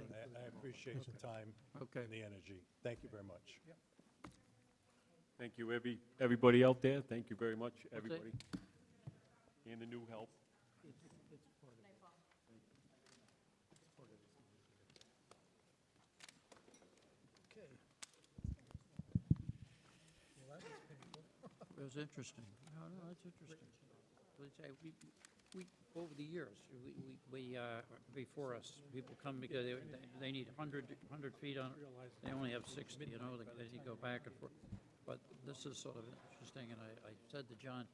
appreciate the time and the energy. Thank you very much. Thank you, everybody out there. Thank you very much, everybody. And the new help. It was interesting. No, that's interesting. Let's say we over the years, before us, people come because they need 100 feet on, they only have 60, you know, they go back and forth. But this is sort of interesting, and I said to John,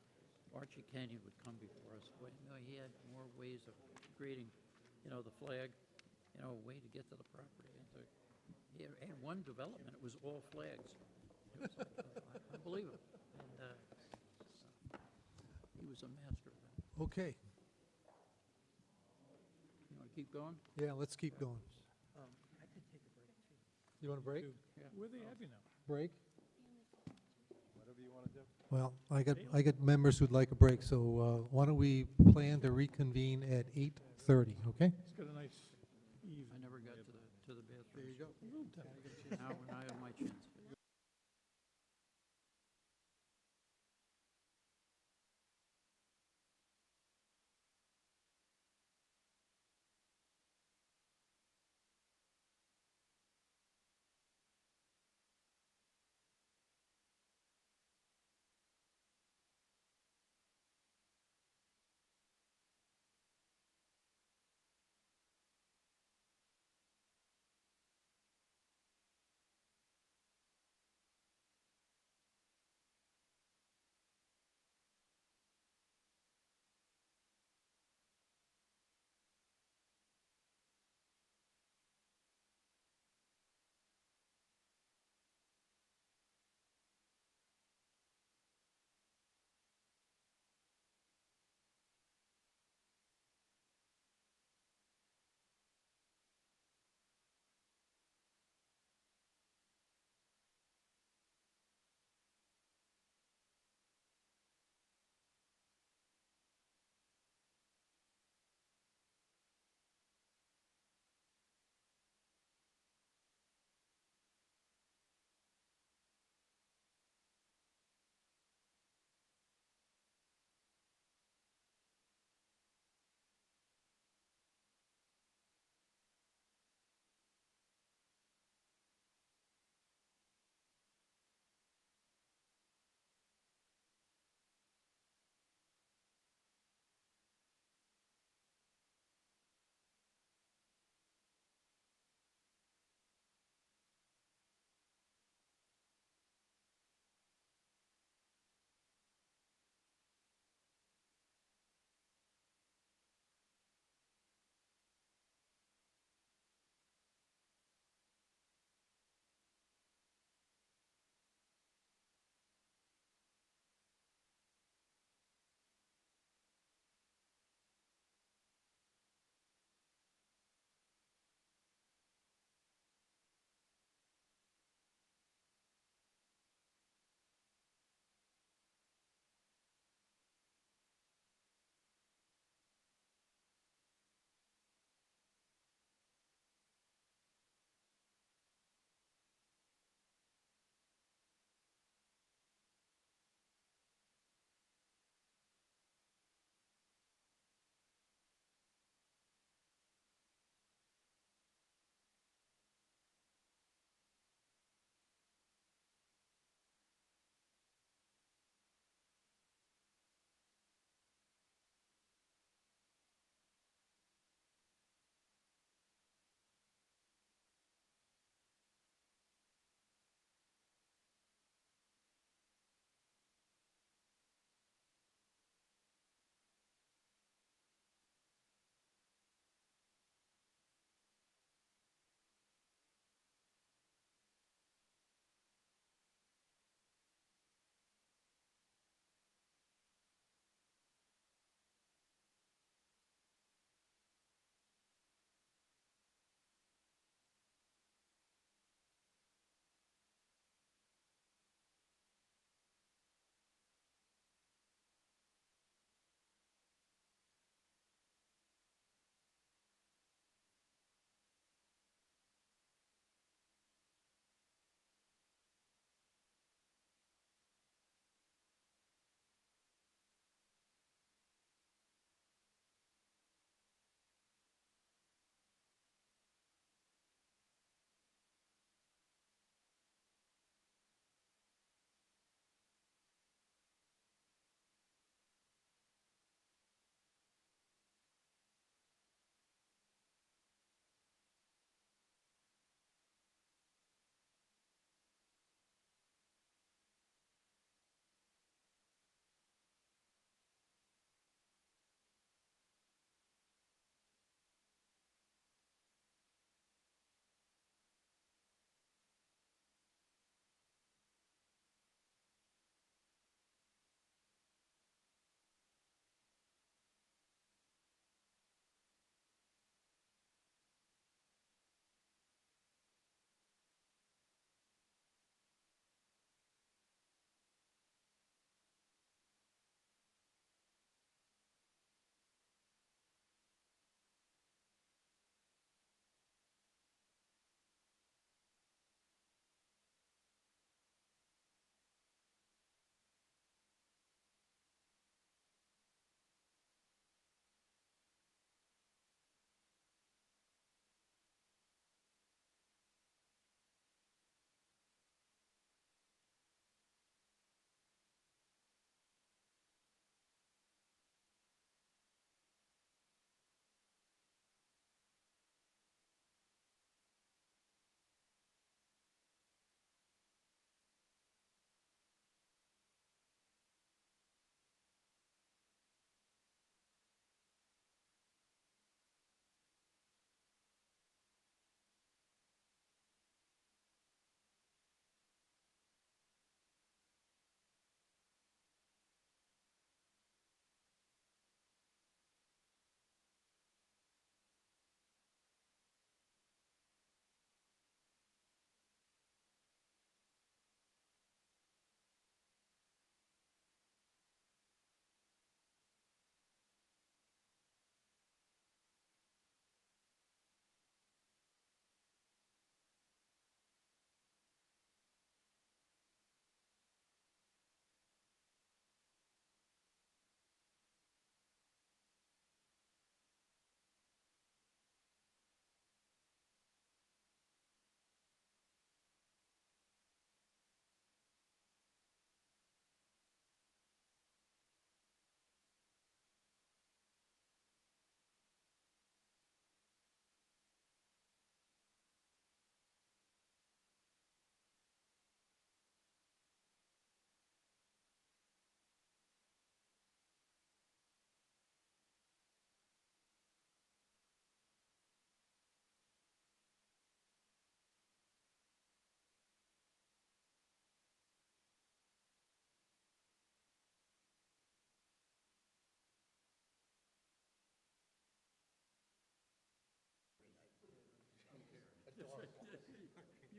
Archie Canyon would come before us. But, you know, he had more ways of creating, you know, the flag, you know, a way to get to the property. And he had one development, it was all flags. It was unbelievable. And he was a master of that. Okay. You want to keep going? Yeah, let's keep going. I could take a break, too. You want a break? Yeah. Where they have you now? Break? Whatever you want to do. Well, I got members who'd like a break, so why don't we plan to reconvene at 8:30, okay? It's got a nice eave. I never got to the bathroom. There you go. Now I have my chance.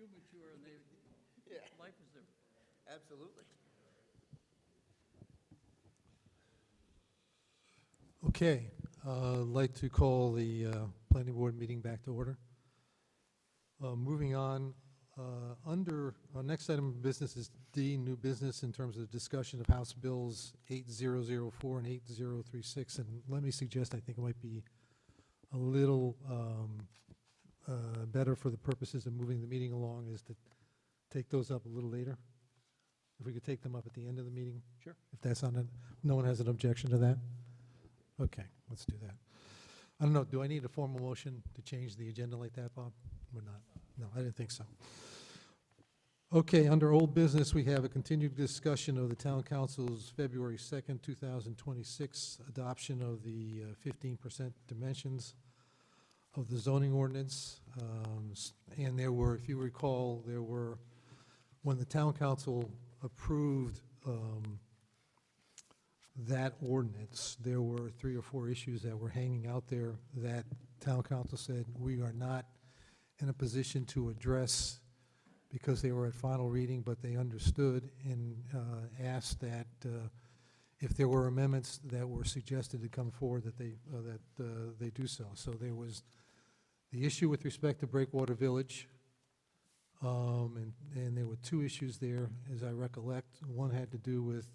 you mature and they, life is different. Absolutely. Okay, I'd like to call the planning board meeting back to order. Moving on, under, our next item of business is D, new business in terms of discussion of House Bills 8004 and 8036. And let me suggest, I think it might be a little better for the purposes of moving the meeting along is to take those up a little later. If we could take them up at the end of the meeting? Sure. If that's on it, no one has an objection to that? Okay, let's do that. I don't know, do I need a formal motion to change the agenda like that, Bob? Or not? No, I didn't think so. Okay, under old business, we have a continued discussion of the town council's February 2nd, 2026 adoption of the 15% dimensions of the zoning ordinance. And there were, if you recall, there were, when the town council approved that ordinance, there were 3 or 4 issues that were hanging out there that town council said we are not in a position to address because they were at final reading, but they understood and asked that if there were amendments that were suggested to come forward, that they do so. So there was the issue with respect to Breakwater Village, and there were 2 issues there, as I recollect. One had to do with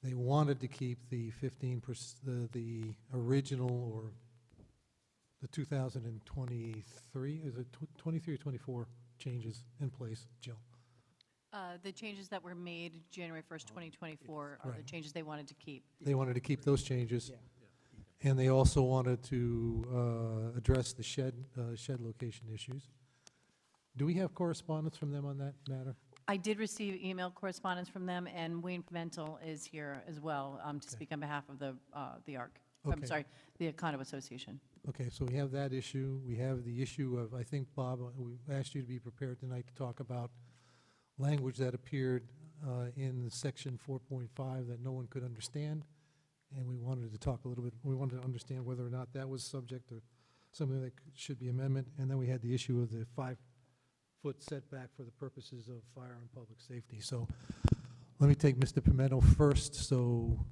they wanted to keep the 15%, the original, or the 2023, is it 23 or 24 changes in place, Jill? The changes that were made January 1st, 2024 are the Right. changes they wanted to keep. They wanted to keep those changes. And they also wanted to address the shed location issues. Do we have correspondence from them on that matter? I did receive email correspondence from them, and Wayne Pimentel is here as well to speak on behalf of the ARC. I'm Okay. sorry, the Condo Association. Okay, so we have that issue. We have the issue of, I think, Bob, we asked you to be prepared tonight to talk about language that appeared in Section 4.5 that no one could understand, and we wanted to talk a little bit, we wanted to understand whether or not that was subject or something that should be amendment. And then we had the issue of the 5-foot setback for the purposes of fire and public safety. So let me take Mr. Pimento first, so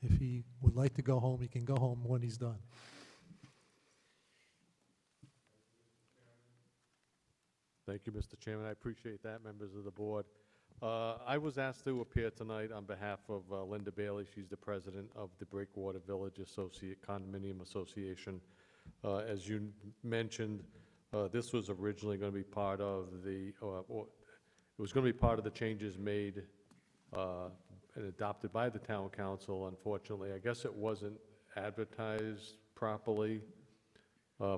if he would like to go home, he can go home when he's done. Thank you, Mr. Chairman. I appreciate that, members of the board. I was asked to appear tonight on behalf of Linda Bailey. She's the president of the Breakwater Village Condominium Association. As you mentioned, this was originally going to be part of the, it was going to be part of the changes made and adopted by the town council. Unfortunately, I guess it wasn't advertised properly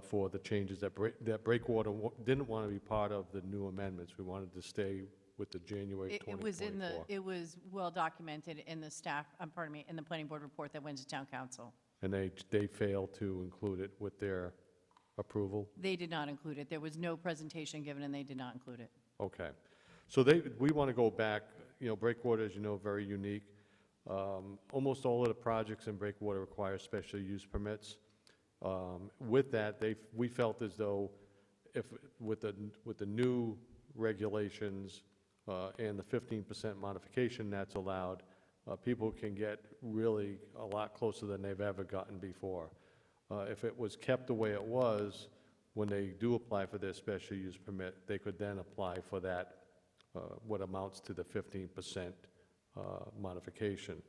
for the changes that Breakwater didn't want to be part of the new amendments. We wanted to stay with the January 2024. It was well documented in the staff, pardon me, in the planning board report that went to town council. And they failed to include it with their approval? They did not include it. There was no presentation given, and they did not include it. Okay. So we want to go back, you know, Breakwater, as you know, very unique. Almost all of the projects in Breakwater require special use permits. With that, we felt as though if, with the new regulations and the 15% modification that's allowed, people can get really a lot closer than they've ever gotten before. If it was kept the way it was, when they do apply for their special use permit, they could then apply for that, what amounts to the 15% modification.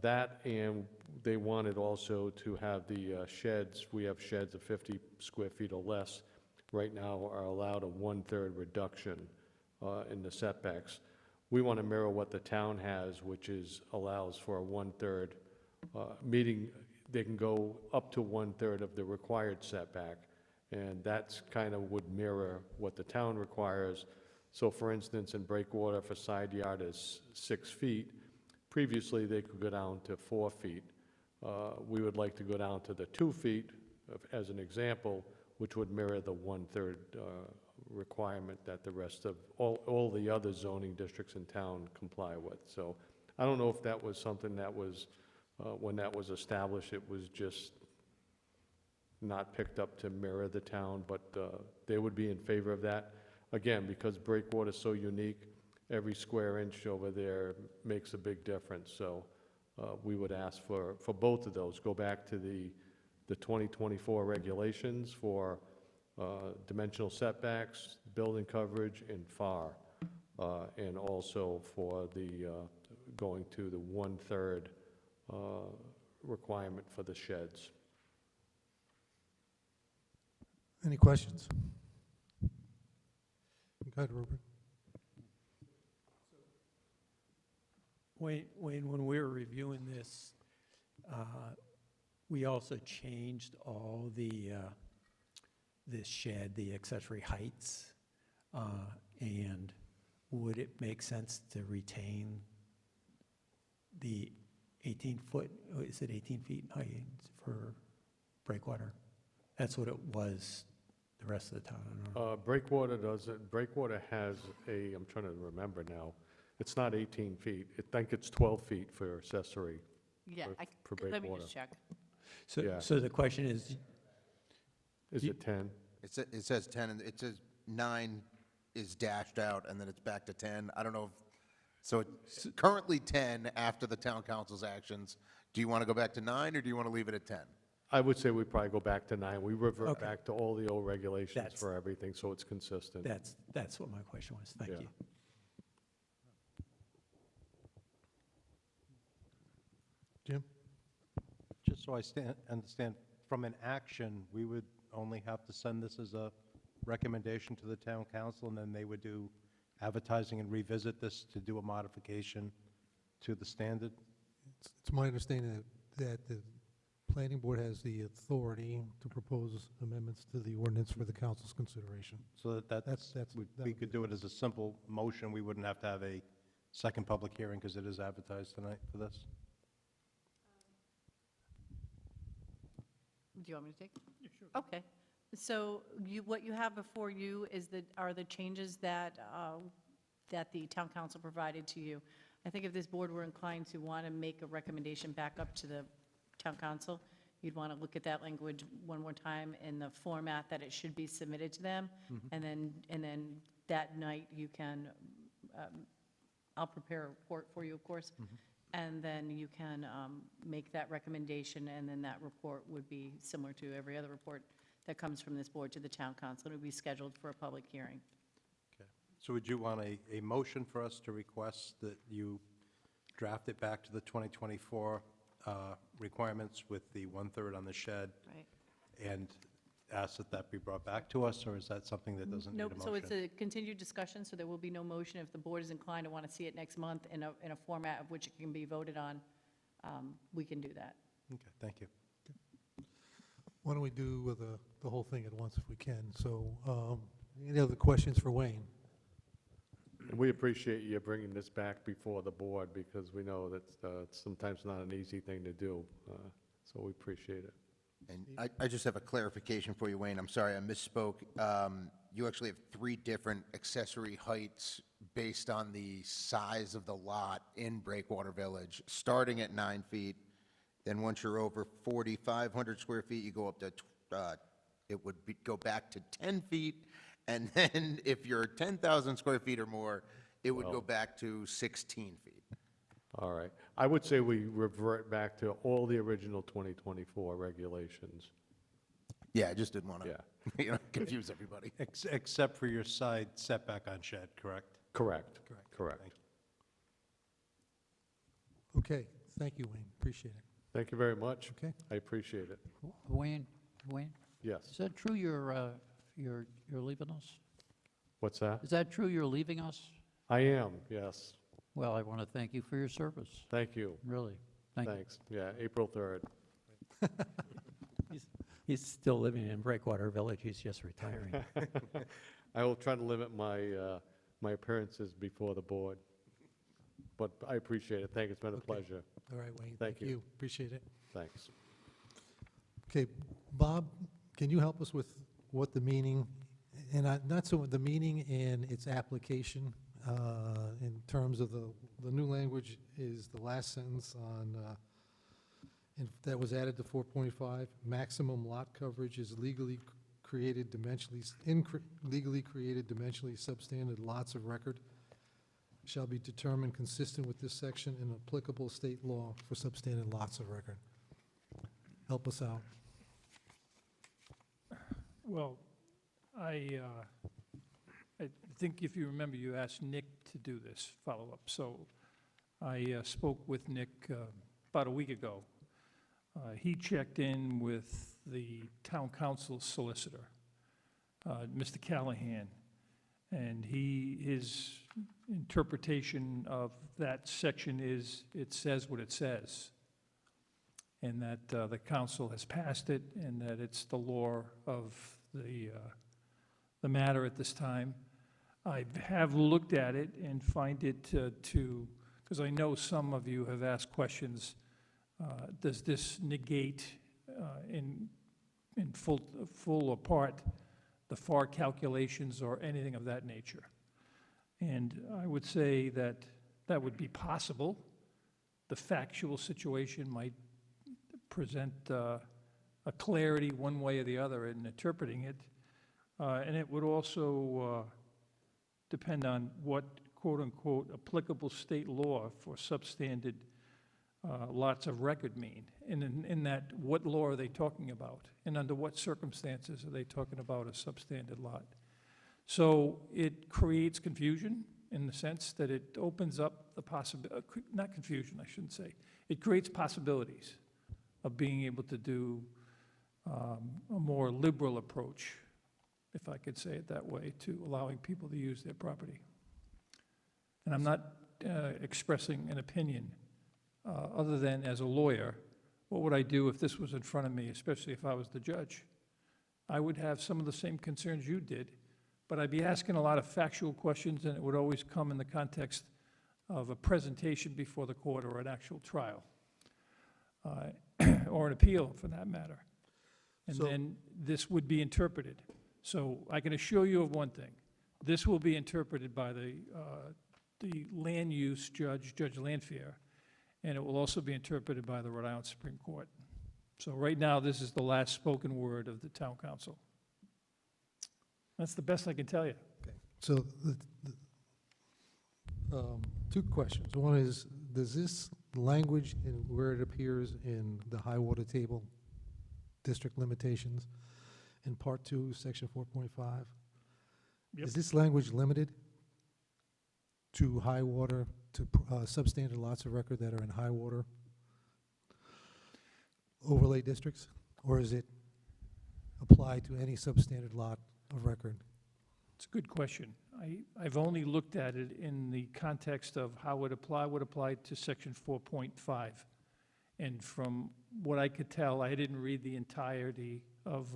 That, and they wanted also to have the sheds. We have sheds of 50 square feet or less right now are allowed a 1/3 reduction in the setbacks. We want to mirror what the town has, which allows for a 1/3 meeting. They can go up to 1/3 of the required setback, and that's kind of would mirror what the town requires. So for instance, in Breakwater, if a side yard is 6 feet, previously they could go down to 4 feet. We would like to go down to the 2 feet, as an example, which would mirror the 1/3 requirement that the rest of all the other zoning districts in town comply with. So I don't know if that was something that was, when that was established, it was just not picked up to mirror the town, but they would be in favor of that. again, because breakwater is so unique, every square inch over there makes a big difference. So we would ask for both of those. Go back to the 2024 regulations for dimensional setbacks, building coverage, and FAR, and also for the going to the 1/3 requirement for the sheds. Any questions? Go ahead, Rupert. Wayne, when we were reviewing this, we also changed all the, this shed, the accessory heights, and would it make sense to retain the 18-foot, is it 18 feet in height for breakwater? That's what it was the rest of the time. Breakwater doesn't, breakwater has a, I'm trying to remember now, it's not 18 feet. I think it's 12 feet for accessory. Yeah, for let me breakwater. just check. So, Yeah. so the question is, Is it 10? It says 10, and it says 9 is dashed out, and then it's back to 10. I don't know if, so it's currently 10 after the town council's actions. Do you want to go back to 9, or do you want to leave it at 10? I would say we probably go back to 9. We revert Okay. back to all the old regulations That's- for everything, so it's consistent. that's what my question was. Thank Yeah. you. Jim? Just so I understand, from an action, we would only have to send this as a recommendation to the town council, and then they would do advertising and revisit this to do a modification to the standard? It's my understanding that the planning board has the authority to propose amendments to the ordinance for the council's consideration. So that's, we could do it as a simple motion, we wouldn't have to have a second public hearing because it is advertised tonight for this? Do you want me to take? Yeah, sure. Okay. So what you have before you are the changes that, that the town council provided to you. I think if this board were inclined to want to make a recommendation back up to the town council, you'd want to look at that language one more time in the format that it should be submitted to them. And then that night you can, I'll prepare a report for you, of course. And then you can make that recommendation, and then that report would be similar to every other report that comes from this board to the town council. It would be scheduled for a public hearing. Okay. So would you want a motion for us to request that you draft it back to the 2024 requirements with the 1/3 on the shed? Right. And ask that that be brought back to us, or is that something that doesn't need a Nope, motion? so it's a continued discussion, so there will be no motion. If the board is inclined to want to see it next month in a format of which it can be voted on, we can do that. Okay, thank you. Why don't we do the whole thing at once if we can? So, any other questions for Wayne? And we appreciate you bringing this back before the board, because we know that it's sometimes not an easy thing to do, so we appreciate it. And I just have a clarification for you, Wayne. I'm sorry, I misspoke. You actually have 3 different accessory heights based on the size of the lot in Breakwater Village, starting at 9 feet. Then once you're over 4,500 square feet, you go up to, go back to 10 feet. And then if you're 10,000 square feet or more, it would go back to 16 feet. All right. I would say we revert back to all the original 2024 regulations. Yeah, I just didn't want to, Yeah. confuse everybody. Except for your side setback on shed, correct? Correct. Correct. Okay, thank you, Wayne, appreciate it. Thank you very much. Okay. I appreciate it. Wayne, Yes. is that true you're leaving us? What's that? Is that true you're leaving us? I am, yes. Well, I want to thank you for your service, Thank you. really. Thank you. Thanks. Yeah, April 3rd. He's still living in Breakwater Village, he's just retiring. I will try to limit my appearances before the board, but I appreciate it. Thank you. It's been a pleasure. All right, Wayne, Thank thank you. you, appreciate it. Thanks. Okay, Bob, can you help us with what the meaning, and not so the meaning and its application in terms of the new language is the last sentence on, that was added to 4.5, maximum lot coverage is legally created legally created dimensionally substandard lots of record shall be determined consistent with this section and applicable state law for substandard lots of record. Help us out. Well, I think if you remember, you asked Nick to do this follow-up. So I spoke with Nick about a week ago. He checked in with the town council solicitor, Mr. Callahan, and his interpretation of that section is it says what it says, and that the council has passed it, and that it's the law of the matter at this time. I have looked at it and find it because I know some of you have asked questions, does this negate in full or part the FAR calculations or anything of that nature? And I would say that that would be possible. The factual situation might present a clarity one way or the other in interpreting it. And it would also depend on what, quote-unquote, applicable state law for substandard lots of record mean. And in that, what law are they talking about? And under what circumstances are they talking about a substandard lot? So it creates confusion in the sense that it opens up the possibility, not confusion, I shouldn't say. It creates possibilities of being able to do a more liberal approach, if I could say it that way, to allowing people to use their property. And I'm not expressing an opinion other than as a lawyer, what would I do if this was in front of me, especially if I was the judge? I would have some of the same concerns you did, but I'd be asking a lot of factual questions, and it would always come in the context of a presentation before the court or an actual trial, or an appeal for that matter. And So- then this would be interpreted. So I can assure you of one thing. This will be interpreted by the land use judge, Judge Lanfear, and it will also be interpreted by the Rhode Island Supreme Court. So right now, this is the last spoken word of the town council. That's the best I can tell you. So two questions. One is, does this language in where it appears in the high water table, district limitations, in Part 2, Section 4.5, Yep. is this language limited to high water, to substandard lots of record that are in high water overlay districts? Or is it applied to any substandard lot of record? It's a good question. I've only looked at it in the context of how it would apply to Section 4.5. And from what I could tell, I didn't read the entirety of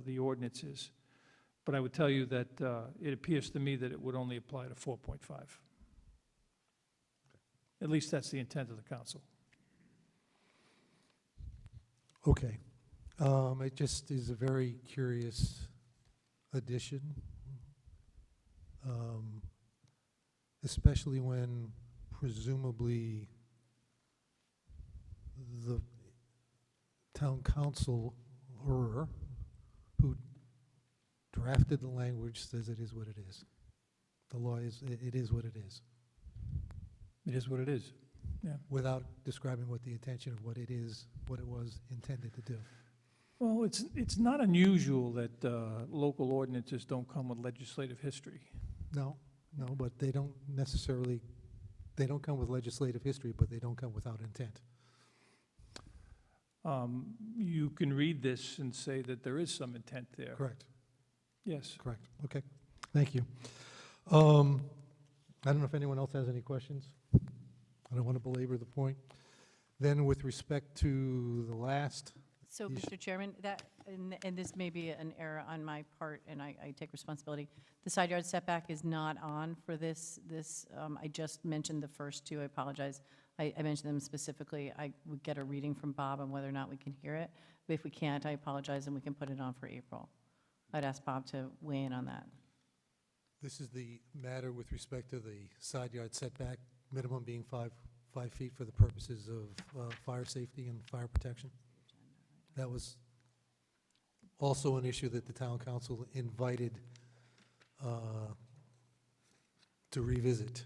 the ordinances. But I would tell you that it appears to me that it would only apply to 4.5. At least that's the intent of the council. Okay. It just is a very curious addition, especially when presumably the town council who drafted the language says it is what it is. The law is, it is what it is, It is what it is. Yeah. without describing what the intention of what it is, what it was intended to do. Well, it's not unusual that local ordinances don't come with legislative history. No, but they don't necessarily, they don't come with legislative history, but they don't come without intent. You can read this and say that there is some intent there. Correct, Yes. correct. Okay, thank you. I don't know if anyone else has any questions. I don't want to belabor the point. Then with respect to the last, So, Mr. Chairman, and this may be an error on my part, and I take responsibility. The side yard setback is not on for this. I just mentioned the first two. I apologize. I mentioned them specifically. I would get a reading from Bob on whether or not we can hear it. But if we can't, I apologize, and we can put it on for April. I'd ask Bob to weigh in on that. this is the matter with respect to the side yard setback, minimum being 5 feet for the purposes of fire safety and fire protection. That was, also an issue that the town council invited to revisit.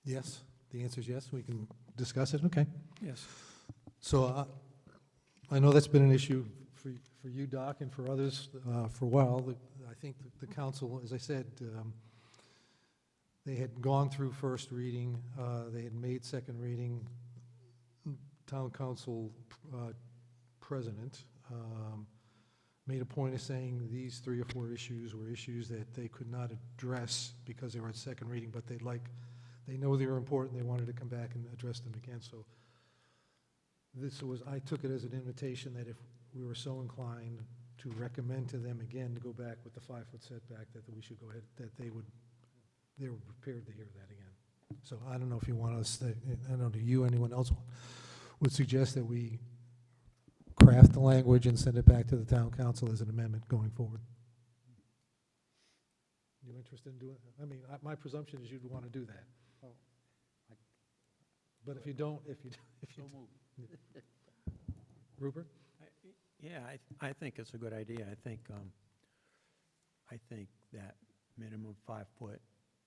Yes, the answer is yes, we can discuss it, okay. Yes. So I know that's been an issue for you, Doc, and for others for a while. I think the council, as I said, they had gone through first reading, they had made second reading. Town council president made a point of saying these 3 or 4 issues were issues that they could not address because they were at second reading, but they know they were important, they wanted to come back and address them again. So I took it as an invitation that if we were so inclined to recommend to them again to go back with the 5-foot setback, that we should go ahead, that they were prepared to hear that again. So I don't know if you want us, I don't know, do you, anyone else would suggest that we craft the language and send it back to the town council as an amendment going forward? You interested in doing it? I mean, my presumption is you'd want to do that. But if you don't, Rupert? Yeah, I think it's a good idea. I think that minimum 5 foot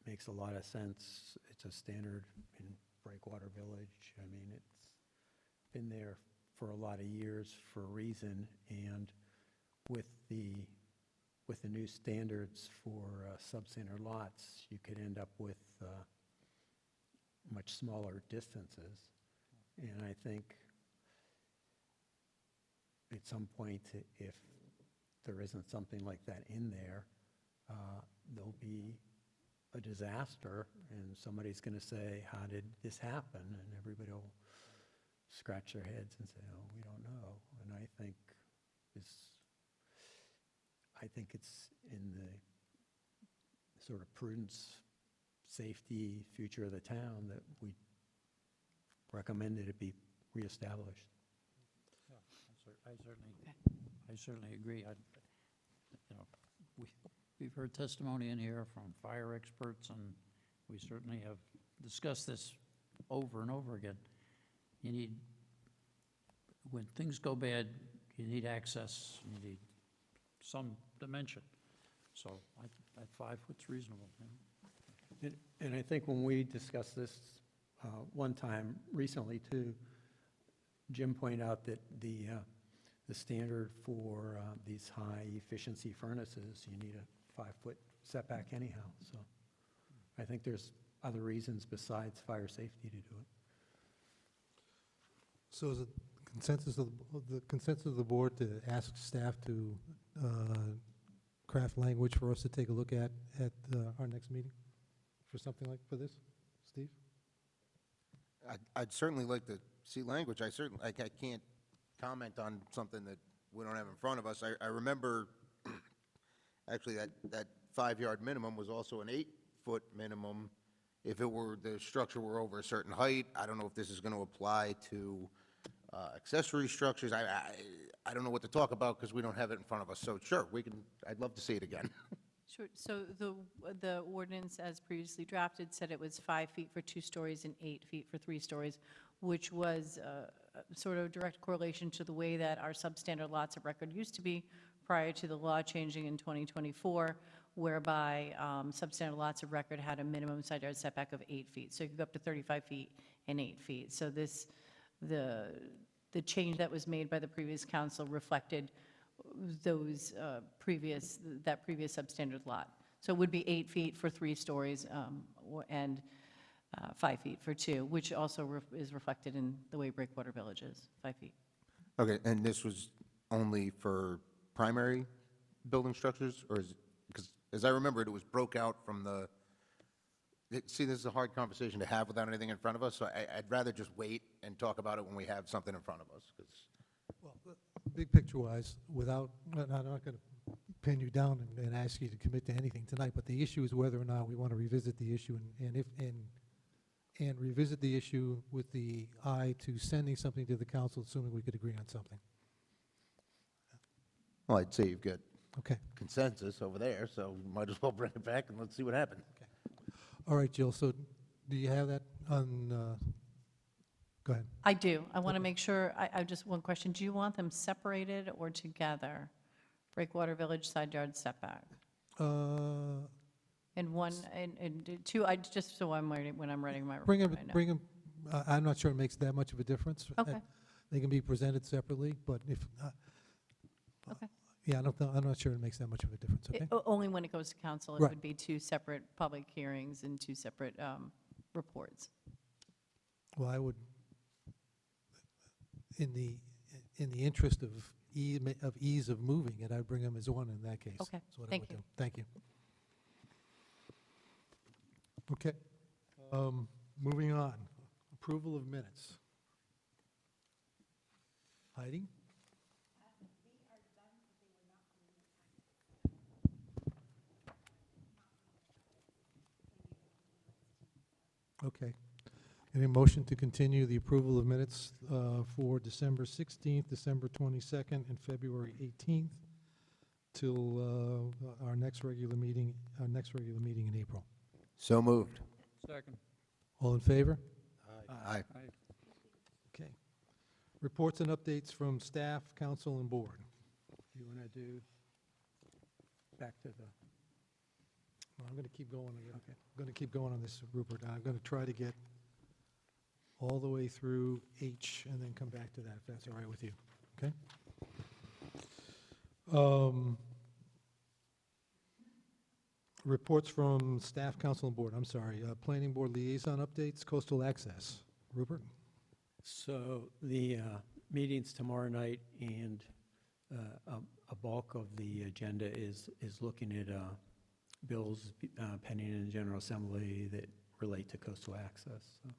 makes a lot of sense. It's a standard in Breakwater Village. I mean, it's been there for a lot of years for a reason, and with the new standards for substandard lots, you could end up with much smaller distances. And I think at some point, if there isn't something like that in there, there'll be a disaster, and somebody's going to say, how did this happen? And everybody will scratch their heads and say, oh, we don't know. And I think it's in the sort of prudence, safety, future of the town that we recommended it be reestablished. I certainly agree. We've heard testimony in here from fire experts, and we certainly have discussed this over and over again. When things go bad, you need access, you need some dimension. So that 5 foot's reasonable. And I think when we discussed this one time recently too, Jim pointed out that the standard for these high efficiency furnaces, you need a 5-foot setback anyhow. So I think there's other reasons besides fire safety to do it. So is it consensus of the board to ask staff to craft language for us to take a look at our next meeting for something like for this? Steve? I'd certainly like to see language. I can't comment on something that we don't have in front of us. I remember actually that 5-yard minimum was also an 8-foot minimum if the structure were over a certain height. I don't know if this is going to apply to accessory structures. I don't know what to talk about because we don't have it in front of us. So sure, I'd love to see it again. Sure. So the ordinance as previously drafted said it was 5 feet for 2 stories and 8 feet for 3 stories, which was sort of direct correlation to the way that our substandard lots of record used to be prior to the law changing in 2024, whereby substandard lots of record had a minimum side yard setback of 8 feet. So you could go up to 35 feet and 8 feet. So the change that was made by the previous council reflected that previous substandard lot. So it would be 8 feet for 3 stories and 5 feet for 2, which also is reflected in the way Breakwater Village is, 5 feet. Okay, and this was only for primary building structures, or because as I remember it was broke out from see, this is a hard conversation to have without anything in front of us, so I'd rather just wait and talk about it when we have something in front of us. Well, big picture-wise, I'm not going to pin you down and ask you to commit to anything tonight, but the issue is whether or not we want to revisit the issue and revisit the issue with the eye to sending something to the council, assuming we could agree on something. Well, I'd say you've got Okay. consensus over there, so might as well bring it back and let's see what happens. All right, Jill, so Do you have that on, go ahead. I do. I want to Okay. make sure, I just, one question, do you want them separated or together? Breakwater Village side yard setback? And one, and two, just so I'm writing, when I'm writing my Bring report, them, I know. bring them, I'm not sure it makes that much of a difference. Okay. They can be presented separately, but if, Okay. yeah, I'm not sure it makes that much of a difference, okay? Only when it goes to council, it Right. would be two separate public hearings and two separate reports. Well, I would, in the interest of ease of moving it, I'd bring them as one in that case. Okay, That's what I thank would you. do. Thank you. Okay. Moving on. Approval of minutes. Heidi? Okay. Any motion to continue the approval of minutes for December 16th, December 22nd, and February 18th till our next regular meeting in April? So moved. Second. All in favor? Aye. Okay. Reports and updates from staff, council, and board. You want to do back to the, Well, I'm going to keep going. I'm going to keep going on this, Rupert. I'm going to try to get all the way through H and then come back to that, if that's all right with you, okay? Reports from staff, council, and board. I'm sorry. Planning board liaison updates, coastal access. Rupert? so the meeting's tomorrow night, and a bulk of the agenda is looking at bills pending in the General Assembly that relate to coastal access. So.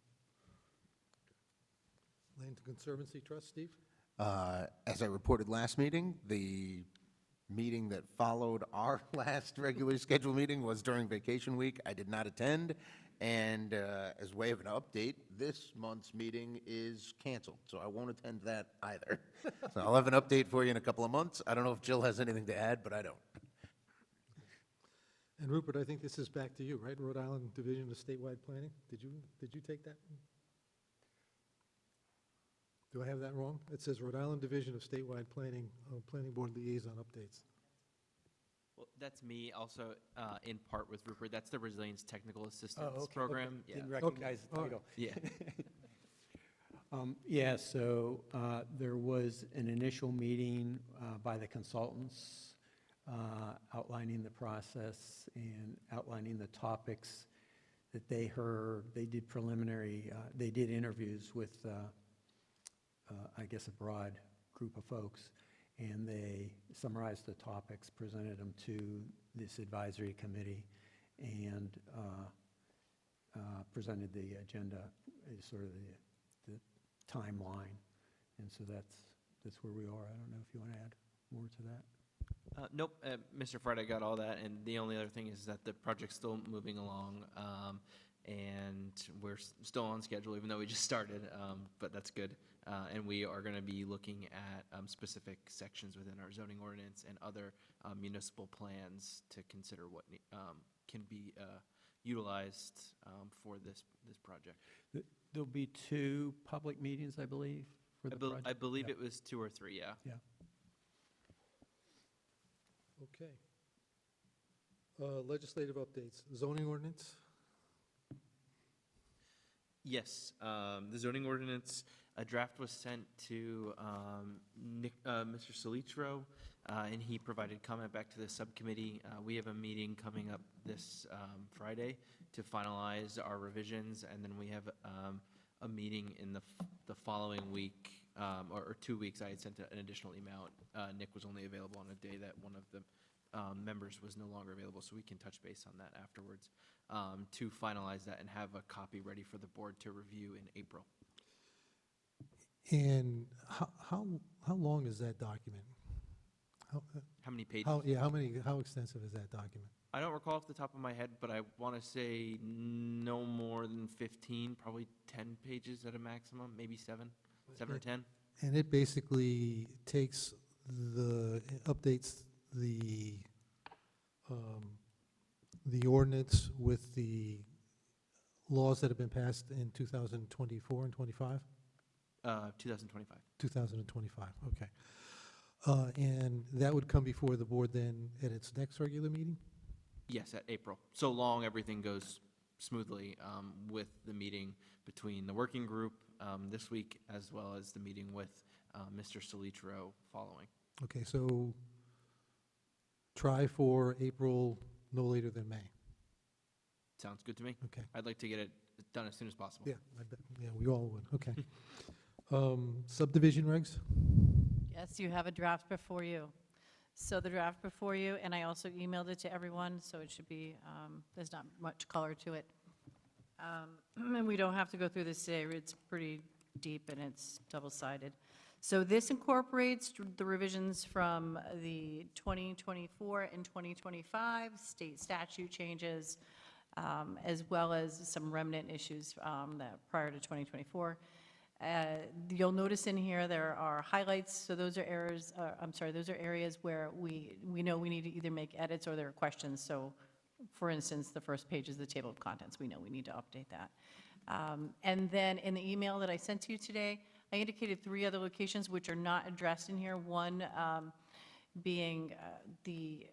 Land Conservancy Trust, Steve? As I reported last meeting, the meeting that followed our last regularly scheduled meeting was during vacation week. I did not attend, and as way of an update, this month's meeting is canceled, so I won't attend that either. So I'll have an update for you in a couple of months. I don't know if Jill has anything to add, but I don't. And Rupert, I think this is back to you, right? Rhode Island Division of Statewide Planning? Did you take that? Do I have that wrong? It says Rhode Island Division of Statewide Planning, Planning Board Liaison Updates. Well, that's me also, in part with Rupert. That's the Resilience Technical Assistance Oh, okay, Program. okay. Didn't Yeah. recognize the all right. title. Yeah. Yeah, so there was an initial meeting by the consultants outlining the process and outlining the topics that they heard. They did preliminary, they did interviews with, I guess, a broad group of folks, and they summarized the topics, presented them to this advisory committee, and presented the agenda as sort of the timeline. And so that's where we are. I don't know if you want to add more to that. Nope, Mr. Friday got all that, and the only other thing is that the project's still moving along, and we're still on schedule, even though we just started, but that's good. And we are going to be looking at specific sections within our zoning ordinance and other municipal plans to consider what can be utilized for this project. There'll be 2 public meetings, I believe, for the project. I believe Yeah. it was 2 or 3, yeah. Yeah. Okay. Legislative updates, zoning ordinance? Yes, the zoning ordinance, a draft was sent to Mr. Solitro, and he provided comment back to the subcommittee. We have a meeting coming up this Friday to finalize our revisions, and then we have a meeting in the following week, or 2 weeks. I had sent an additional email. Nick was only available on a day that one of the members was no longer available, so we can touch base on that afterwards to finalize that and have a copy ready for the board to review in April. And how long is that document? How many pages? How extensive is that document? I don't recall off the top of my head, but I want to say no more than 15, probably 10 pages at a maximum, maybe 7 or 10. And it basically updates the ordinance with the laws that have been passed in 2024 and 25? 2025. 2025, okay. And that would come before the board then at its next regular meeting? Yes, at April. So long everything goes smoothly with the meeting between the working group this week as well as the meeting with Mr. Solitro following. Okay, so try for April, no later than May. Sounds good to me. Okay. I'd like to get it done as soon as possible. Yeah, I bet, yeah, we all would, okay. Subdivision regs? Yes, you have a draft before you. So the draft before you, and I also emailed it to everyone, so it should be, there's not much color to it. And we don't have to go through this today, it's pretty deep and it's double-sided. So this incorporates the revisions from the 2024 and 2025 state statute changes, as well as some remnant issues that prior to 2024. You'll notice in here there are highlights, so those are errors, those are areas where we know we need to either make edits or there are questions. So for instance, the first page is the table of contents. We know we need to update that. And then in the email that I sent to you today, I indicated 3 other locations which are not addressed in here. One being the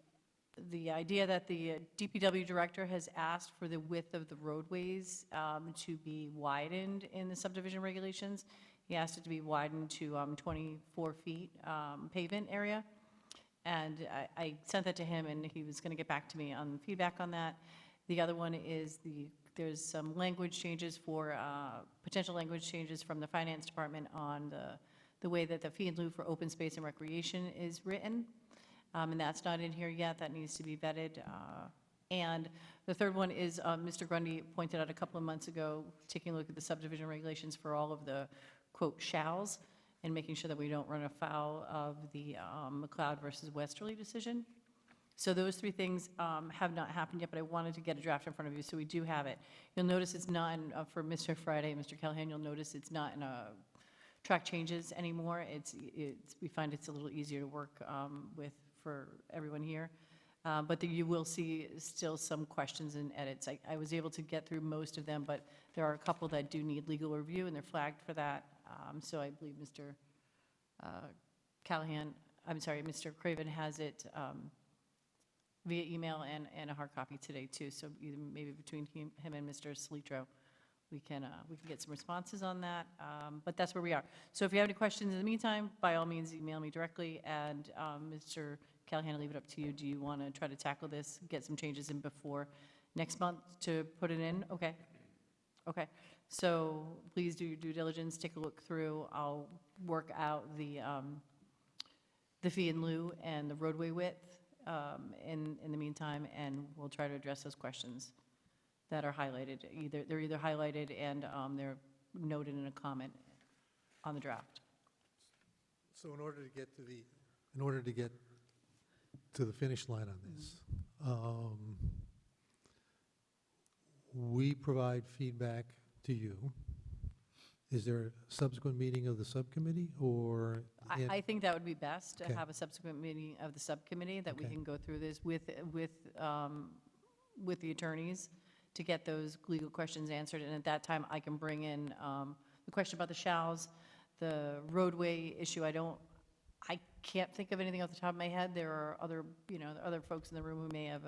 idea that the DPW director has asked for the width of the roadways to be widened in the subdivision regulations. He asked it to be widened to 24 feet pavement area. And I sent that to him, and he was going to get back to me on feedback on that. The other one is there's some language changes for, potential language changes from the finance department on the way that the fee in lieu for open space and recreation is written. And that's not in here yet. That needs to be vetted. And the third one is Mr. Grundy pointed out a couple of months ago, taking a look at the subdivision regulations for all of the, quote, shalls, and making sure that we don't run afoul of the McLeod versus Westerly decision. So those 3 things have not happened yet, but I wanted to get a draft in front of you, so we do have it. You'll notice it's not in, for Mr. Friday, Mr. Callahan, you'll notice it's not in track changes anymore. We find it's a little easier to work with for everyone here. But you will see still some questions and edits. I was able to get through most of them, but there are a couple that do need legal review, and they're flagged for that. So I believe Mr. Callahan, I'm sorry, Mr. Craven has it via email and a hard copy today too. So either maybe between him and Mr. Solitro, we can get some responses on that. But that's where we are. So if you have any questions in the meantime, by all means, email me directly. And Mr. Callahan, I'll leave it up to you. Do you want to try to tackle this, get some changes in before next month to put it in? Okay. Okay. So please do your due diligence, take a look through. I'll work out the fee in lieu and the roadway width in the meantime, and we'll try to address those questions that are highlighted. They're either highlighted and they're noted in a comment on the draft. So in order to get to the finish line on this, we provide feedback to you. Is there a subsequent meeting of the subcommittee, or? I think that would be best, to Okay. have a subsequent meeting of the subcommittee, that we Okay. can go through this with the attorneys to get those legal questions answered. And at that time, I can bring in the question about the shalls, the roadway issue. I can't think of anything off the top of my head. There are other folks in the room who may have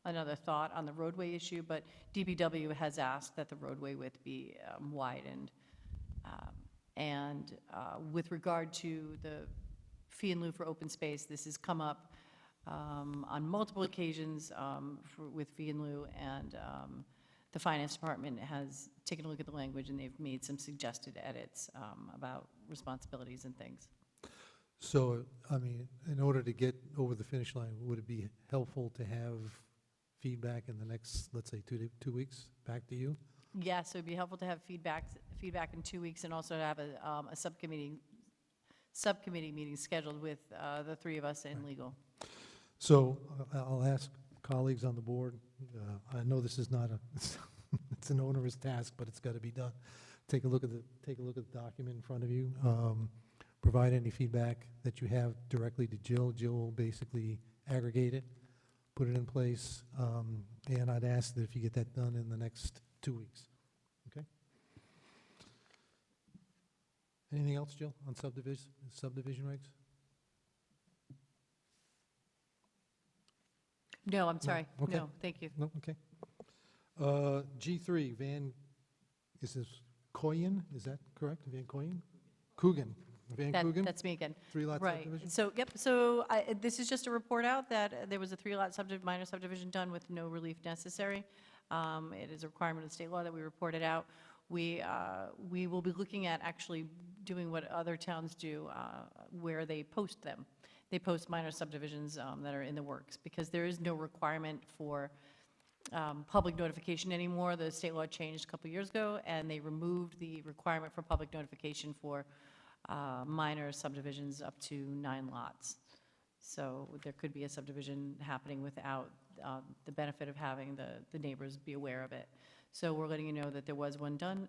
another thought on the roadway issue, but DPW has asked that the roadway width be widened. And with regard to the fee in lieu for open space, this has come up on multiple occasions with fee in lieu, and the finance department has taken a look at the language, and they've made some suggested edits about responsibilities and things. So, I mean, in order to get over the finish line, would it be helpful to have feedback in the next, let's say, 2 weeks, back to you? Yes, it would be helpful to have feedback in 2 weeks, and also to have a subcommittee meeting scheduled with the 3 of us in legal. So I'll ask colleagues on the board, I know this is not it's an onerous task, but it's got to be done. Take a look at the document in front of you. Provide any feedback that you have directly to Jill. Jill will basically aggregate it, put it in place, and I'd ask that if you get that done in the next 2 weeks. Anything else, Jill, on subdivision regs? No, I'm sorry. Okay. No, thank you. No, okay. G3, is this Coyen, is that correct? Van Coyen? Coogan, Van Coogan? That's me again. Three-lot Right. subdivision? So, yep, this is just a report out that there was a three-lot minor subdivision done with no relief necessary. It is a requirement of state law that we report it out. We will be looking at actually doing what other towns do, where they post them. They post minor subdivisions that are in the works, because there is no requirement for public notification anymore. The state law changed a couple years ago, and they removed the requirement for public notification for minor subdivisions up to 9 lots. So there could be a subdivision happening without the benefit of having the neighbors be aware of it. So we're letting you know that there was one done,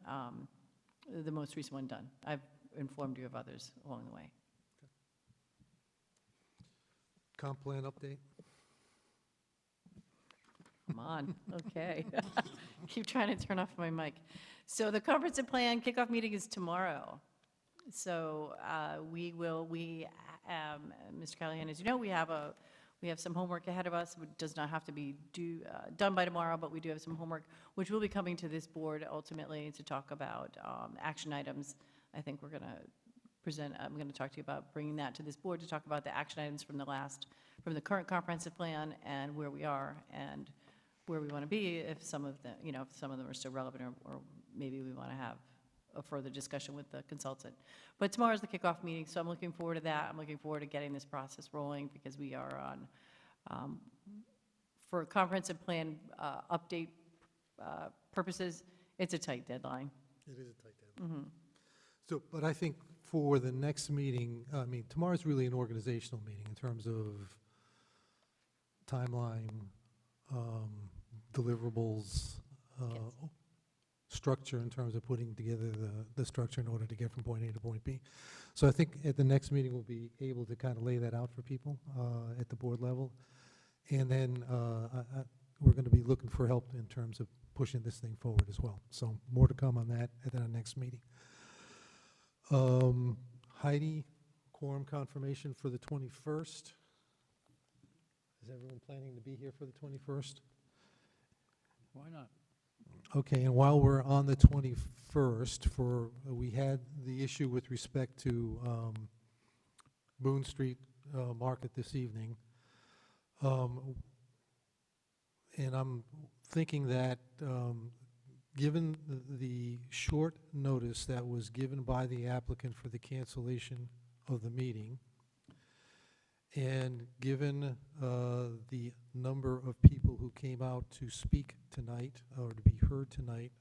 the most recent one done. I've informed you of others along the way. Comp plan update? Come on, okay. Keep trying to turn off my mic. So the comprehensive plan kickoff meeting is tomorrow. So Mr. Callahan, as you know, we have some homework ahead of us. It does not have to be done by tomorrow, but we do have some homework, which will be coming to this board ultimately to talk about action items. I think we're going to I'm going to talk to you about bringing that to this board to talk about the action items from the current comprehensive plan and where we are and where we want to be, if some of them, if some of them are still relevant, or maybe we want to have a further discussion with the consultant. But tomorrow's the kickoff meeting, so I'm looking forward to that. I'm looking forward to getting this process rolling, because we are on, for comprehensive plan update purposes, it's a tight deadline. It is a tight deadline. So, but I think for the next meeting, I mean, tomorrow's really an organizational meeting in terms of timeline, deliverables, structure in terms of putting together the structure in order to get from point A to point B. So I think at the next meeting, we'll be able to kind of lay that out for people at the board level. And then we're going to be looking for help in terms of pushing this thing forward as well. So more to come on that at our next meeting. Heidi, quorum confirmation for the 21st. Is everyone planning to be here for the 21st? Why not? Okay, and while we're on the 21st, we had the issue with respect to Boone Street Market this evening. And I'm thinking that given the short notice that was given by the applicant for the cancellation of the meeting, and given the number of people who came out to speak tonight, or to be heard tonight,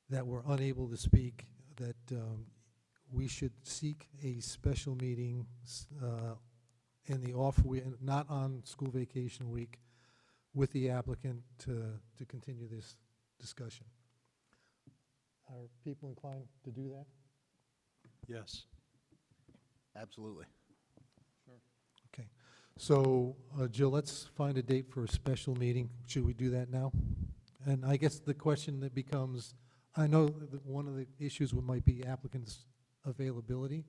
that were unable to speak, that we should seek a special meeting in the off week, not on school vacation week, with the applicant to continue this discussion. Are people inclined to do that? Yes. Absolutely. Okay. So, Jill, let's find a date for a special meeting. Should we do that now? And I guess the question that becomes, I know that one of the issues might be applicants' availability.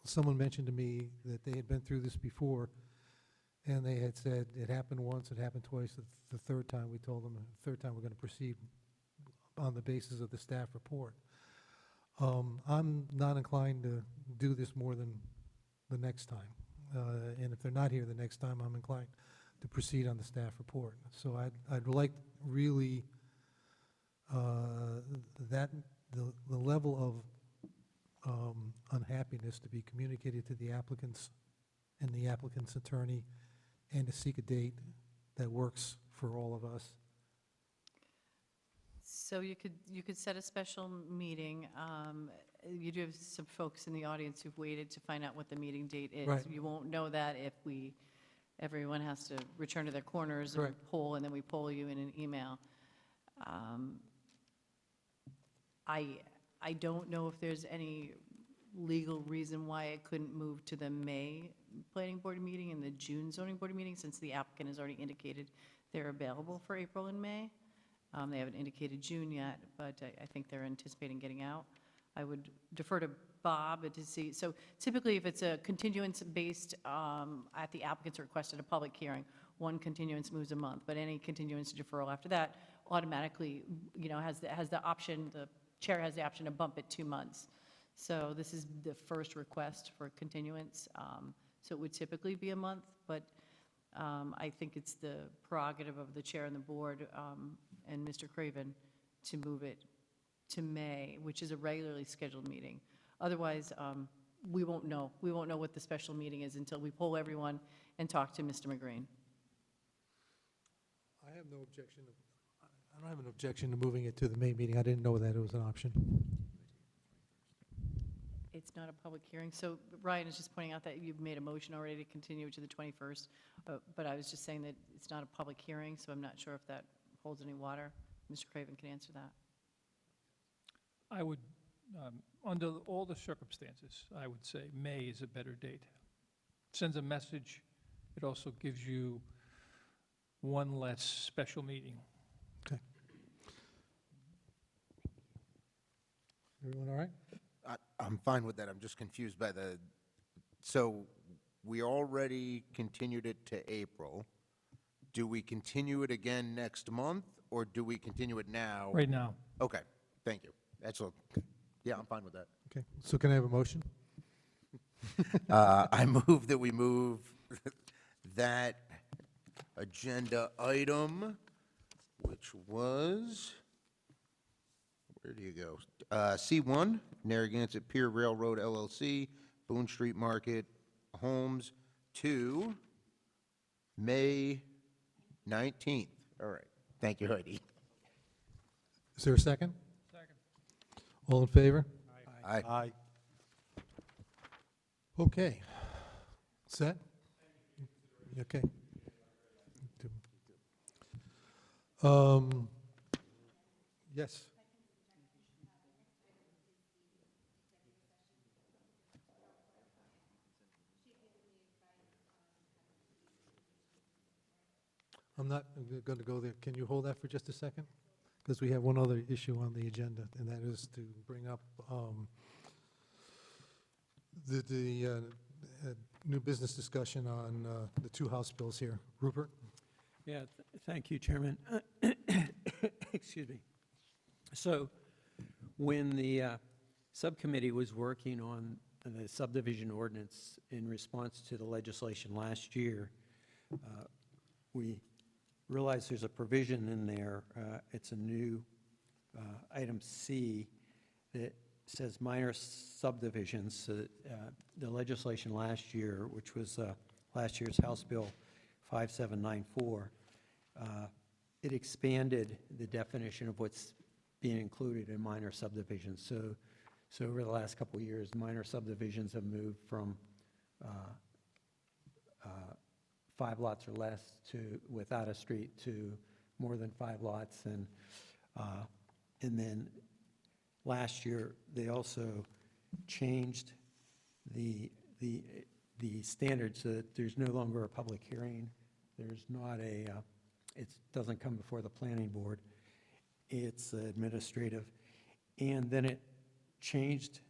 Someone mentioned to me that they had been through this before, and they had said it happened once, it happened twice. The third time we told them, the third time we're going to proceed on the basis of the staff report. I'm not inclined to do this more than the next time. And if they're not here the next time, I'm inclined to proceed on the staff report. So I'd like really the level of unhappiness to be communicated to the applicants and the applicant's attorney, and to seek a date that works for all of us. So you could set a special meeting. You do have some folks in the audience who've waited to find out what the meeting date is. Right. You won't know that if everyone has to return to their corners and Correct. poll, and then we poll you in an email. I don't know if there's any legal reason why it couldn't move to the May planning board meeting and the June zoning board meeting, since the applicant has already indicated they're available for April and May. They haven't indicated June yet, but I think they're anticipating getting out. I would defer to Bob to see, so typically if it's a continuance based at the applicant's request at a public hearing, one continuance moves a month, but any continuance deferral after that automatically, has the option, the chair has the option to bump it 2 months. So this is the first request for continuance, so it would typically be a month, but I think it's the prerogative of the chair and the board and Mr. Craven to move it to May, which is a regularly scheduled meeting. Otherwise, we won't know. We won't know what the special meeting is until we poll everyone and talk to Mr. McGreen. I have no objection. I don't have an objection to moving it to the May meeting. I didn't know that it was an option. It's not a public hearing, so Ryan is just pointing out that you've made a motion already to continue to the 21st, but I was just saying that it's not a public hearing, so I'm not sure if that holds any water. Mr. Craven can answer that. I would, under all the circumstances, I would say May is a better date. Sends a message. It also gives you one less special meeting. Okay. Everyone all right? I'm fine with that. I'm just confused by so we already continued it to April. Do we continue it again next month, or do we continue it now? Right now. Okay, thank you. That's all. Yeah, I'm fine with that. Okay, so can I have a motion? I move that we move that agenda item, which was, where do you go? C1, Narragansett Pier Railroad LLC, Boone Street Market Homes, to May 19th. All right. Thank you, Heidi. Is there a second? Second. All in favor? Aye. Aye. Okay. Set? Okay. Yes. I'm not going to go there. Can you hold that for just a second? Because we have one other issue on the agenda, and that is to bring up the new business discussion on the two House bills here. Rupert? Yeah, thank you, Chairman. Excuse me. So when the subcommittee was working on the subdivision ordinance in response to the legislation last year, we realized there's a provision in there, it's a new item C, that says minor subdivisions. So, the legislation last year, which was last year's House Bill 5794, it expanded the definition of what's being included in minor subdivisions. So over the last couple of years, minor subdivisions have moved from 5 lots or less to, without a street, to more than 5 lots. And then last year, they also changed the standards so that there's no longer a public hearing. There's not a, it doesn't come before the planning board. It's administrative. And then it changed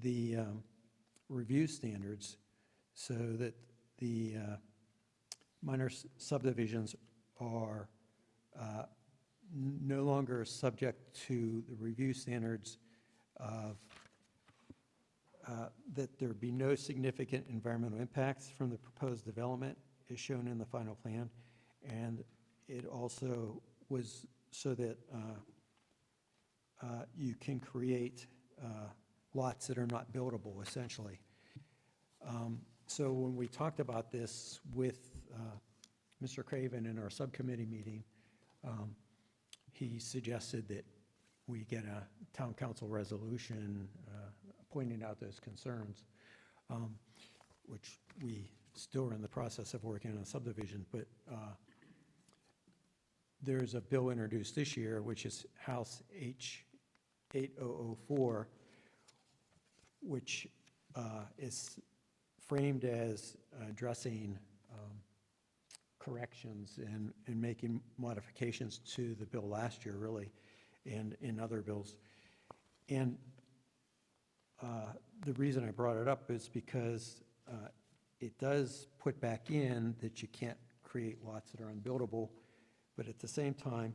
the review standards so that the minor subdivisions are no longer subject to the review standards of that there be no significant environmental impacts from the proposed development as shown in the final plan. And it also was so that you can create lots that are not buildable, essentially. So when we talked about this with Mr. Craven in our subcommittee meeting, he suggested that we get a town council resolution pointing out those concerns, which we still are in the process of working on a subdivision. But there's a bill introduced this year, which is House H8004, which is framed as addressing corrections and making modifications to the bill last year, really, and in other bills. And the reason I brought it up is because it does put back in that you can't create lots that are unbuildable, but at the same time,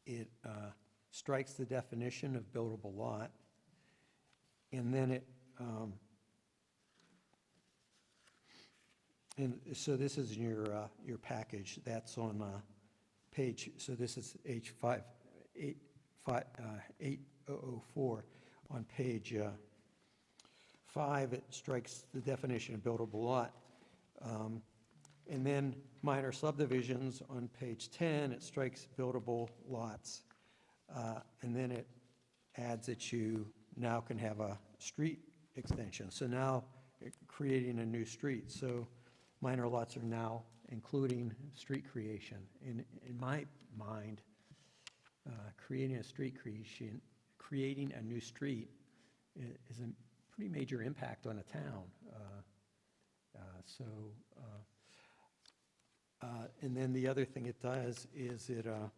it strikes the definition of buildable lot, and then it, and so this is in your package, that's on page, so this is H8004. On page 5, it strikes the definition of buildable lot. And then minor subdivisions on page 10, it strikes buildable lots. And then it adds that you now can have a street extension. So now creating a new street. So minor lots are now including street creation. In my mind, creating a new street is a pretty major impact on a town. And then the other thing it does is it let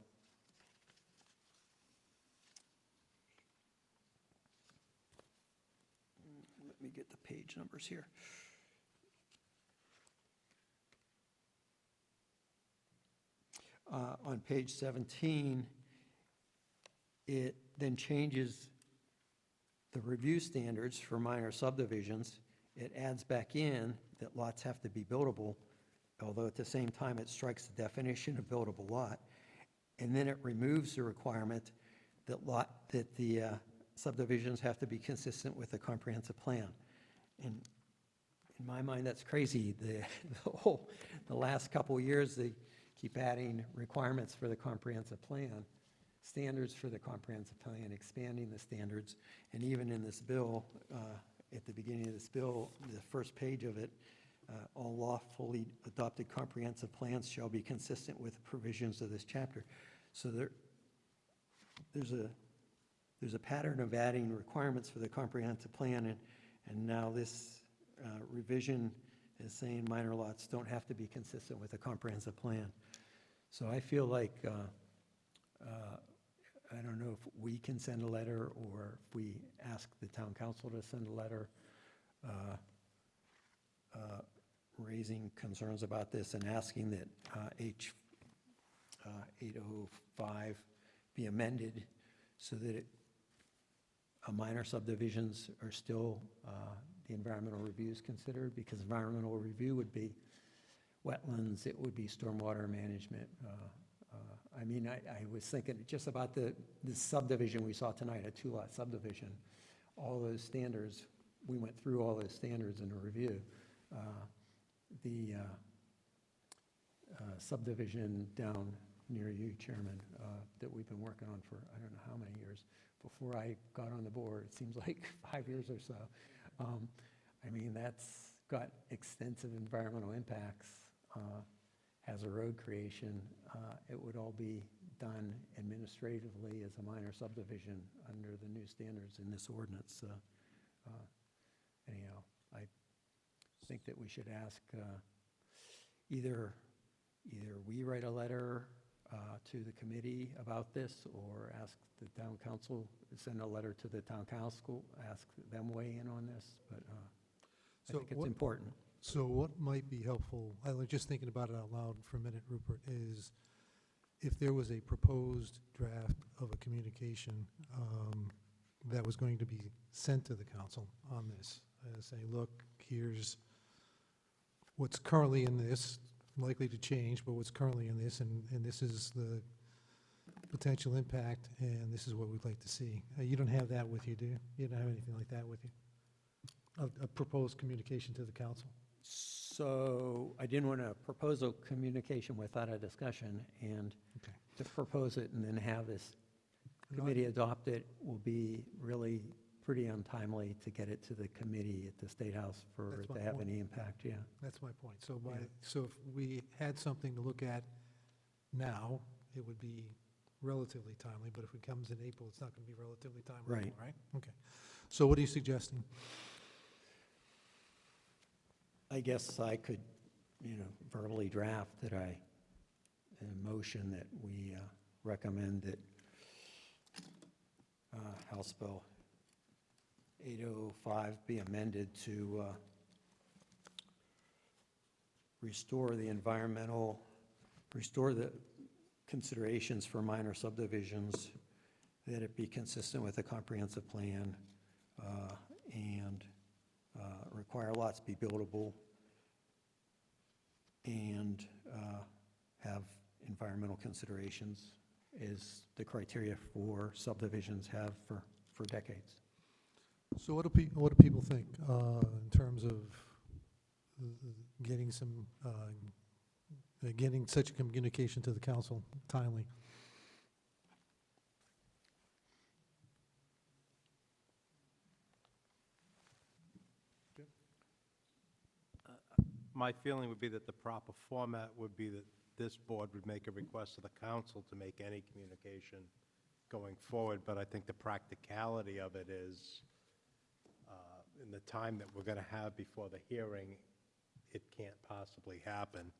me get the page numbers here. On page 17, it then changes the review standards for minor subdivisions. It adds back in that lots have to be buildable, although at the same time it strikes the definition of buildable lot. And then it removes the requirement that the subdivisions have to be consistent with the comprehensive plan. And in my mind, that's crazy. The last couple of years, they keep adding requirements for the comprehensive plan, standards for the comprehensive plan, expanding the standards. And even in this bill, at the beginning of this bill, the first page of it, all lawfully adopted comprehensive plans shall be consistent with the provisions of this chapter. So there's a pattern of adding requirements for the comprehensive plan, and now this revision is saying minor lots don't have to be consistent with the comprehensive plan. So I feel like, I don't know if we can send a letter or if we ask the town council to send a letter raising concerns about this and asking that H805 be amended so that minor subdivisions are still, the environmental review is considered, because environmental review would be wetlands, it would be stormwater management. I mean, I was thinking just about the subdivision we saw tonight, a 2-lot subdivision. All those standards, we went through all those standards in a review. The subdivision down near you, Chairman, that we've been working on for I don't know how many years. Before I got on the board, it seems like 5 years or so. I mean, that's got extensive environmental impacts, has a road creation. It would all be done administratively as a minor subdivision under the new standards in this ordinance. Anyhow, I think that we should ask either we write a letter to the committee about this, or ask the town council, send a letter to the town council, ask them weigh in on this, but I think it's important. So what might be helpful, I was just thinking about it out loud for a minute, Rupert, is if there was a proposed draft of a communication that was going to be sent to the council on this, saying, look, here's what's currently in this, likely to change, but what's currently in this, and this is the potential impact, and this is what we'd like to see. You don't have that with you, do you? You don't have anything like that with you? A proposed communication to the council? So I didn't want to propose a communication without a discussion, and to propose it and then have this committee adopt it will be really pretty untimely to get it to the committee at the State House for it to have any impact, yeah. That's my point. So so if we had something to look at now, it would be relatively timely, but if it comes in April, it's not going to be relatively timely anymore, right? Okay. So what are you suggesting? I guess I could verbally draft that a motion that we recommend that House Bill 805 be amended to restore the considerations for minor subdivisions, that it be consistent with a comprehensive plan, and require lots be buildable, and have environmental considerations is the criteria for subdivisions have for decades. So what do people think in terms of getting some, getting such communication to the council timely? My feeling would be that the proper format would be that this board would make a request to the council to make any communication going forward, but I think the practicality of it is, in the time that we're going to have before the hearing, it can't possibly happen.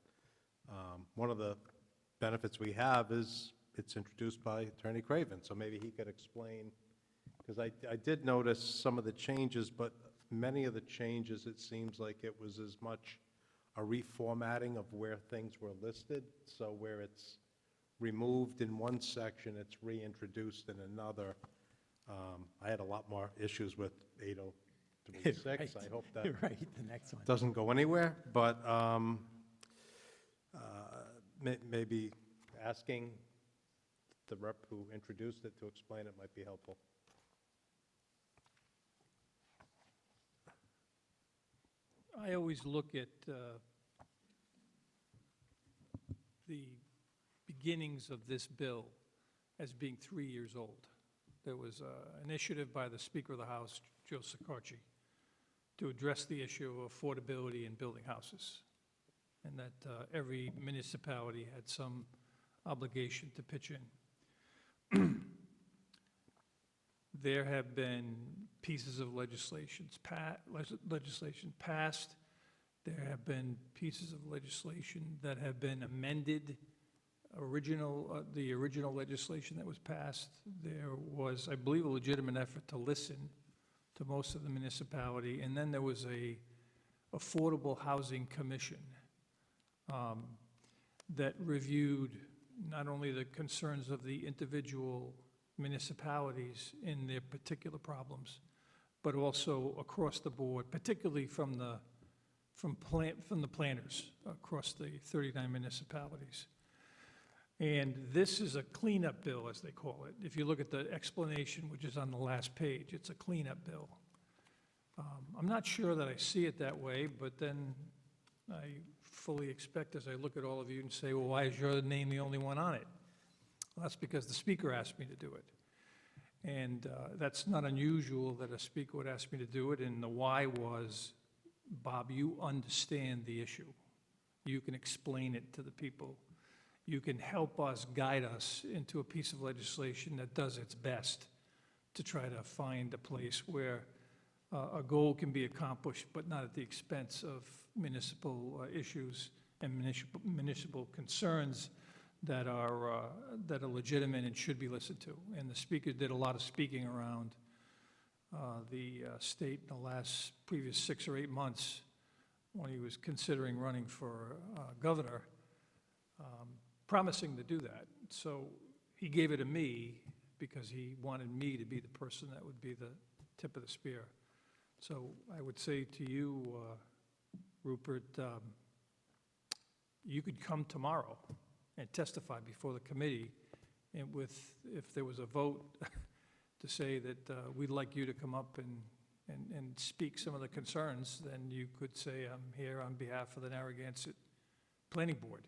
One of the benefits we have is it's introduced by Attorney Craven, so maybe he could explain, because I did notice some of the changes, but many of the changes, it seems like it was as much a reformatting of where things were listed, so where it's removed in one section, it's reintroduced in another. I had a lot more issues with 8036. Right. I hope that Right, the next one. doesn't go anywhere, but maybe asking the rep who introduced it to explain it might be helpful. I always look at the beginnings of this bill as being 3 years old. There was an initiative by the Speaker of the House, Joe Saccarci, to address the issue of affordability in building houses, and that every municipality had some obligation to pitch in. There have been pieces of legislation passed. There have been pieces of legislation that have been amended. The original legislation that was passed, there was, I believe, a legitimate effort to listen to most of the municipality, and then there was a Affordable Housing Commission that reviewed not only the concerns of the individual municipalities in their particular problems, but also across the board, particularly from the planners across the 39 municipalities. And this is a cleanup bill, as they call it. If you look at the explanation, which is on the last page, it's a cleanup bill. I'm not sure that I see it that way, but then I fully expect, as I look at all of you and say, well, why is your name the only one on it? Well, that's because the speaker asked me to do it. And that's not unusual that a speaker would ask me to do it, and the why was, Bob, you understand the issue. You can explain it to the people. You can help us, guide us into a piece of legislation that does its best to try to find a place where a goal can be accomplished, but not at the expense of municipal issues and municipal concerns that are legitimate and should be listened to. And the speaker did a lot of speaking around the state in the previous 6 or 8 months when he was considering running for governor, promising to do that. So he gave it to me because he wanted me to be the person that would be the tip of the spear. So I would say to you, Rupert, you could come tomorrow and testify before the committee, and if there was a vote to say that we'd like you to come up and speak some of the concerns, then you could say, I'm here on behalf of the Narragansett Planning Board.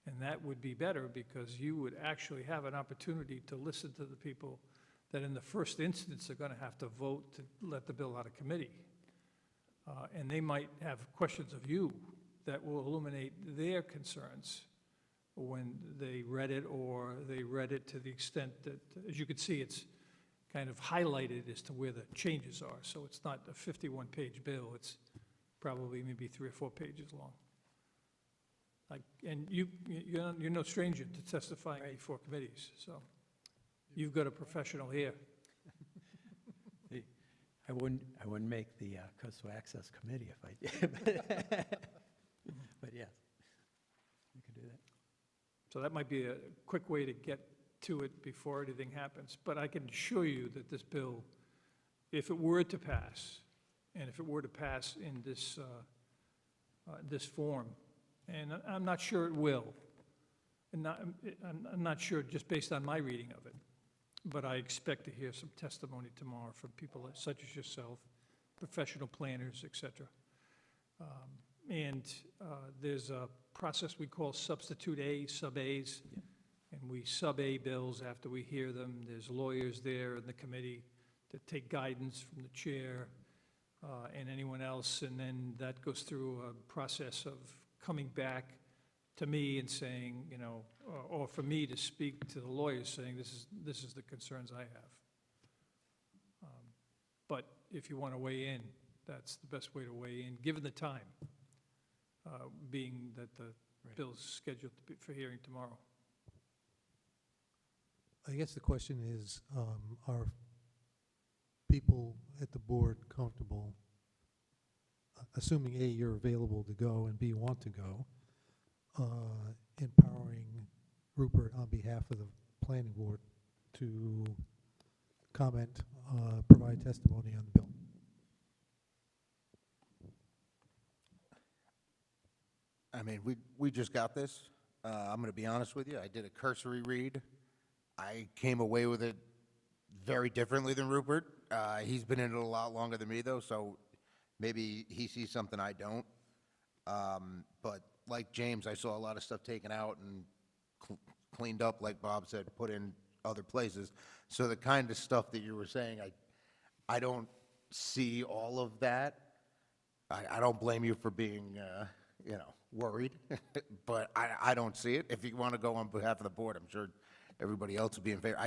And that would be better because you would actually have an opportunity to listen to the people that in the first instance are going to have to vote to let the bill out of committee. And they might have questions of you that will illuminate their concerns when they read it, or they read it to the extent that, as you can see, it's kind of highlighted as to where the changes are. So it's not a 51-page bill. It's probably maybe 3 or 4 pages long. And you're no stranger to testifying before committees, so you've got a professional here. I wouldn't make the Coastal Access Committee if I did. But yes, we could do that. So that might be a quick way to get to it before anything happens. But I can assure you that this bill, if it were to pass, and if it were to pass in this form, and I'm not sure it will, and I'm not sure just based on my reading of it, but I expect to hear some testimony tomorrow from people such as yourself, professional planners, et cetera. And there's a process we call substitute A, sub-As, and we sub-A bills after we hear them. There's lawyers there in the committee that take guidance from the chair and anyone else, and then that goes through a process of coming back to me and saying, you know, or for me to speak to the lawyers saying, this is the concerns I have. But if you want to weigh in, that's the best way to weigh in, given the time, being that the bill's scheduled to be for hearing tomorrow. I guess the question is, are people at the board comfortable, assuming A, you're available to go, and B, want to go, empowering Rupert on behalf of the planning board to comment, provide testimony on the bill? I mean, we just got this. I'm going to be honest with you. I did a cursory read. I came away with it very differently than Rupert. He's been in it a lot longer than me, though, so maybe he sees something I don't. But like James, I saw a lot of stuff taken out and cleaned up, like Bob said, put in other places. So the kind of stuff that you were saying, I don't see all of that. I don't blame you for being, you know, worried, but I don't see it. If you want to go on behalf of the board, I'm sure everybody else will be in favor.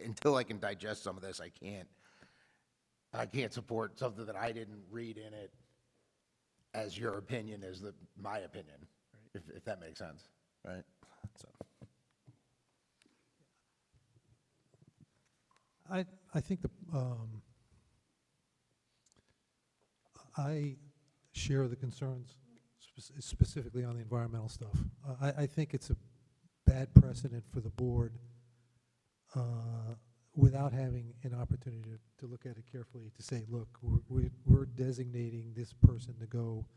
Until I can digest some of this, I can't support something that I didn't read in it as your opinion is my opinion, if that makes sense, right? So. I think I share the concerns specifically on the environmental stuff. I think it's a bad precedent for the board without having an opportunity to look at it carefully, to say, look, we're designating this person to go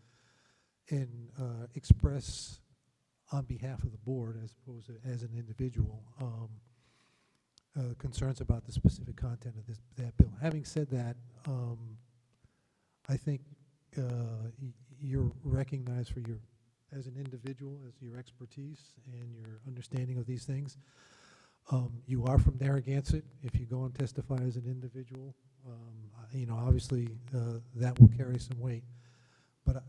and express on behalf of the board as opposed to as an individual concerns about the specific content of that bill. Having said that, I think you're recognized for your, as an individual, as your expertise and your understanding of these things. You are from Narragansett. If you go and testify as an individual, you know, obviously that will carry some weight. But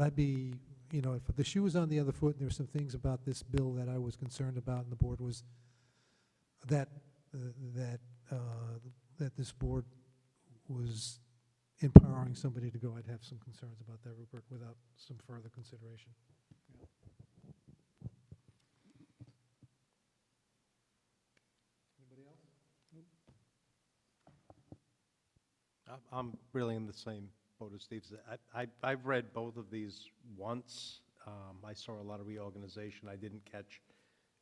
I'd be, you know, if the shoe was on the other foot, and there were some things about this bill that I was concerned about, and the board was that this board was empowering somebody to go, I'd have some concerns about that, Rupert, without some further consideration. Anybody else? I'm really in the same boat as Steve said. I've read both of these once. I saw a lot of reorganization. I didn't catch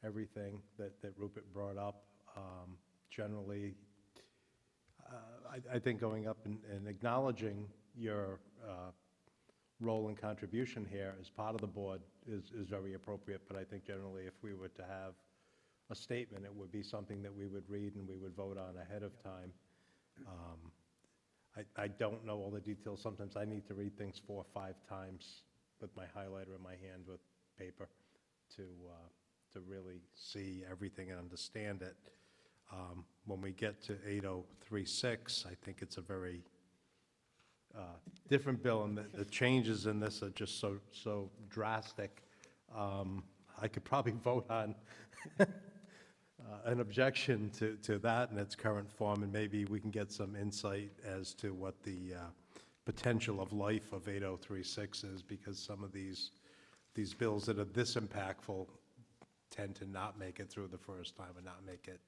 everything that Rupert brought up. Generally, I think going up and acknowledging your role and contribution here as part of the board is very appropriate, but I think generally if we were to have a statement, it would be something that we would read and we would vote on ahead of time. I don't know all the details. Sometimes I need to read things 4 or 5 times with my highlighter in my hand with paper to really see everything and understand it. When we get to 8036, I think it's a very different bill, and the changes in this are just so drastic. I could probably vote on an objection to that in its current form, and maybe we can get some insight as to what the potential of life of 8036 is, because some of these these bills that are this impactful tend to not make it through the first time and not make it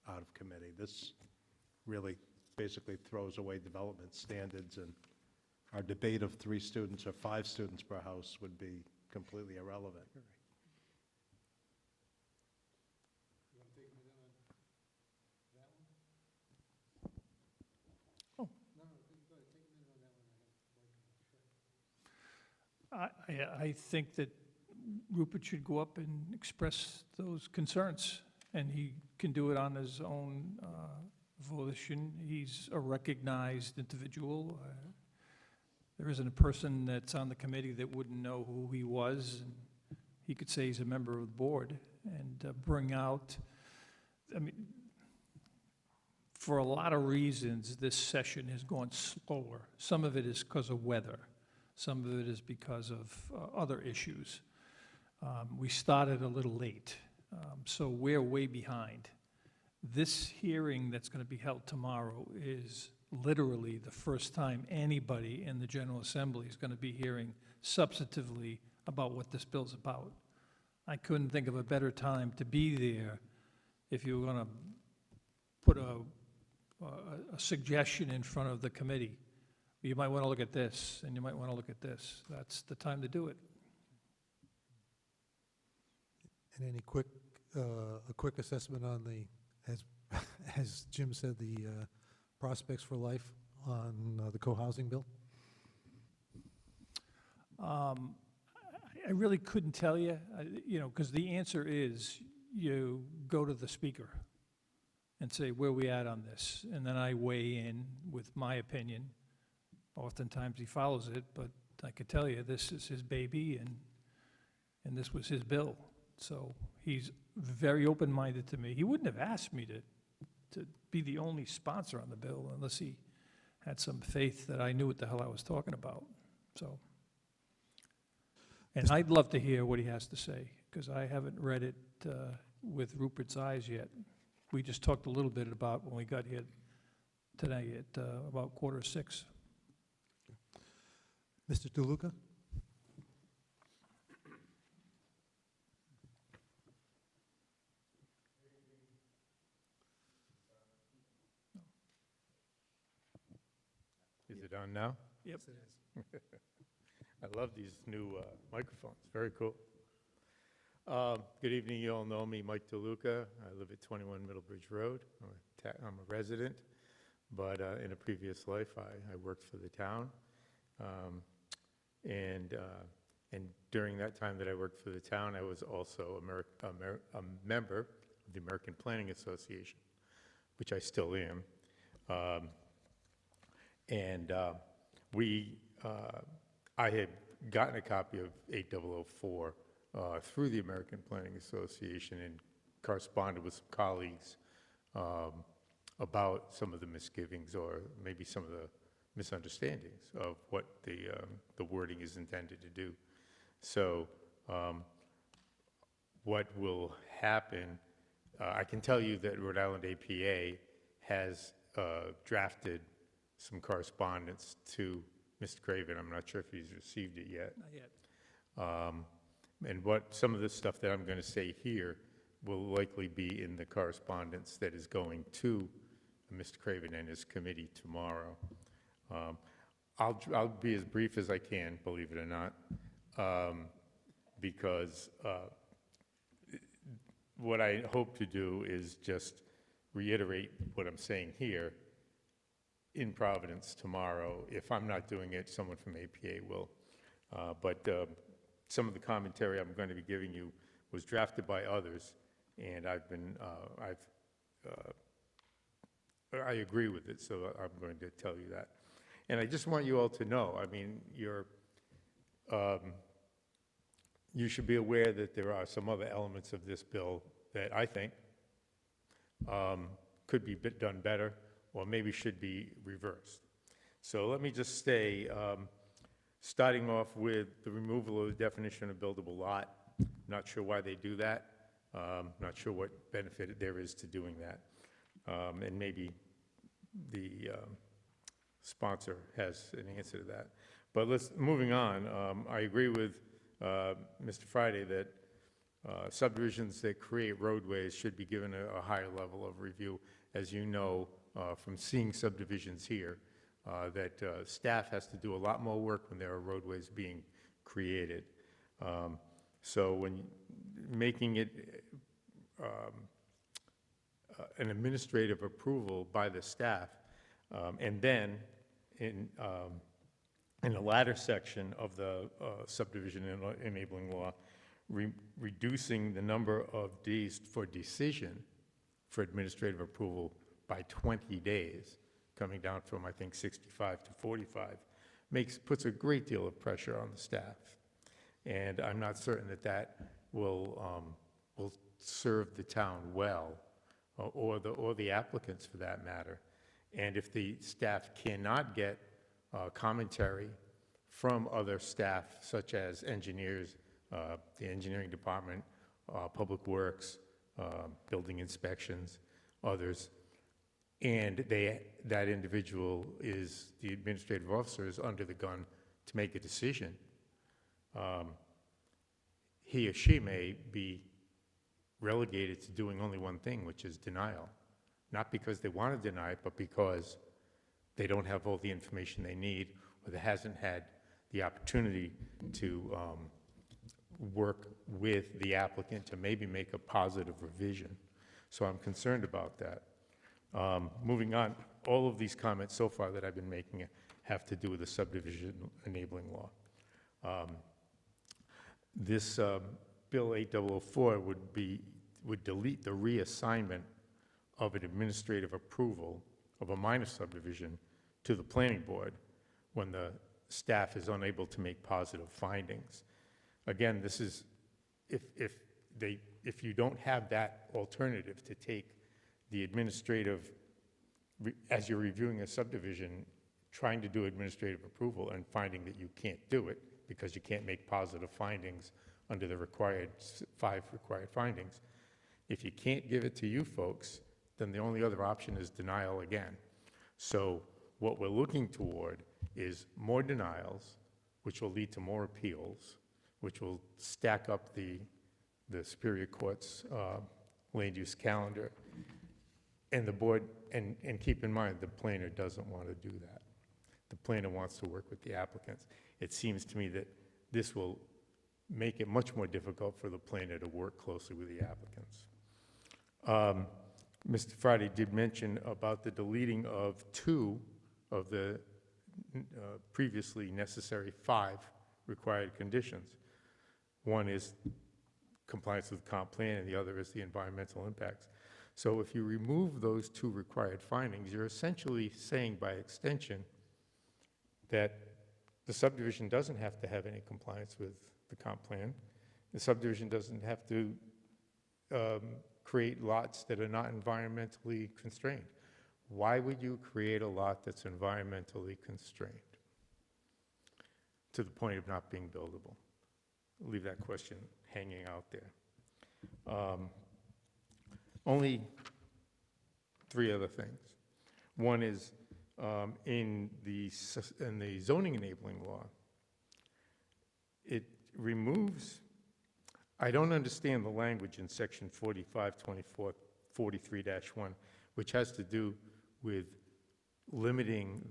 out of committee. This really basically throws away development standards, and our debate of 3 students or 5 students per house would be completely irrelevant. I think that Rupert should go up and express those concerns, and he can do it on his own volition. He's a recognized individual. There isn't a person that's on the committee that wouldn't know who he was, and he could say he's a member of the board and bring out, I mean, for a lot of reasons, this session has gone slower. Some of it is because of weather. Some of it is because of other issues. We started a little late, so we're way behind. This hearing that's going to be held tomorrow is literally the first time anybody in the General Assembly is going to be hearing substantively about what this bill's about. I couldn't think of a better time to be there if you were going to put a suggestion in front of the committee. You might want to look at this, and you might want to look at this. That's the time to do it. And any a quick assessment on the, as Jim said, the prospects for life on the co-housing bill? I really couldn't tell you, because the answer is you go to the speaker and say, where are we at on this? And then I weigh in with my opinion. Oftentimes he follows it, but I could tell you this is his baby and this was his bill. So he's very open-minded to me. He wouldn't have asked me to be the only sponsor on the bill unless he had some faith that I knew what the hell I was talking about. So, and I'd love to hear what he has to say, because I haven't read it with Rupert's eyes yet. We just talked a little bit about when we got here today at about 5:45. Mr. DeLuca? Is it on now? Yep. I love these new microphones, very cool. Good evening, you all know me, Mike DeLuca. I live at 21 Middlebridge Road. I'm a resident, but in a previous life, I worked for the town. And during that time that I worked for the town, I was also a member of the American Planning Association, which I still am. I had gotten a copy of 8004 through the American Planning Association and corresponded with some colleagues about some of the misgivings or maybe some of the misunderstandings of what the wording is intended to do. So what will happen, I can tell you that Rhode Island APA has drafted some correspondence to Mr. Craven. I'm not sure if he's received it yet. Not yet. And what some of the stuff that I'm going to say here will likely be in the correspondence that is going to Mr. Craven and his committee tomorrow. I'll be as brief as I can, believe it or not, because what I hope to do is just reiterate what I'm saying here in Providence tomorrow. If I'm not doing it, someone from APA will. But some of the commentary I'm going to be giving you was drafted by others, and I agree with it, so I'm going to tell you that. And I just want you all to know, I mean, you should be aware that there are some other elements of this bill that I think could be done better or maybe should be reversed. So let me just say, starting off with the removal of the definition of buildable lot. Not sure why they do that. Not sure what benefit there is to doing that. And maybe the sponsor has an answer to that. But moving on, I agree with Mr. Friday, that subdivisions that create roadways should be given a higher level of review. As you know, from seeing subdivisions here, that staff has to do a lot more work when there are roadways being created. So when making it an administrative approval by the staff, and then in the latter section of the subdivision enabling law, reducing the number of days for decision for administrative approval by 20 days, coming down from, I think, 65 to 45, puts a great deal of pressure on the staff. And I'm not certain that that will serve the town well, or the applicants for that matter. And if the staff cannot get commentary from other staff, such as engineers, the engineering department, public works, building inspections, others, and that individual is, the administrative officer is under the gun to make a decision, he or she may be relegated to doing only one thing, which is denial. Not because they want to deny it, but because they don't have all the information they need, or they hasn't had the opportunity to work with the applicant to maybe make a positive revision. So I'm concerned about that. Moving on, all of these comments so far that I've been making have to do with the subdivision enabling law. This Bill 8004 would delete the reassignment of an administrative approval of a minor subdivision to the planning board when the staff is unable to make positive findings. Again, this is, if you don't have that alternative to take the administrative, as you're reviewing a subdivision, trying to do administrative approval and finding that you can't do it because you can't make positive findings under the five required findings. If you can't give it to you folks, then the only other option is denial again. So what we're looking toward is more denials, which will lead to more appeals, which will stack up the Superior Court's land use calendar. And the board, and keep in mind, the planner doesn't want to do that. The planner wants to work with the applicants. It seems to me that this will make it much more difficult for the planner to work closely with the applicants. Mr. Friday did mention about the deleting of 2 of the previously necessary 5 required conditions. One is compliance with the comp plan, and the other is the environmental impacts. So if you remove those 2 required findings, you're essentially saying by extension that the subdivision doesn't have to have any compliance with the comp plan. The subdivision doesn't have to create lots that are not environmentally constrained. Why would you create a lot that's environmentally constrained to the point of not being buildable? I'll leave that question hanging out there. Only 3 other things. One is in the zoning enabling law, it removes, I don't understand the language in section 4524, 43-1, which has to do with limiting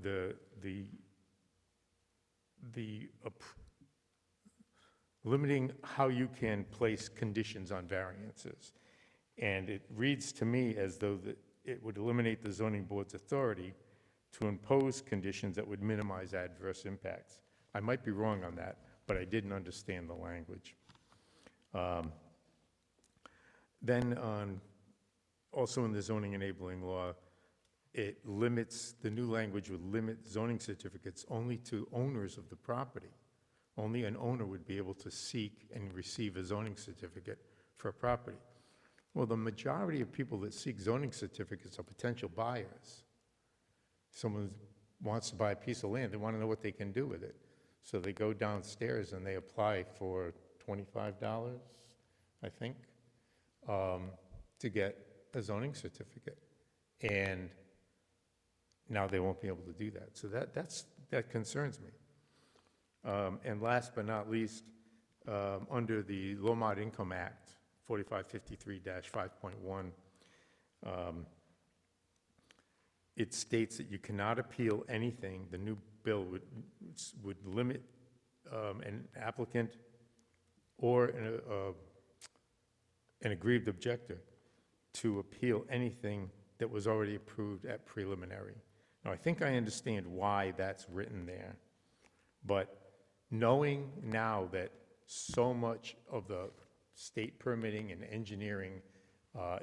limiting how you can place conditions on variances. And it reads to me as though it would eliminate the zoning board's authority to impose conditions that would minimize adverse impacts. I might be wrong on that, but I didn't understand the language. Also in the zoning enabling law, it limits, the new language would limit zoning certificates only to owners of the property. Only an owner would be able to seek and receive a zoning certificate for a property. Well, the majority of people that seek zoning certificates are potential buyers. Someone wants to buy a piece of land, they want to know what they can do with it. So they go downstairs and they apply for $25, I think, to get a zoning certificate. And now they won't be able to do that. So that concerns me. And last but not least, under the Lomond Income Act, 4553-5.1, it states that you cannot appeal anything. The new bill would limit an applicant or an aggrieved objector to appeal anything that was already approved at preliminary. Now, I think I understand why that's written there, but knowing now that so much of the state permitting and engineering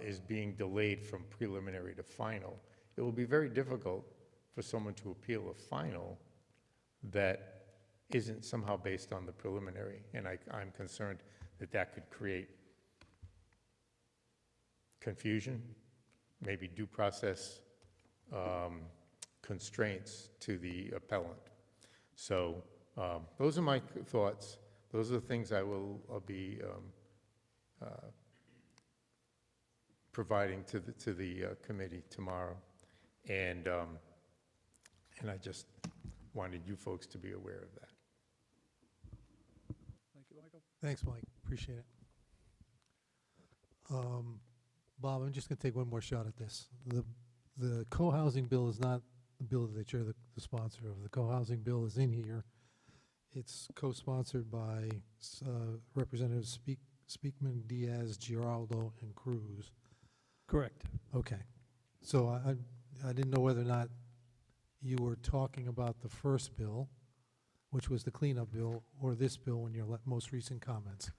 is being delayed from preliminary to final, it will be very difficult for someone to appeal a final that isn't somehow based on the preliminary, and I'm concerned that that could create confusion, maybe due process constraints to the appellant. So those are my thoughts. Those are the things I'll be providing to the committee tomorrow, and I just wanted you folks to be aware of that. Thank you, Michael. Thanks, Mike. Appreciate it. Bob, I'm just going to take one more shot at this. The co-housing bill is not the bill that you're the sponsor of. The co-housing bill is in here. It's co-sponsored by Representatives Speakman, Diaz, Giraldo, and Cruz. Correct. Okay. So I didn't know whether or not you were talking about the first bill, which was the cleanup bill, or this bill in your most recent comments.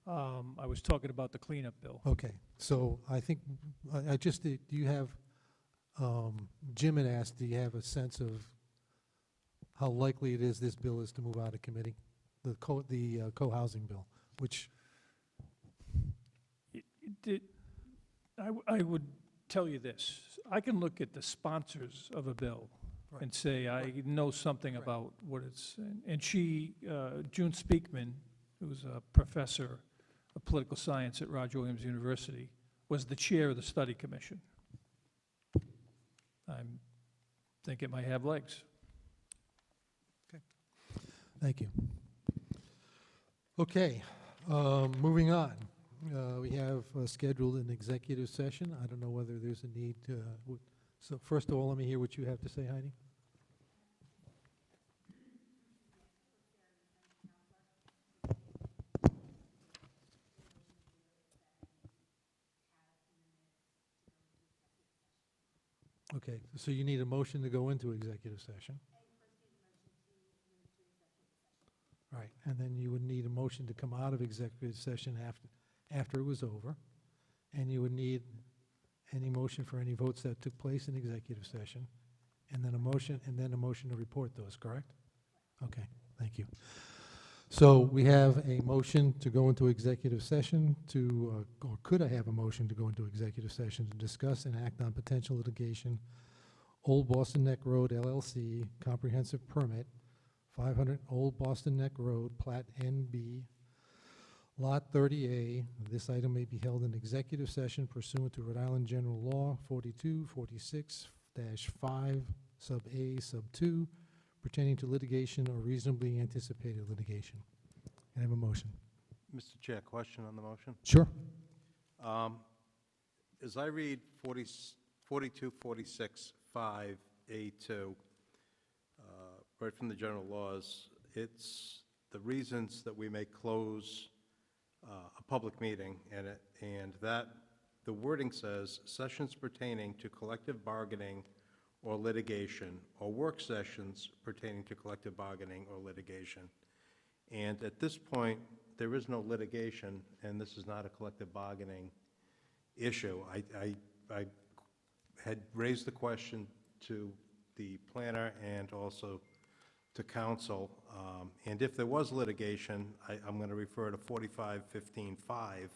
I was talking about the cleanup bill. Okay. So I think, do you have, Jim had asked, do you have a sense of how likely it is this bill is to move out of committee? The co-housing bill, which... I would tell you this. I can look at the sponsors of a bill and say, I know something about what it's, and she, June Speakman, who's a professor of political science at Roger Williams University, was the chair of the study commission. I think it might have legs. Okay. Thank you. Okay, moving on. We have scheduled an executive session. I don't know whether there's a need to, so first of all, let me hear what you have to say, Heidi. Okay, so you need a motion to go into executive session. Right, and then you would need a motion to come out of executive session after it was over, and you would need any motion for any votes that took place in executive session, and then a motion to report those, correct? Okay, thank you. So we have a motion to go into executive session to, or could I have a motion to go into executive session to discuss and act on potential litigation, Old Boston Neck Road LLC, comprehensive permit, 500 Old Boston Neck Road, Plat NB, Lot 30A. This item may be held in executive session pursuant to Rhode Island General Law 4246-5 sub A sub 2 pertaining to litigation or reasonably anticipated litigation. Can I have a motion? Mr. Chair, question on the motion? Sure. As I read 4246-5A2, right from the general laws, it's the reasons that we may close a public meeting, and that the wording says sessions pertaining to collective bargaining or litigation, or work sessions pertaining to collective bargaining or litigation. And at this point, there is no litigation, and this is not a collective bargaining issue. I had raised the question to the planner and also to council, and if there was litigation, I'm going to refer to 4515-5,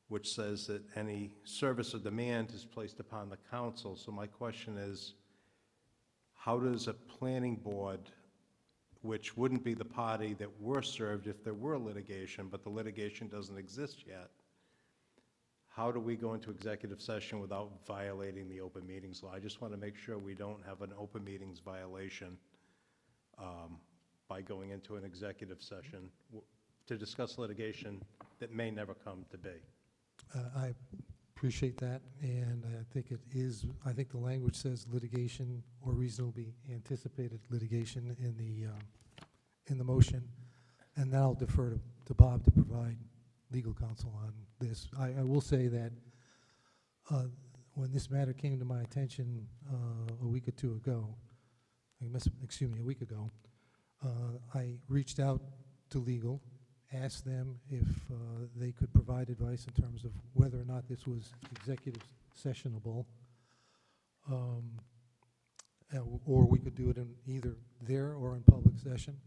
which says that any service or demand is placed upon the council. So my question is, how does a planning board, which wouldn't be the party that were served if there were litigation, but the litigation doesn't exist yet, how do we go into executive session without violating the open meetings law? I just want to make sure we don't have an open meetings violation by going into an executive session to discuss litigation that may never come to be. I appreciate that, and I think it is, I think the language says litigation or reasonably anticipated litigation in the motion, and then I'll defer to Bob to provide legal counsel on this. I will say that when this matter came to my attention a week or two ago, a week ago, I reached out to legal, asked them if they could provide advice in terms of whether or not this was executive sessionable, or we could do it in either there or in public session.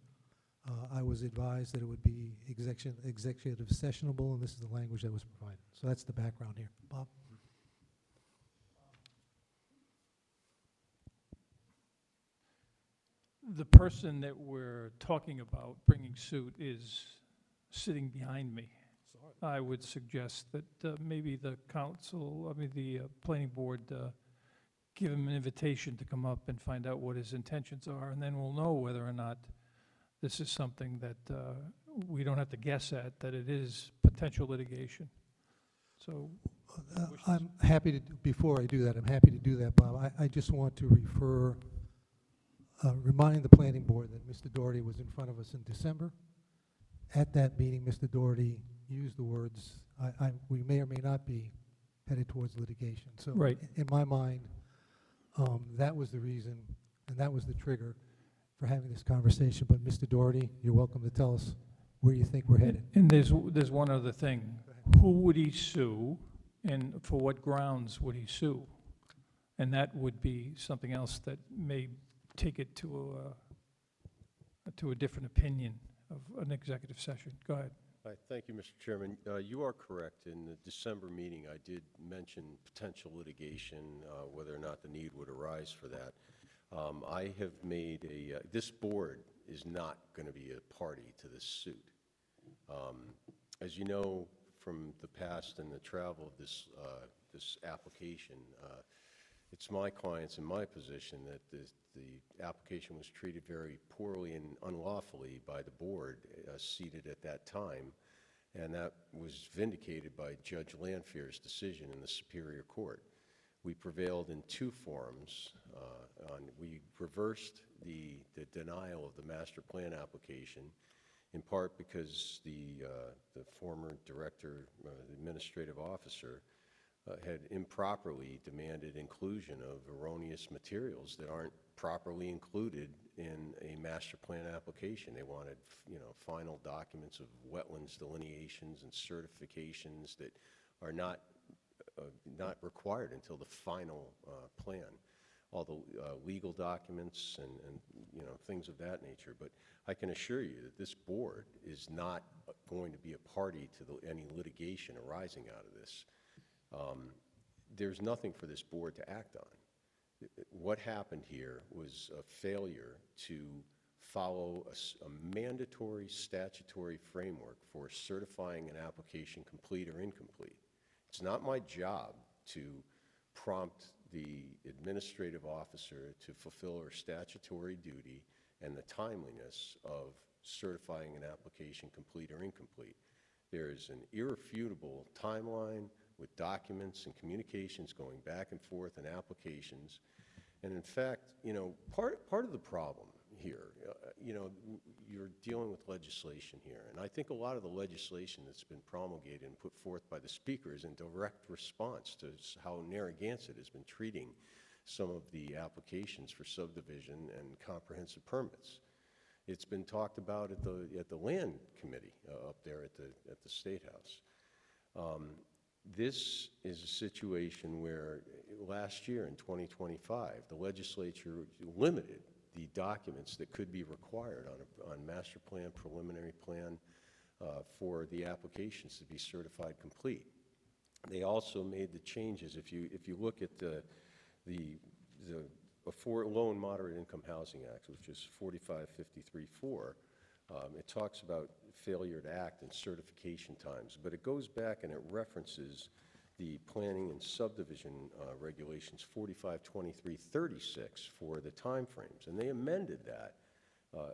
I was advised that it would be executive sessionable, and this is the language that was provided. So that's the background here. Bob? The person that we're talking about bringing suit is sitting behind me. I would suggest that maybe the planning board give him an invitation to come up and find out what his intentions are, and then we'll know whether or not this is something that we don't have to guess at, that it is potential litigation. So I'm happy to, before I do that, I'm happy to do that, Bob. I just want to remind the planning board that Mr. Doherty was in front of us in December. At that meeting, Mr. Doherty used the words, we may or may not be headed towards litigation. So right. In my mind, that was the reason, and that was the trigger for having this conversation. But Mr. Doherty, you're welcome to tell us where you think we're headed. And there's one other thing. Who would he sue, and for what grounds would he sue? And that would be something else that may take it to a different opinion of an executive session. Go ahead. Hi, thank you, Mr. Chairman. You are correct. In the December meeting, I did mention potential litigation, whether or not the need would arise for that. I have made this board is not going to be a party to this suit. As you know from the past and the travel of this application, it's my clients in my position that the application was treated very poorly and unlawfully by the board seated at that time, and that was vindicated by Judge Lanfear's decision in the Superior Court. We prevailed in two forums. We reversed the denial of the master plan application, in part because the former director, the administrative officer, had improperly demanded inclusion of erroneous materials that aren't properly included in a master plan application. They wanted, final documents of wetlands delineations and certifications that are not required until the final plan. All the legal documents and things of that nature. But I can assure you that this board is not going to be a party to any litigation arising out of this. There's nothing for this board to act on. What happened here was a failure to follow a mandatory statutory framework for certifying an application complete or incomplete. It's not my job to prompt the administrative officer to fulfill her statutory duty and the timeliness of certifying an application complete or incomplete. There is an irrefutable timeline with documents and communications going back and forth and applications. And in fact, part of the problem here, you're dealing with legislation here. And I think a lot of the legislation that's been promulgated and put forth by the speaker is in direct response to how Narragansett has been treating some of the applications for subdivision and comprehensive permits. It's been talked about at the land committee up there at the State House. This is a situation where last year in 2025, the legislature limited the documents that could be required on master plan, preliminary plan, for the applications to be certified complete. They also made the changes. If you look at the Low and Moderate Income Housing Act, which is 4553-4, it talks about failure to act and certification times, but it goes back and it references the planning and subdivision regulations 4523-36 for the time frames, and they amended that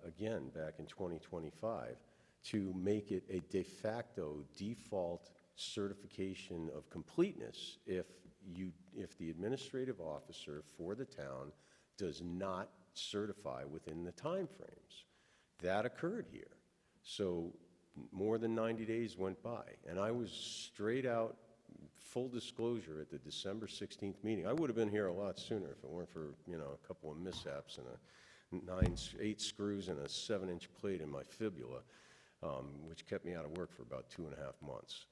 again back in 2025 to make it a de facto default certification of completeness if the administrative officer for the town does not certify within the timeframes. That occurred here. So more than 90 days went by, and I was straight out, full disclosure, at the December 16th meeting. I would have been here a lot sooner if it weren't for, a couple of mishaps and 8 screws and a 7-inch plate in my fibula, which kept me out of work for about 2.5 months.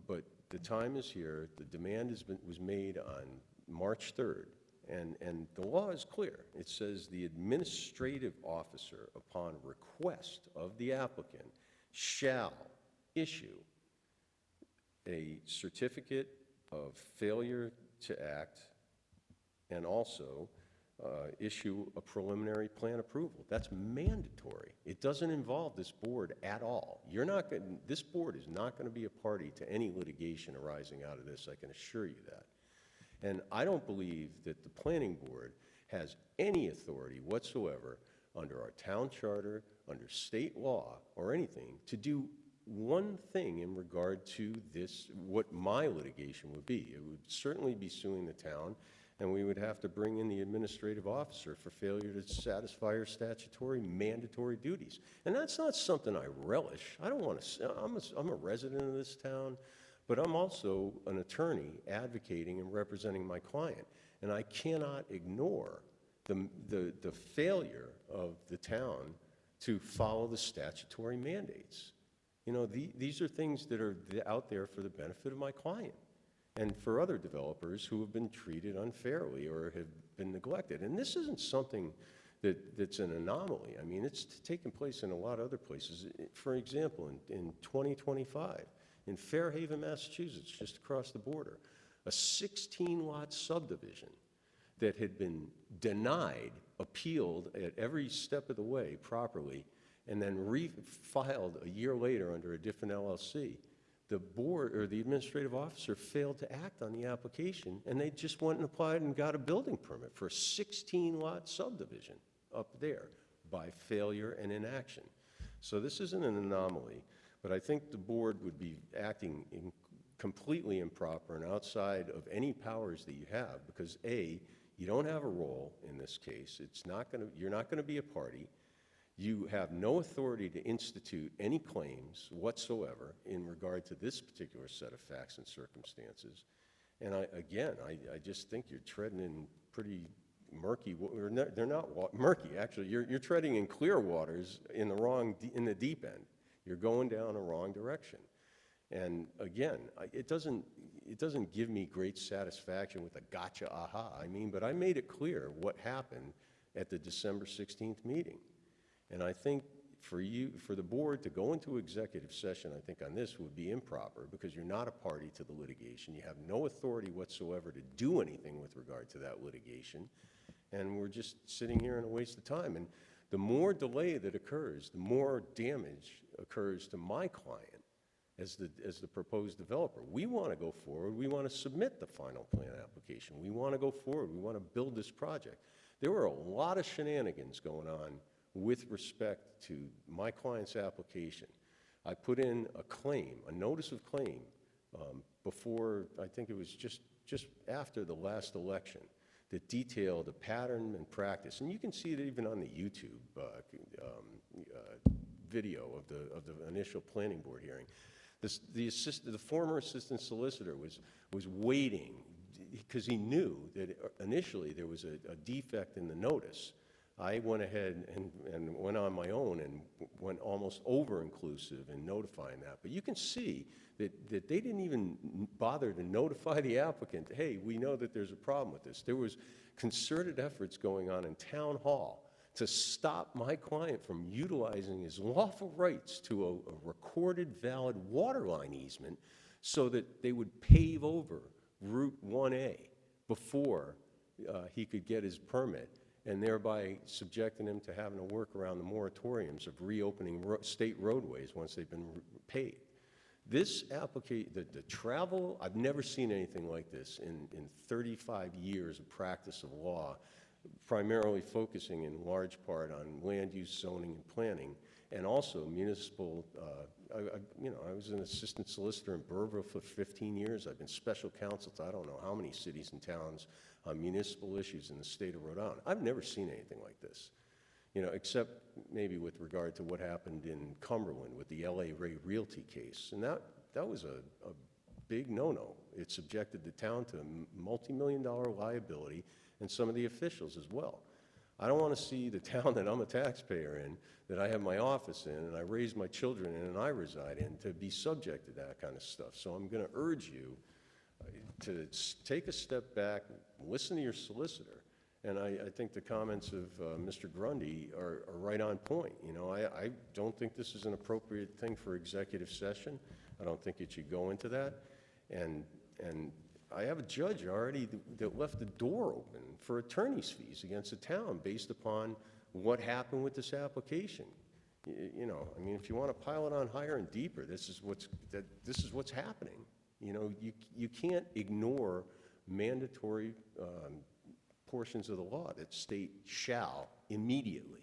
But the time is here. The demand was made on March 3rd, and the law is clear. It says the administrative officer, upon request of the applicant, shall issue a certificate of failure to act and also issue a preliminary plan approval. That's mandatory. It doesn't involve this board at all. This board is not going to be a party to any litigation arising out of this, I can assure you that. And I don't believe that the planning board has any authority whatsoever under our town charter, under state law, or anything to do one thing in regard to this, what my litigation would be. It would certainly be suing the town, and we would have to bring in the administrative officer for failure to satisfy her statutory mandatory duties. And that's not something I relish. I don't want to, I'm a resident of this town, but I'm also an attorney advocating and representing my client. And I cannot ignore the failure of the town to follow the statutory mandates. These are things that are out there for the benefit of my client and for other developers who have been treated unfairly or have been neglected. And this isn't something that's an anomaly. I mean, it's taken place in a lot of other places. For example, in 2025, in Fairhaven, Massachusetts, just across the border, a 16-lot subdivision that had been denied, appealed at every step of the way properly, and then refiled a year later under a different LLC. The board, or the administrative officer, failed to act on the application, and they just went and applied and got a building permit for a 16-lot subdivision up there by failure and inaction. So this isn't an anomaly, but I think the board would be acting completely improper and outside of any powers that you have, because A, you don't have a role in this case. You're not going to be a party. You have no authority to institute any claims whatsoever in regard to this particular set of facts and circumstances. And I just think you're treading in pretty murky, they're not murky, actually. You're treading in clear waters in the deep end. You're going down a wrong direction. And again, it doesn't give me great satisfaction with a gotcha, aha. But I made it clear what happened at the December 16th meeting. And I think for the board to go into executive session, I think on this would be improper, because you're not a party to the litigation. You have no authority whatsoever to do anything with regard to that litigation. And we're just sitting here in a waste of time. And the more delay that occurs, the more damage occurs to my client as the proposed developer. We want to go forward. We want to submit the final plan application. We want to go forward. We want to build this project. There were a lot of shenanigans going on with respect to my client's application. I put in a claim, a notice of claim, before, I think it was just after the last election, that detailed a pattern and practice. And you can see it even on the YouTube video of the initial planning board hearing. The former assistant solicitor was waiting because he knew that initially there was a defect in the notice. I went ahead and went on my own and went almost over-inclusive in notifying that. But you can see that they didn't even bother to notify the applicant, hey, we know that there's a problem with this. There was concerted efforts going on in town hall to stop my client from utilizing his lawful rights to a recorded valid water line easement so that they would pave over Route 1A before he could get his permit, and thereby subjecting him to having to work around the moratoriums of reopening state roadways once they've been paved. This application, the travel, I've never seen anything like this in 35 years of practice of law primarily focusing in large part on land use, zoning, and planning, and also municipal, I was an assistant solicitor in Burville for 15 years. I've been special counsel to I don't know how many cities and towns on municipal issues in the state of Rhode Island. I've never seen anything like this, except maybe with regard to what happened in Cumberland with the L.A. Ray Realty case. And that was a big no-no. It subjected the town to a multi-million-dollar liability, and some of the officials as well. I don't want to see the town that I'm a taxpayer in, that I have my office in, and I raise my children in, and I reside in, to be subject to that kind of stuff. So I'm going to urge you to take a step back, listen to your solicitor. And I think the comments of Mr. Grundy are right on point. I don't think this is an appropriate thing for executive session. I don't think it should go into that. And I have a judge already that left the door open for attorney's fees against the town based upon what happened with this application. If you want to pile it on higher and deeper, this is what's happening. You can't ignore mandatory portions of the law that state shall immediately.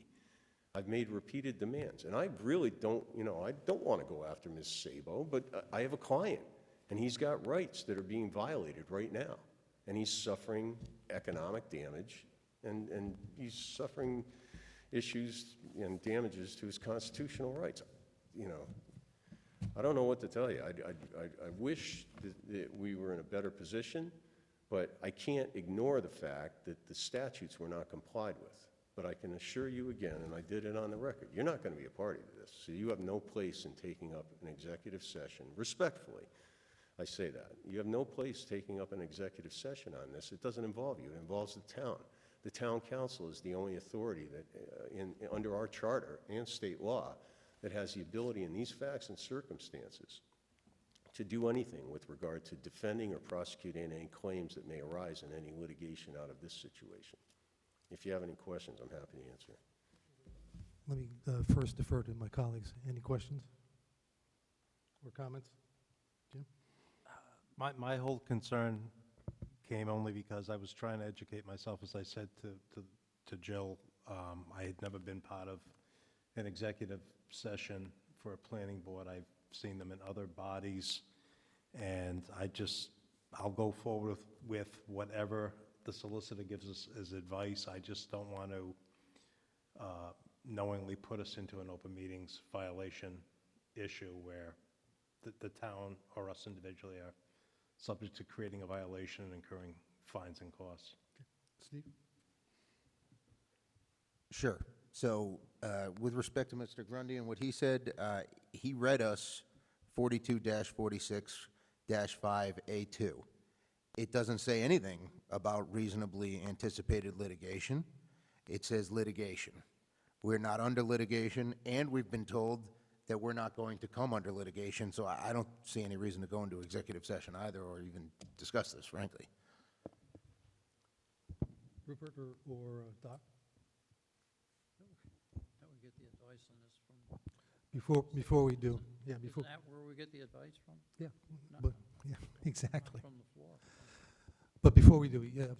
I've made repeated demands, and I really don't, I don't want to go after Ms. Sabo, but I have a client, and he's got rights that are being violated right now, and he's suffering economic damage, and he's suffering issues and damages to his constitutional rights. I don't know what to tell you. I wish that we were in a better position, but I can't ignore the fact that the statutes were not complied with. But I can assure you again, and I did it on the record, you're not going to be a party to this. So you have no place in taking up an executive session. Respectfully, I say that. You have no place taking up an executive session on this. It doesn't involve you. It involves the town. The town council is the only authority that, under our charter and state law, that has the ability in these facts and circumstances to do anything with regard to defending or prosecuting any claims that may arise in any litigation out of this situation. If you have any questions, I'm happy to answer. Let me first defer to my colleagues. Any questions or comments? Jim? My whole concern came only because I was trying to educate myself, as I said to Jill. I had never been part of an executive session for a planning board. I've seen them in other bodies, and I'll go forward with whatever the solicitor gives us as advice. I just don't want to knowingly put us into an open meetings violation issue where the town or us individually are subject to creating a violation and incurring fines and costs. Steve? Sure. So with respect to Mr. Grundy and what he said, he read us 42-46-5A2. It doesn't say anything about reasonably anticipated litigation. It says litigation. We're not under litigation, and we've been told that we're not going to come under litigation, so I don't see any reason to go into executive session either or even discuss this, frankly. Rupert or Doc? That we get the advice on this from, Before we do, yeah, before. isn't that where we get the advice from? Yeah, No, but, yeah, exactly. not from the floor. But before we do, yeah,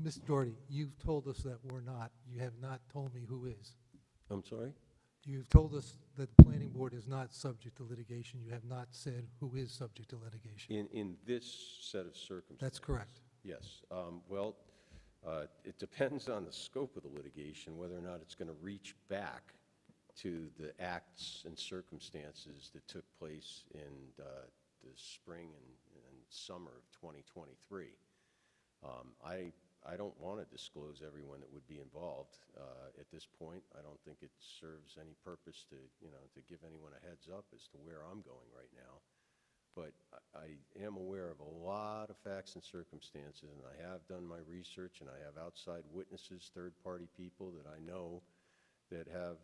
Mr. Doherty, you've told us that we're not. You have not told me who is. I'm sorry? You've told us that the planning board is not subject to litigation. You have not said who is subject to litigation. In this set of circumstances? That's correct. Yes. Well, it depends on the scope of the litigation, whether or not it's going to reach back to the acts and circumstances that took place in the spring and summer of 2023. I don't want to disclose everyone that would be involved at this point. I don't think it serves any purpose to give anyone a heads up as to where I'm going right now. But I am aware of a lot of facts and circumstances, and I have done my research, and I have outside witnesses, third-party people that I know that have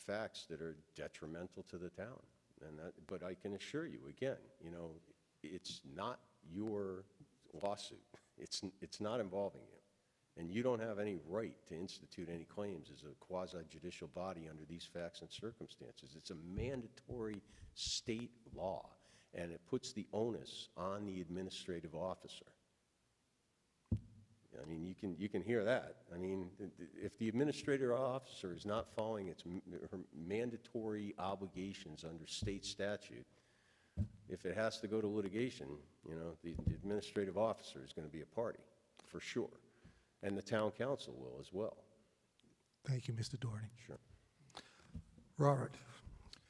facts that are detrimental to the town. But I can assure you, again, it's not your lawsuit. It's not involving you. And you don't have any right to institute any claims as a quasi-judicial body under these facts and circumstances. It's a mandatory state law, and it puts the onus on the administrative officer. I mean, you can hear that. I mean, if the administrative officer is not following her mandatory obligations under state statute, if it has to go to litigation, you know, the administrative officer is going to be a party, for sure. And the town council will as well. Thank you, Mr. Doherty. Sure. Robert,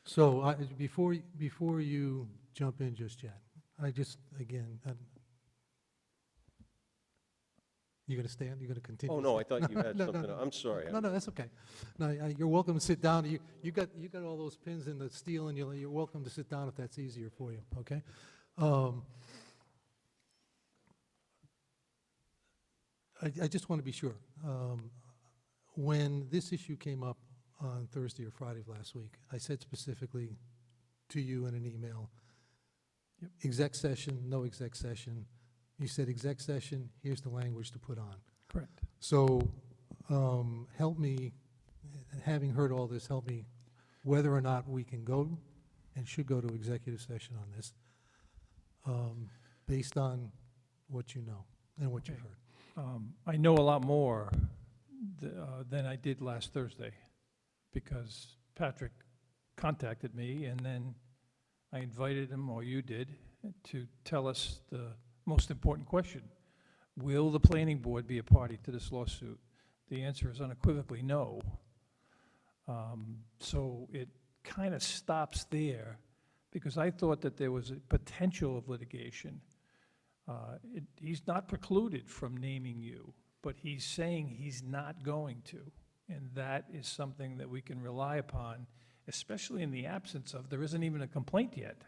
so before you jump in just yet, I just, again, you going to stand? You going to continue? Oh, no, I thought you had No, something. no. I'm sorry. No, that's okay. No, you're welcome to sit down. You got all those pins in the steel, and you're welcome to sit down if that's easier for you, okay? I just want to be sure. When this issue came up on Thursday or Friday of last week, I said specifically to you in an email, exec session, no exec session. You said exec session, here's the language to put on. Correct. So help me, having heard all this, help me whether or not we can go and should go to executive session on this, based on what you know and what you heard. I know a lot more than I did last Thursday, because Patrick contacted me, and then I invited him, or you did, to tell us the most important question. Will the planning board be a party to this lawsuit? The answer is unequivocally no. So it kind of stops there, because I thought that there was a potential of litigation. He's not precluded from naming you, but he's saying he's not going to. And that is something that we can rely upon, especially in the absence of, there isn't even a complaint yet.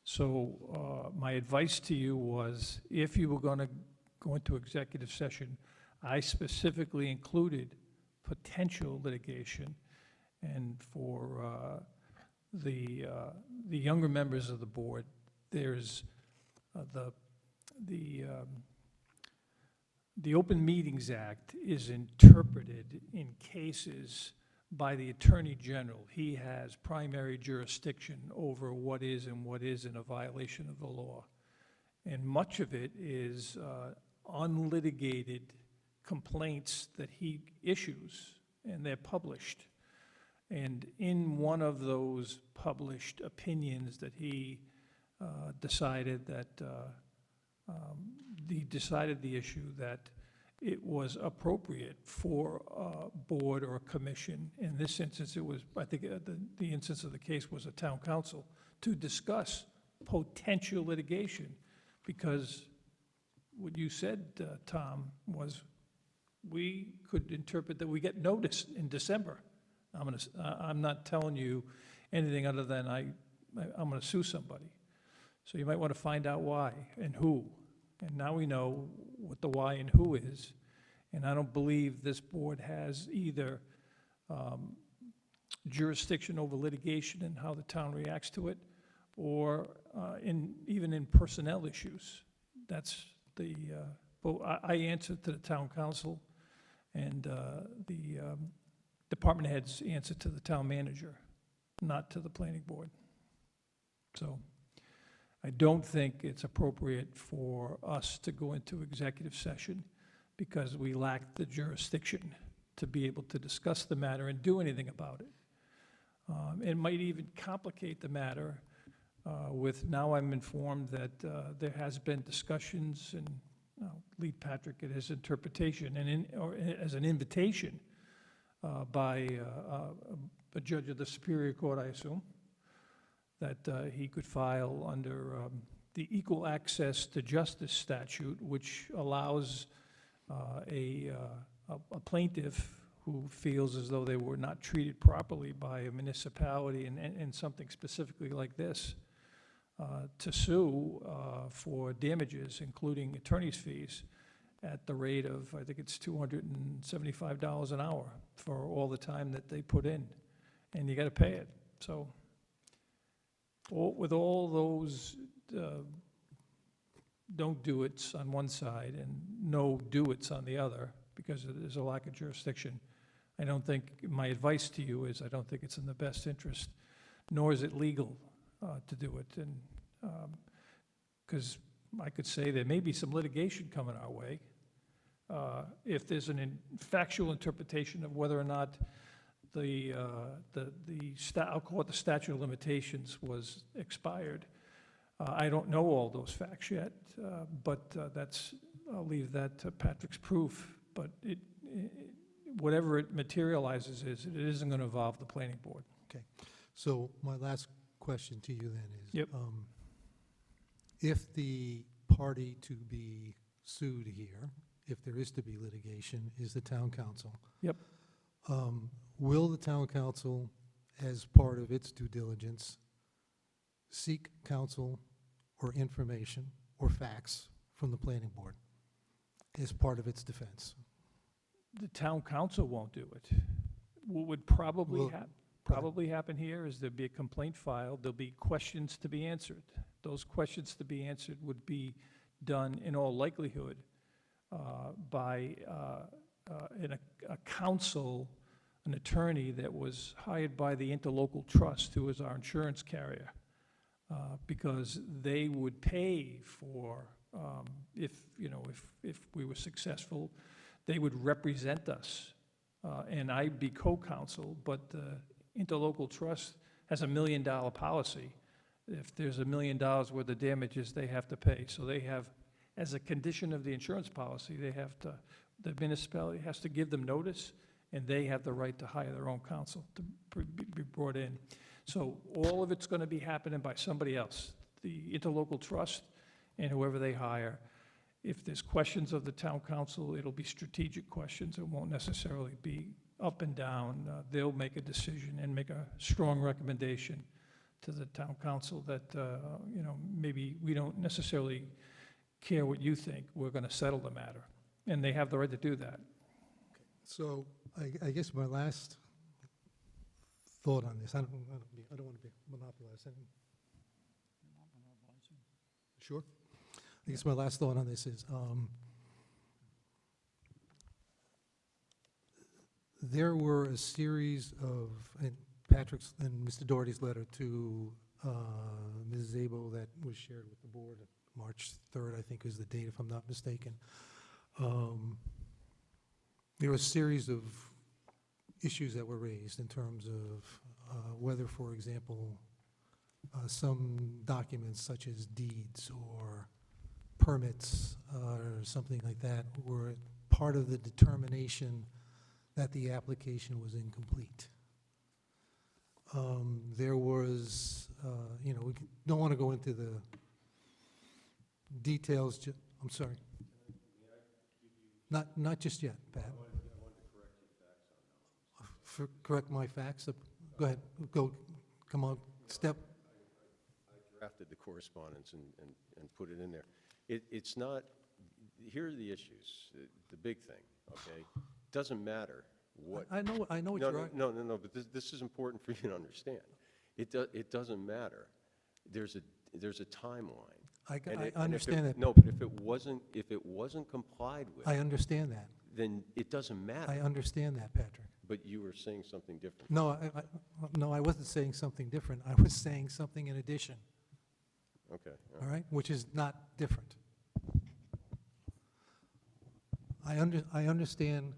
So my advice to you was, if you were going to go into executive session, I specifically included potential litigation. And for the younger members of the board, there's the Open Meetings Act is interpreted in cases by the Attorney General. He has primary jurisdiction over what is and what isn't a violation of the law. And much of it is unlitigated complaints that he issues, and they're published. And in one of those published opinions that he decided the issue that it was appropriate for a board or a commission. In this instance, it was, I think the instance of the case was a town council, to discuss potential litigation. Because what you said, Tom, was we could interpret that we get notice in December. I'm not telling you anything other than I'm going to sue somebody. So you might want to find out why and who. And now we know what the why and who is. And I don't believe this board has either jurisdiction over litigation and how the town reacts to it, or even in personnel issues. That's the, I answer to the town council, and the department heads answer to the town manager, not to the planning board. So I don't think it's appropriate for us to go into executive session, because we lack the jurisdiction to be able to discuss the matter and do anything about it. It might even complicate the matter with, now I'm informed that there has been discussions, and I'll lead Patrick at his interpretation, or as an invitation by a judge of the Superior Court, I assume, that he could file under the Equal Access to Justice statute, which allows a plaintiff who feels as though they were not treated properly by a municipality and something specifically like this, to sue for damages, including attorney's fees, at the rate of, I think it's $275 an hour for all the time that they put in, and you got to pay it. So with all those don't do it's on one side and no do it's on the other, because there's a lack of jurisdiction, I don't think, my advice to you is, I don't think it's in the best interest, nor is it legal to do it. And because I could say there may be some litigation coming our way, If there's factual interpretation of whether or not I'll call it the statute of limitations was expired. I don't know all those facts yet, but I'll leave that to Patrick's proof. But whatever it materializes it isn't going to involve the planning board. Okay. So my last question to you then is, Yep. If the party to be sued here, if there is to be litigation, is the town council. Yep. Will the town council, as part of its due diligence, seek counsel or information or facts from the planning board as part of its defense? The town council won't do it. What would probably Well, happen here is there'd be a complaint filed, there'll be questions to be answered. Those questions to be answered would be done in all likelihood by a counsel, an attorney that was hired by the interlocal trust, who is our insurance carrier, because they would pay for, if we were successful, they would represent us, and I'd be co-counsel, but the interlocal trust has $1 million policy. If there's $1 million worth of damages, they have to pay. So they have, as a condition of the insurance policy, the municipality has to give them notice, and they have the right to hire their own counsel to be brought in. So all of it's going to be happening by somebody else, the interlocal trust and whoever they hire. If there's questions of the town council, it'll be strategic questions. It won't necessarily be up and down. They'll make a decision and make a strong recommendation to the town council that, maybe we don't necessarily care what you think. We're going to settle the matter. And they have the right to do that. So I guess my last thought on this, I don't want to be monopolized. Sure? I guess my last thought on this is, there were a series of, and Patrick's and Mr. Doherty's letter to Ms. Zabel that was shared with the board, March 3rd, I think is the date, if I'm not mistaken. There were a series of issues that were raised in terms of whether, for example, some documents such as deeds or permits or something like that were part of the determination that the application was incomplete. There was, we don't want to go into the details. I'm sorry. Not just yet, Pat. I wanted to correct your facts on those. Correct my facts? Go ahead. Come on. Step. I drafted the correspondence and put it in there. It's not, here are the issues, the big thing, okay? Doesn't matter what. I know what you're right. No, but this is important for you to understand. It doesn't matter. There's a timeline. I understand that. No, but if it wasn't complied with. I understand that. Then it doesn't matter. I understand that, Patrick. But you were saying something different. No, I wasn't saying something different. I was saying something in addition. Okay. All right, which is not different. I understand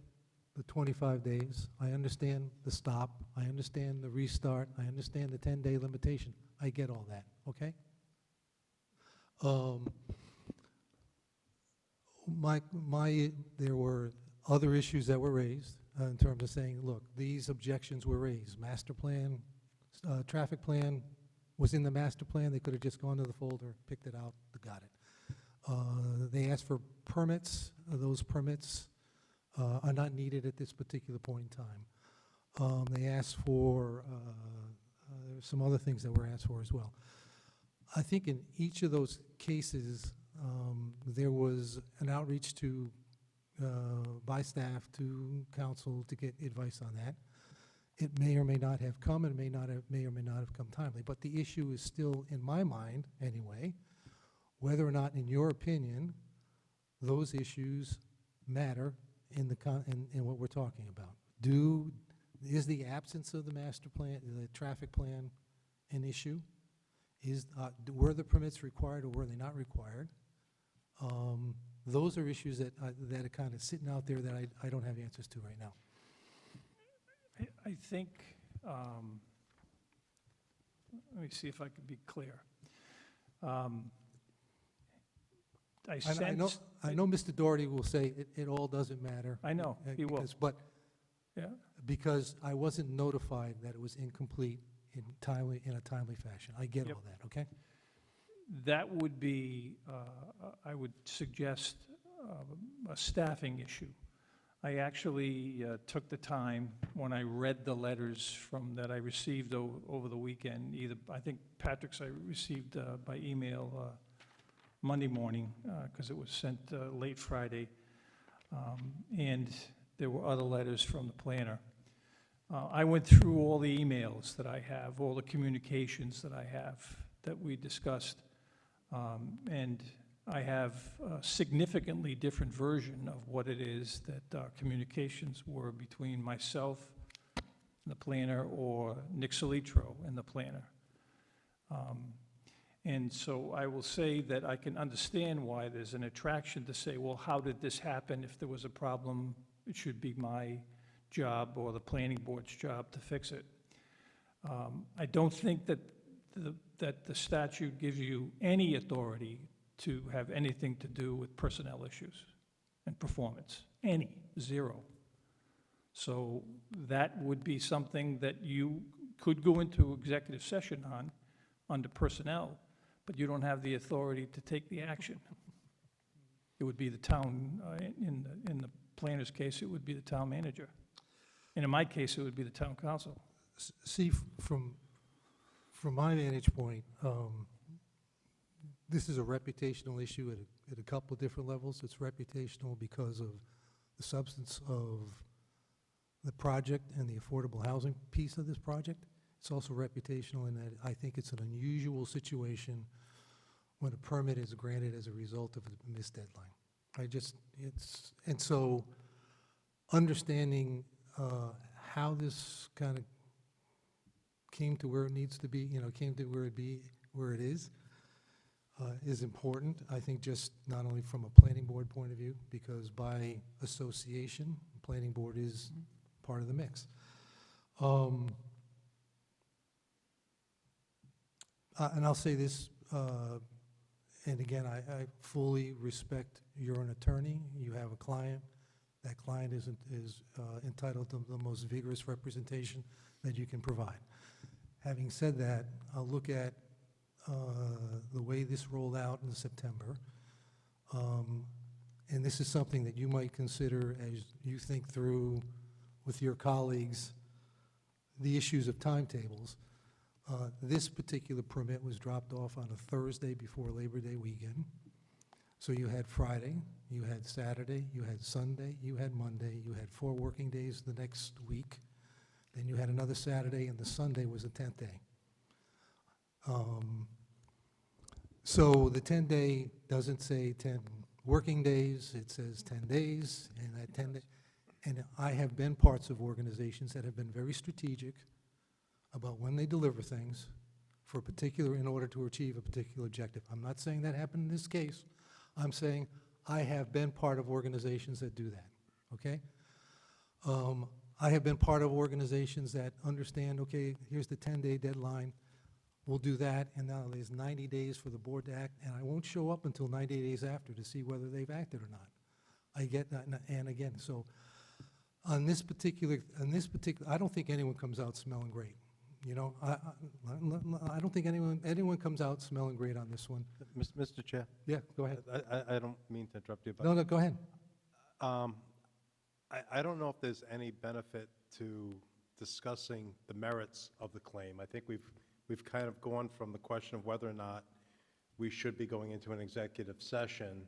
the 25 days. I understand the stop. I understand the restart. I understand the 10-day limitation. I get all that, okay? There were other issues that were raised in terms of saying, look, these objections were raised. Master plan, traffic plan was in the master plan. They could have just gone to the folder, picked it out, got it. They asked for permits. Those permits are not needed at this particular point in time. They asked for some other things that were asked for as well. I think in each of those cases, there was an outreach to by staff to council to get advice on that. It may or may not have come, and may or may not have come timely. But the issue is still, in my mind anyway, whether or not, in your opinion, those issues matter in what we're talking about. Is the absence of the master plan, the traffic plan, an issue? Were the permits required or were they not required? Those are issues that are kind of sitting out there that I don't have answers to right now. I think, let me see if I can be clear. I know Mr. Doherty will say it all doesn't matter. I know, he will. But Yeah, because I wasn't notified that it was incomplete in a timely fashion. I get Yep. all that, okay? that would be, I would suggest a staffing issue. I actually took the time, when I read the letters that I received over the weekend, I think Patrick's I received by email Monday morning, because it was sent late Friday, and there were other letters from the planner. I went through all the emails that I have, all the communications that I have that we discussed, and I have a significantly different version of what it is that our communications were between myself and the planner, or Nick Solitro and the planner. And so I will say that I can understand why there's an attraction to say, well, how did this happen? If there was a problem, it should be my job or the planning board's job to fix it. I don't think that the statute gives you any authority to have anything to do with personnel issues and performance. Zero. So that would be something that you could go into executive session on, under personnel, but you don't have the authority to take the action. It would be the town, in the planner's case, it would be the town manager. And in my case, it would be the town council. See, from my vantage point, this is a reputational issue at a couple of different levels. It's reputational because of the substance of the project and the affordable housing piece of this project. It's also reputational in that I think it's an unusual situation when a permit is granted as a result of a missed deadline. And so understanding how this kind of came to where it needs to be, came to where it is important. I think just not only from a planning board point of view, because by association, the planning board is part of the mix. And I'll say this, and again, I fully respect you're an attorney, you have a client. That client is entitled to the most vigorous representation that you can provide. Having said that, I'll look at the way this rolled out in September. And this is something that you might consider as you think through with your colleagues the issues of timetables. This particular permit was dropped off on a Thursday before Labor Day weekend. So you had Friday, you had Saturday, you had Sunday, you had Monday, you had 4 working days the next week. Then you had another Saturday, and the Sunday was the 10th day. So the 10-day doesn't say 10 working days, it says 10 days, and that 10 days. And I have been parts of organizations that have been very strategic about when they deliver things in order to achieve a particular objective. I'm not saying that happened in this case. I'm saying I have been part of organizations that do that, okay? I have been part of organizations that understand, okay, here's the 10-day deadline, we'll do that, and now there's 90 days for the board to act, and I won't show up until 90 days after to see whether they've acted or not. I get that, and again, so on this particular, I don't think anyone comes out smelling great. I don't think anyone comes out smelling great on this one. Mr. Chair? Yeah, go ahead. I don't mean to interrupt you, but... No, go ahead. I don't know if there's any benefit to discussing the merits of the claim. I think we've kind of gone from the question of whether or not we should be going into an executive session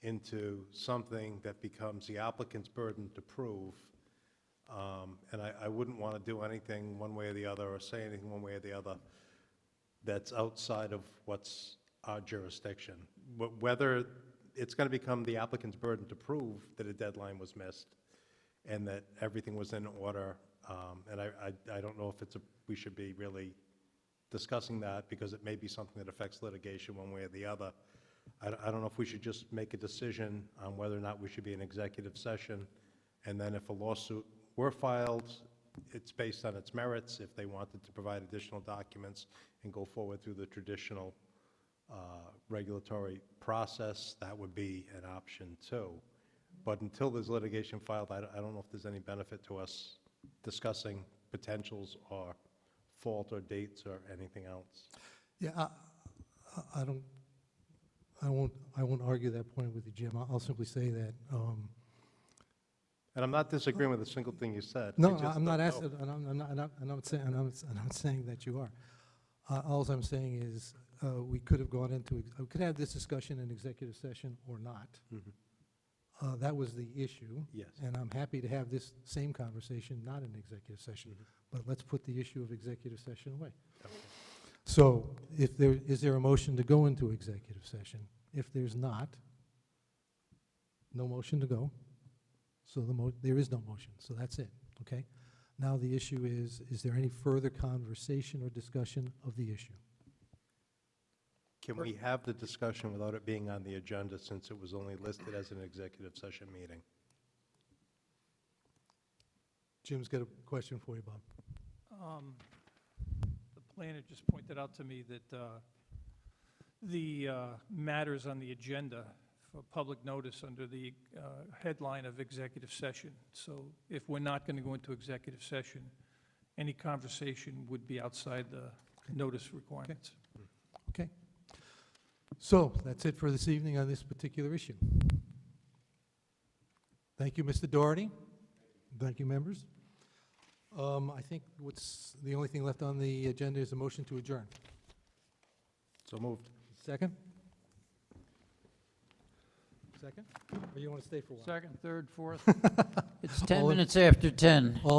into something that becomes the applicant's burden to prove. And I wouldn't want to do anything one way or the other, or say anything one way or the other that's outside of what's our jurisdiction. Whether it's going to become the applicant's burden to prove that a deadline was missed and that everything was in order, and I don't know if we should be really discussing that, because it may be something that affects litigation one way or the other. I don't know if we should just make a decision on whether or not we should be in executive session, and then if a lawsuit were filed, it's based on its merits. If they wanted to provide additional documents and go forward through the traditional regulatory process, that would be an option too. But until there's litigation filed, I don't know if there's any benefit to us discussing potentials or fault or dates or anything else. Yeah, I won't argue that point with you, Jim. I'll simply say that, And I'm not disagreeing with a single thing you said. I no, just I'm not don't asking, know. I'm not saying that you are. All I'm saying is, we could have gone into, we could have this discussion in executive session or not. Mhm. That was the issue. Yes. And I'm happy to have this same conversation, not in executive session. But let's put the issue of executive session away. Okay. So is there a motion to go into executive session? If there's not, no motion to go. So there is no motion, so that's it, okay? Now the issue is there any further conversation or discussion of the issue? Can we have the discussion without it being on the agenda since it was only listed as an executive session meeting? Jim's got a question for you, Bob. The planner just pointed out to me that the matters on the agenda for public notice under the headline of executive session. So if we're not going to go into executive session, any conversation would be outside the notice requirements. Okay. So that's it for this evening on this particular issue. Thank you, Mr. Doherty. Thank you, members. I think the only thing left on the agenda is a motion to adjourn. So moved. Second? Second? Or you want to stay for a while? Second, third, fourth? It's All 10 in- minutes after 10. All